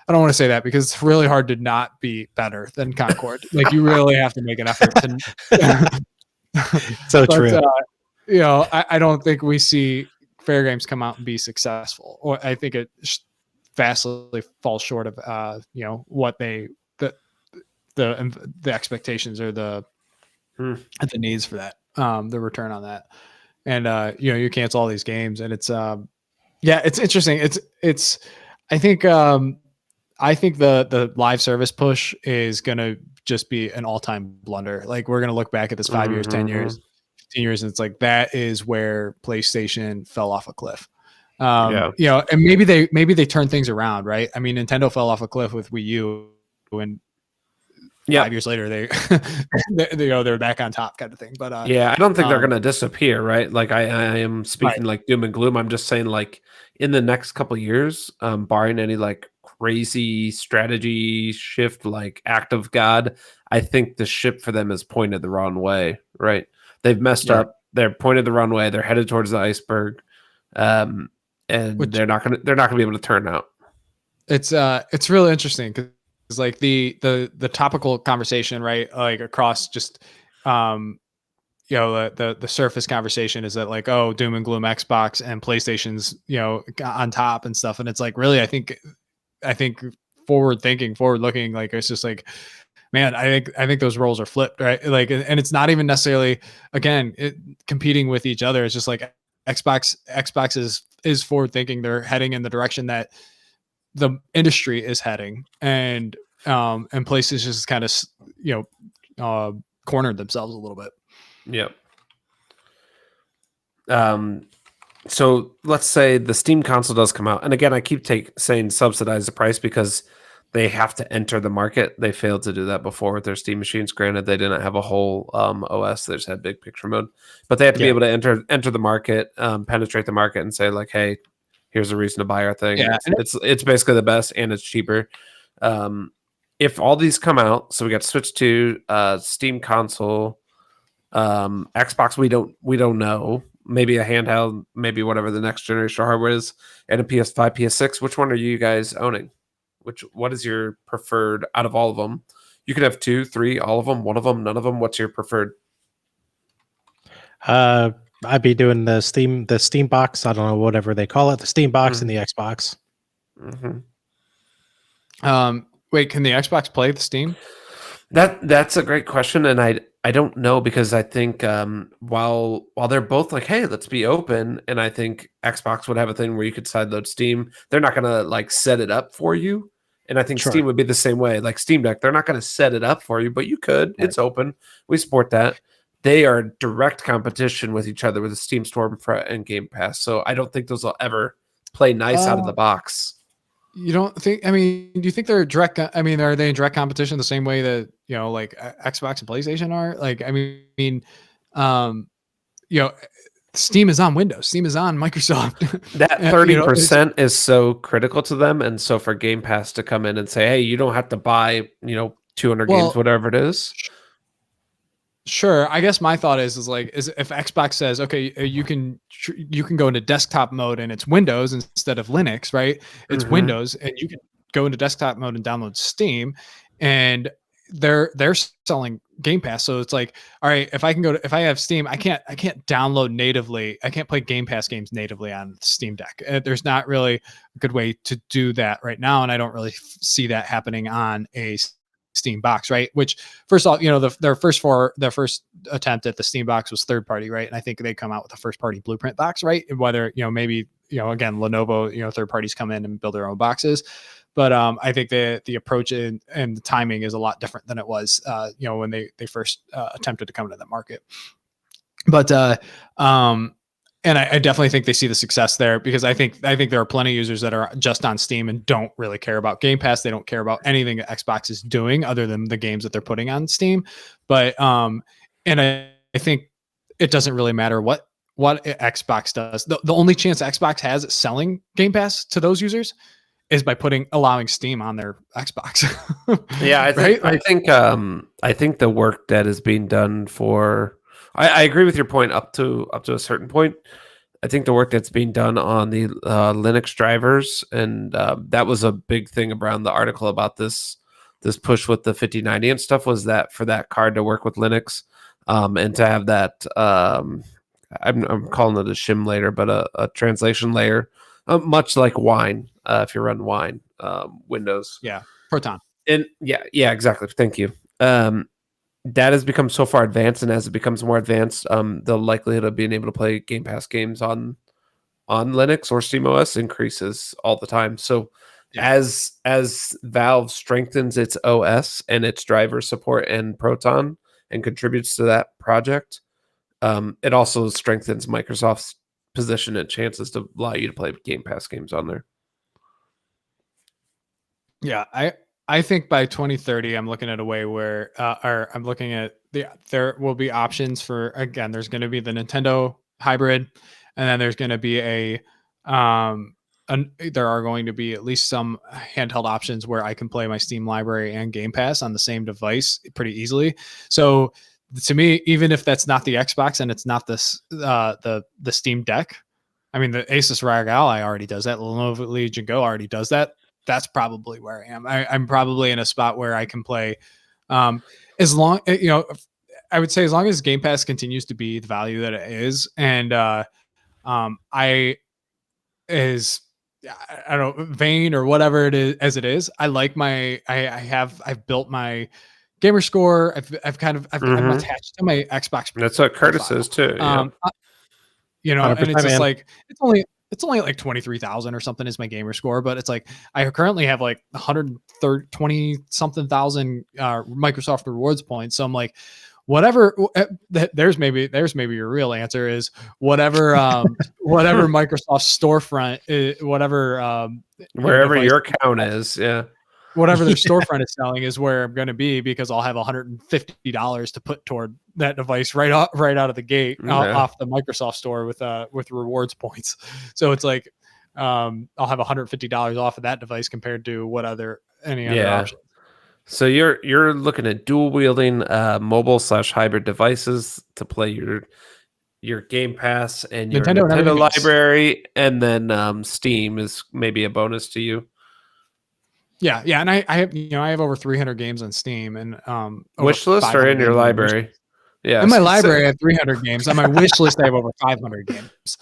I don't want to say that because it's really hard to not be better than Concord. Like you really have to make an effort to. So true. I don't think we see Fair Games come out and be successful, or I think it vastly falls short of what the expectations or the needs for that, the return on that, and you cancel all these games, and it's it's interesting. It's I think the live service push is gonna just be an all-time blunder. Like we're gonna look back at this 5 years, 10 years, 15 years, and it's like that is where PlayStation fell off a cliff. And maybe they turn things around, right? I mean, Nintendo fell off a cliff with Wii U, and 5 years later they're back on top, kind of thing. But I don't think they're gonna disappear, right? Like I am speaking like doom and gloom. I'm just saying, like in the next couple years, barring any like crazy strategy shift, like Act of God, I think the ship for them is pointed the wrong way, right? They've messed up. They're pointed the wrong way. They're headed towards the iceberg, and they're not gonna be able to turn out. It's really interesting because like the topical conversation, right? Like across just the surface conversation is that like, oh, doom and gloom Xbox and PlayStation's on top and stuff, and it's like really I think forward looking, like it's just like, man, I think those roles are flipped, right? Like, and it's not even necessarily again competing with each other. It's just like Xbox is forward thinking. They're heading in the direction that the industry is heading, and PlayStation just kind of cornered themselves a little bit. Yep. So let's say the Steam console does come out, and again, I keep saying subsidize the price because they have to enter the market. They failed to do that before with their Steam machines. Granted, they didn't have a whole OS; they just had big picture mode, but they have to be able to enter the market, penetrate the market, and say like, "Hey, here's a reason to buy our thing." Yeah. It's basically the best, and it's cheaper. If all these come out, so we got Switch 2, Steam console, Xbox, we don't know. Maybe a handheld, maybe whatever the next generation hardware is, and a PS5, PS6. Which one are you guys owning? What is your preferred out of all of them? You could have 2, 3, all of them, one of them, none of them. What's your preferred? I'd be doing the Steam box. I don't know, whatever they call it, the Steam box and the Xbox. Wait, can the Xbox play the Steam? That's a great question, and I don't know, because I think while they're both like, hey, let's be open, and I think Xbox would have a thing where you could sideload Steam. They're not gonna like set it up for you, and I think Steam would be the same way. Like Steam Deck, they're not gonna set it up for you, but you could. Right. It's open. We support that. They are direct competition with each other with the Steam Stormfront and Game Pass, so I don't think those will ever play nice out of the box. You don't think? I mean, do you think they're direct? I mean, are they in direct competition the same way that like Xbox and PlayStation are? Like, I mean, Steam is on Windows. Steam is on Microsoft. That 30% is so critical to them, and so for Game Pass to come in and say, "Hey, you don't have to buy 200 games, whatever it is." Sure. I guess my thought is if Xbox says, okay, you can go into desktop mode and it's Windows instead of Linux, right? It's Windows, and you can go into desktop mode and download Steam, and they're selling Game Pass. So it's like, all right, if I have Steam, I can't download natively. I can't play Game Pass games natively on Steam Deck. There's not really a good way to do that right now, and I don't really see that happening on a Steam box, right? Which, first off, their first attempt at the Steam box was third party, right? And I think they come out with a first party Blueprint box, right? Whether maybe again, Lenovo, third parties come in and build their own boxes, but I think the approach and the timing is a lot different than it was when they first attempted to come into that market. But and I definitely think they see the success there, because I think there are plenty of users that are just on Steam and don't really care about Game Pass. They don't care about anything that Xbox is doing other than the games that they're putting on Steam. But and I think it doesn't really matter what Xbox does. The only chance Xbox has at selling Game Pass to those users is by allowing Steam on their Xbox. Yeah, right. I think the work that is being done for I agree with your point up to a certain point. I think the work that's being done on the Linux drivers, and that was a big thing around the article about this push with the 5090 and stuff, was that for that card to work with Linux, and to have that I'm calling it a shim layer, but a translation layer, much like Wine, if you run Wine Windows. Yeah, Proton. And yeah, exactly. Thank you. That has become so far advanced, and as it becomes more advanced, the likelihood of being able to play Game Pass games on Linux or SteamOS increases all the time. So as Valve strengthens its OS and its driver support and Proton and contributes to that project, it also strengthens Microsoft's position and chances to allow you to play Game Pass games on there. Yeah, I think by 2030, I'm looking at a way where, or I'm looking at there will be options for, again, there's going to be the Nintendo hybrid, and then there's going to be there are going to be at least some handheld options where I can play my Steam library and Game Pass on the same device pretty easily. So to me, even if that's not the Xbox and it's not this the Steam Deck, I mean, the Asus ROG Ally already does that. Lenovo Legion Go already does that. That's probably where I am. I'm probably in a spot where I can play, as long, I would say as long as Game Pass continues to be the value that it is, and I don't know, vain or whatever it is. I like I've built my gamer score. I'm attached to my Xbox. That's what Curtis is too. Yeah. And it's just man. like it's only like 23,000 or something is my gamer score, but it's like I currently have like 120 something thousand Microsoft rewards points. So I'm like, whatever. There's maybe your real answer is whatever Microsoft storefront, whatever wherever your account is, yeah. Whatever their storefront is selling is where I'm going to be, because I'll have $150 to put toward that device right out of the gate, off the Microsoft store with rewards points. So it's like I'll have $150 off of that device compared to any other option. So you're looking at dual wielding mobile/hybrid devices to play your Game Pass and your Nintendo library, and then Steam is maybe a bonus to you. Yeah, and I have over 300 games on Steam, and wish list or in your library. Yeah, in my library I have 300 games. On my wish list I have over 500 games.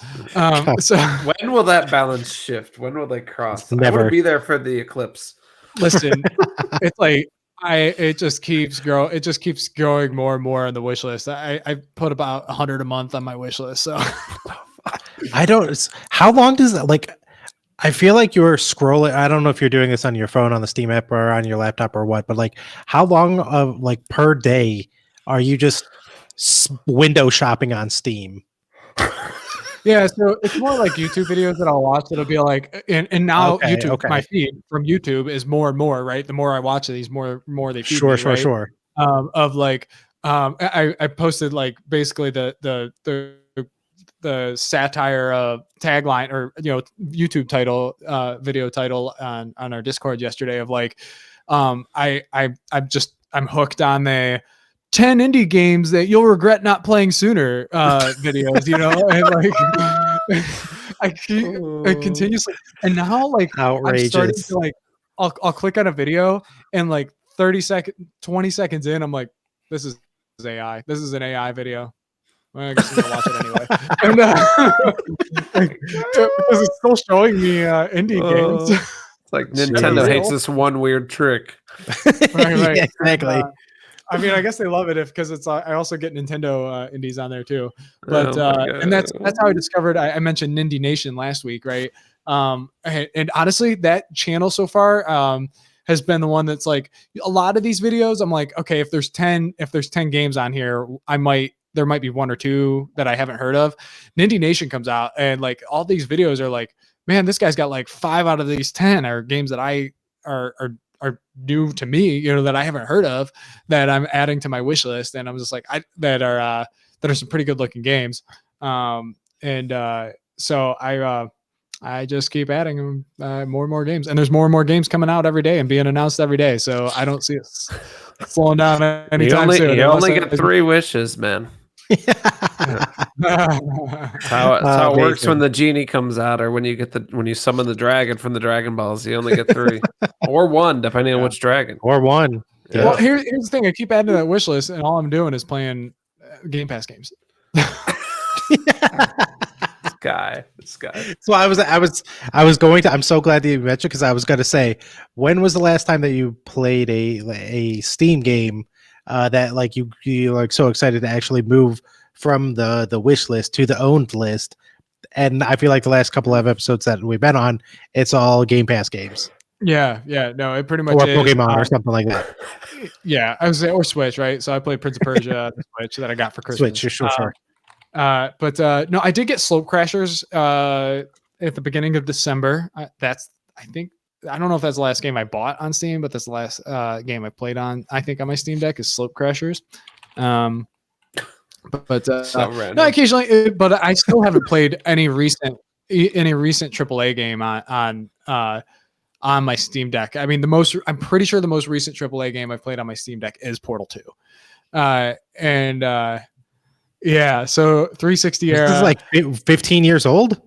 So when will that balance shift? When will they cross? Never. I want to be there for the eclipse. Listen, it's like it just keeps growing. It just keeps growing more and more on the wish list. I put about 100 a month on my wish list. So how long does that, like, I feel like you're scrolling. I don't know if you're doing this on your phone, on the Steam app, or on your laptop, or what, but like, how long of like per day are you just window shopping on Steam? Yeah, so it's more like YouTube videos that I'll watch. It'll be like, and now YouTube, my feed from YouTube is more and more, right? The more I watch these, more they feed me, right? Sure. Of like, I posted like basically the satire tagline, or YouTube title, video title on our Discord yesterday of like, I'm hooked on the 10 indie games that you'll regret not playing sooner videos, and like I continuously, and now like outrageous. I'm starting to like I'll click on a video, and like 20 seconds in, I'm like, this is AI. This is an AI video. Well, I guess I'm gonna watch it anyway. And because it's still showing me indie games. It's like Nintendo hates this one weird trick. Right. Yeah, exactly. I mean, I guess they love it because it's. I also get Nintendo indies on there too. But and that's how I discovered. I mentioned Nindy Nation last week, right? And honestly, that channel so far has been the one that's like a lot of these videos. I'm like, okay, if there's 10 games on here, there might be one or two that I haven't heard of. Nindy Nation comes out, and like all these videos are like, man, this guy's got like 5 out of these 10 are games that I are new to me, that I haven't heard of, that I'm adding to my wish list. And I'm just like, that are some pretty good looking games. So I just keep adding more and more games, and there's more and more games coming out every day and being announced every day. So I don't see it slowing down anytime soon. You only get 3 wishes, man. That's how it works when the genie comes out, or when you summon the dragon from the Dragon Balls. You only get 3 or 1, depending on which dragon. Or 1. Yeah. Well, here's the thing: I keep adding to that wish list, and all I'm doing is playing Game Pass games. This guy. So I was going to. I'm so glad that you mentioned, because I was going to say, when was the last time that you played a Steam game that like you like so excited to actually move from the wish list to the owned list? And I feel like the last couple of episodes that we've been on, it's all Game Pass games. Yeah, no, it pretty much Or is. Pokemon or something like that. Yeah, I was saying, or Switch, right? So I played Prince of Persia the Switch that I got for Christmas. Switch, sure. But no, I did get Slope Crashers at the beginning of December. I don't know if that's the last game I bought on Steam, but that's the last game I played on. I think on my Steam Deck is Slope Crashers. But no, occasionally, but I still haven't played any recent AAA game on my Steam Deck. I mean, I'm pretty sure the most recent AAA game I've played on my Steam Deck is Portal 2. Yeah, so 360 era. This is like 15 years old.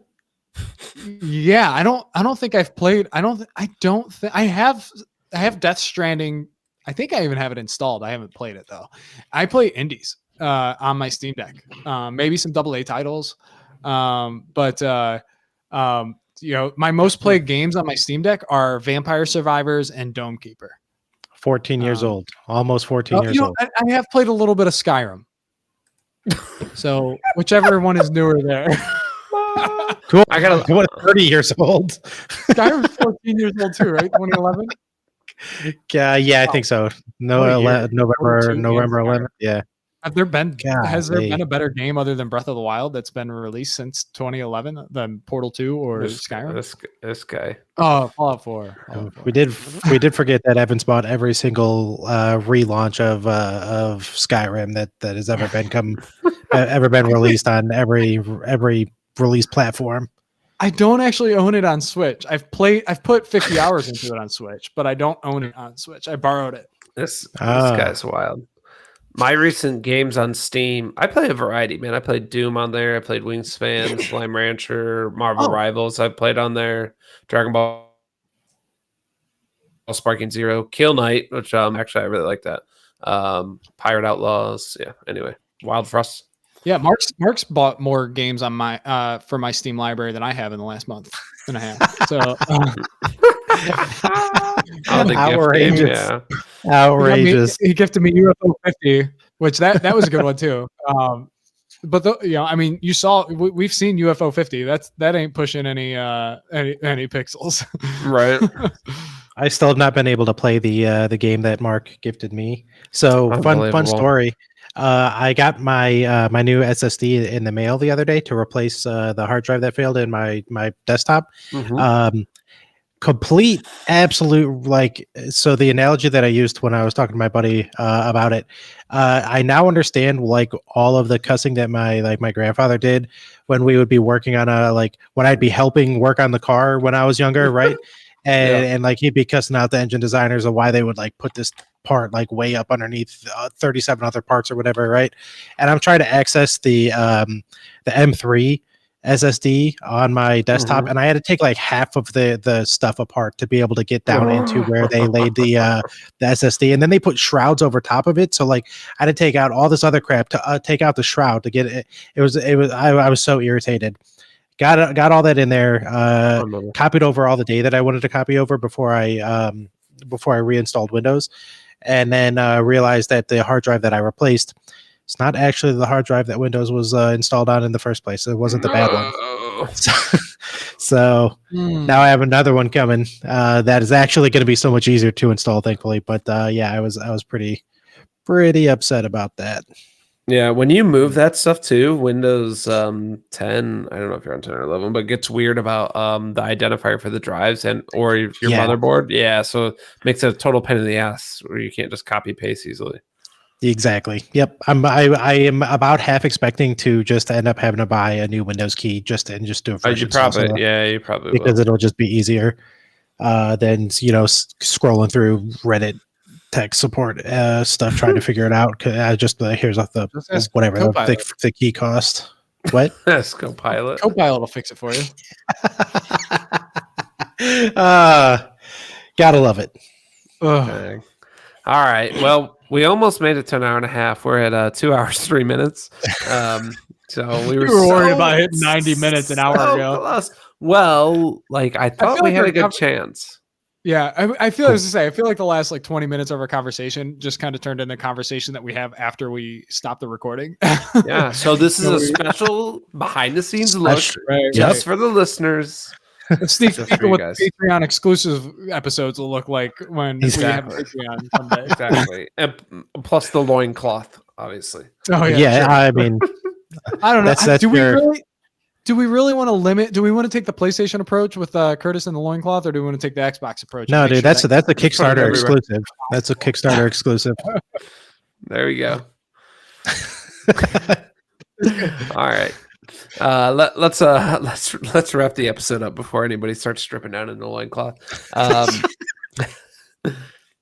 Yeah, I don't think I've played. I don't think I have Death Stranding. I think I even have it installed. I haven't played it though. I play indies on my Steam Deck. Maybe some AA titles. But my most played games on my Steam Deck are Vampire Survivors and Dome Keeper. 14 years old. Almost 14 years old. I have played a little bit of Skyrim. So whichever one is newer there. Cool. I got 30 years old. Skyrim's 14 years old too, right? 2011. Yeah, I think so. November 11th. Yeah. Has there been a better game other than Breath of the Wild that's been released since 2011 than Portal 2 or Skyrim? This guy. Oh, Fallout 4. We did forget that Evans bought every single relaunch of Skyrim that has ever been released on every release platform. I don't actually own it on Switch. I've put 50 hours into it on Switch, but I don't own it on Switch. I borrowed it. This guy's wild. My recent games on Steam, I play a variety, man. I played Doom on there. I played Wingspan, Slime Rancher, Marvel Rivals. I played on there. Dragon Ball Sparking Zero, Kill Knight, which actually I really like that. Pirate Outlaws. Yeah. Anyway, Wild Frost. Yeah, Mark's bought more games on my for my Steam library than I have in the last month and a half. So outrageous. Outrageous. He gifted me UFO 50, which that was a good one too. But you saw we've seen UFO 50. That ain't pushing any pixels, right? I still have not been able to play the game that Mark gifted me. So fun story. I got my my new SSD in the mail the other day to replace the hard drive that failed in my desktop. Mm-hmm. Complete, absolute, so the analogy that I used when I was talking to my buddy about it, I now understand all of the cussing that my grandfather did when we would be working on when I'd be helping work on the car when I was younger, right? And he'd be cussing out the engine designers of why they would put this part way up underneath 37 other parts or whatever, right? And I'm trying to access the M3 SSD on my desktop, and I had to take half of the stuff apart to be able to get down into where they laid the SSD, and then they put shrouds over top of it. So I had to take out all this other crap to take out the shroud to get it. I was so irritated. Got all that in there. Copied over all the data that I wanted to copy over before I reinstalled Windows, and then realized that the hard drive that I replaced, it's not actually the hard drive that Windows was installed on in the first place. It wasn't the bad one. So now I have another one coming that is actually going to be so much easier to install, thankfully. But I was pretty upset about that. Yeah, when you move that stuff too, Windows 10, I don't know if you're on 10 or 11, but it gets weird about the identifier for the drives or your motherboard. Yeah, so it makes it a total pain in the ass where you can't just copy paste easily. Exactly. Yep. I am about half expecting to just end up having to buy a new Windows key just do a fresh You install probably, setup, yeah, you probably because will. it'll just be easier than scrolling through Reddit tech support stuff trying to figure it out. Just here's off the Just ask whatever Copilot. the key cost. What? Let's go pilot. Copilot will fix it for you. Gotta love it. Ugh. Dang. All right. Well, we almost made it to an hour and a half. We're at 2 hours 3 minutes. So we were, worried about hitting 90 minutes an hour ago. Close. Well, like I thought feel we like had we're a good chance. Yeah, I feel as to say, I feel like the last like 20 minutes of our conversation just kind of turned into a conversation that we have after we stop the recording. Yeah. So this is a special behind the scenes look Right, just for the listeners. right. Sneak Just peek for of you what guys. the Patreon exclusive episodes will look like when Exactly. we have Patreon someday. Exactly. And plus the loincloth, obviously. Oh Yeah, sure. I mean, I don't know. that's Do we really want to limit? Do we want to take the PlayStation approach with Curtis and the loincloth, or do we want to take the Xbox approach? no, and make dude. sure That's a put it Kickstarter everywhere. exclusive. That's a Kickstarter exclusive. There we go. All right. Let's wrap the episode up before anybody starts stripping down in the loincloth.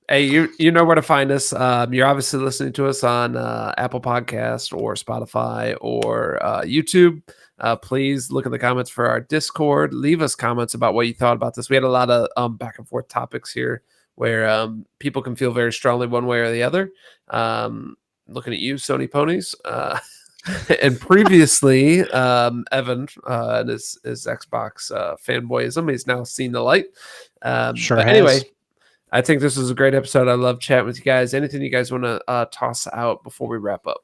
Hey, you know where to find us. You're obviously listening to us on Apple Podcast or Spotify or YouTube. Please look in the comments for our Discord. Leave us comments about what you thought about this. We had a lot of back and forth topics here where people can feel very strongly one way or the other. Looking at you, Sony Ponies. And previously, Evan and his Xbox fanboyism, he's now seen the light. Sure but has. anyway, I think this was a great episode. I love chatting with you guys. Anything you guys want to toss out before we wrap up?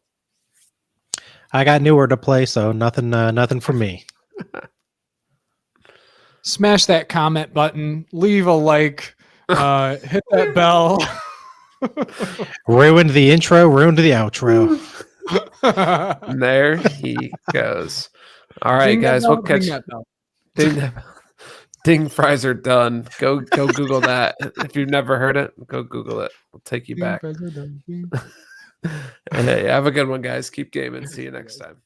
I got newer to play, so nothing from me. smash that comment button, leave a like, hit that bell. Ruined the intro, ruined the outro. And there he goes. All right, Ding that guys, bell, we'll catch ding that bell. ding that bell. Ding fries are done. Go Google that. If you've never heard it, go Google it. We'll take you Ding back. fries are done. Ding. Hey, have a good one, guys. Keep gaming. See you next time.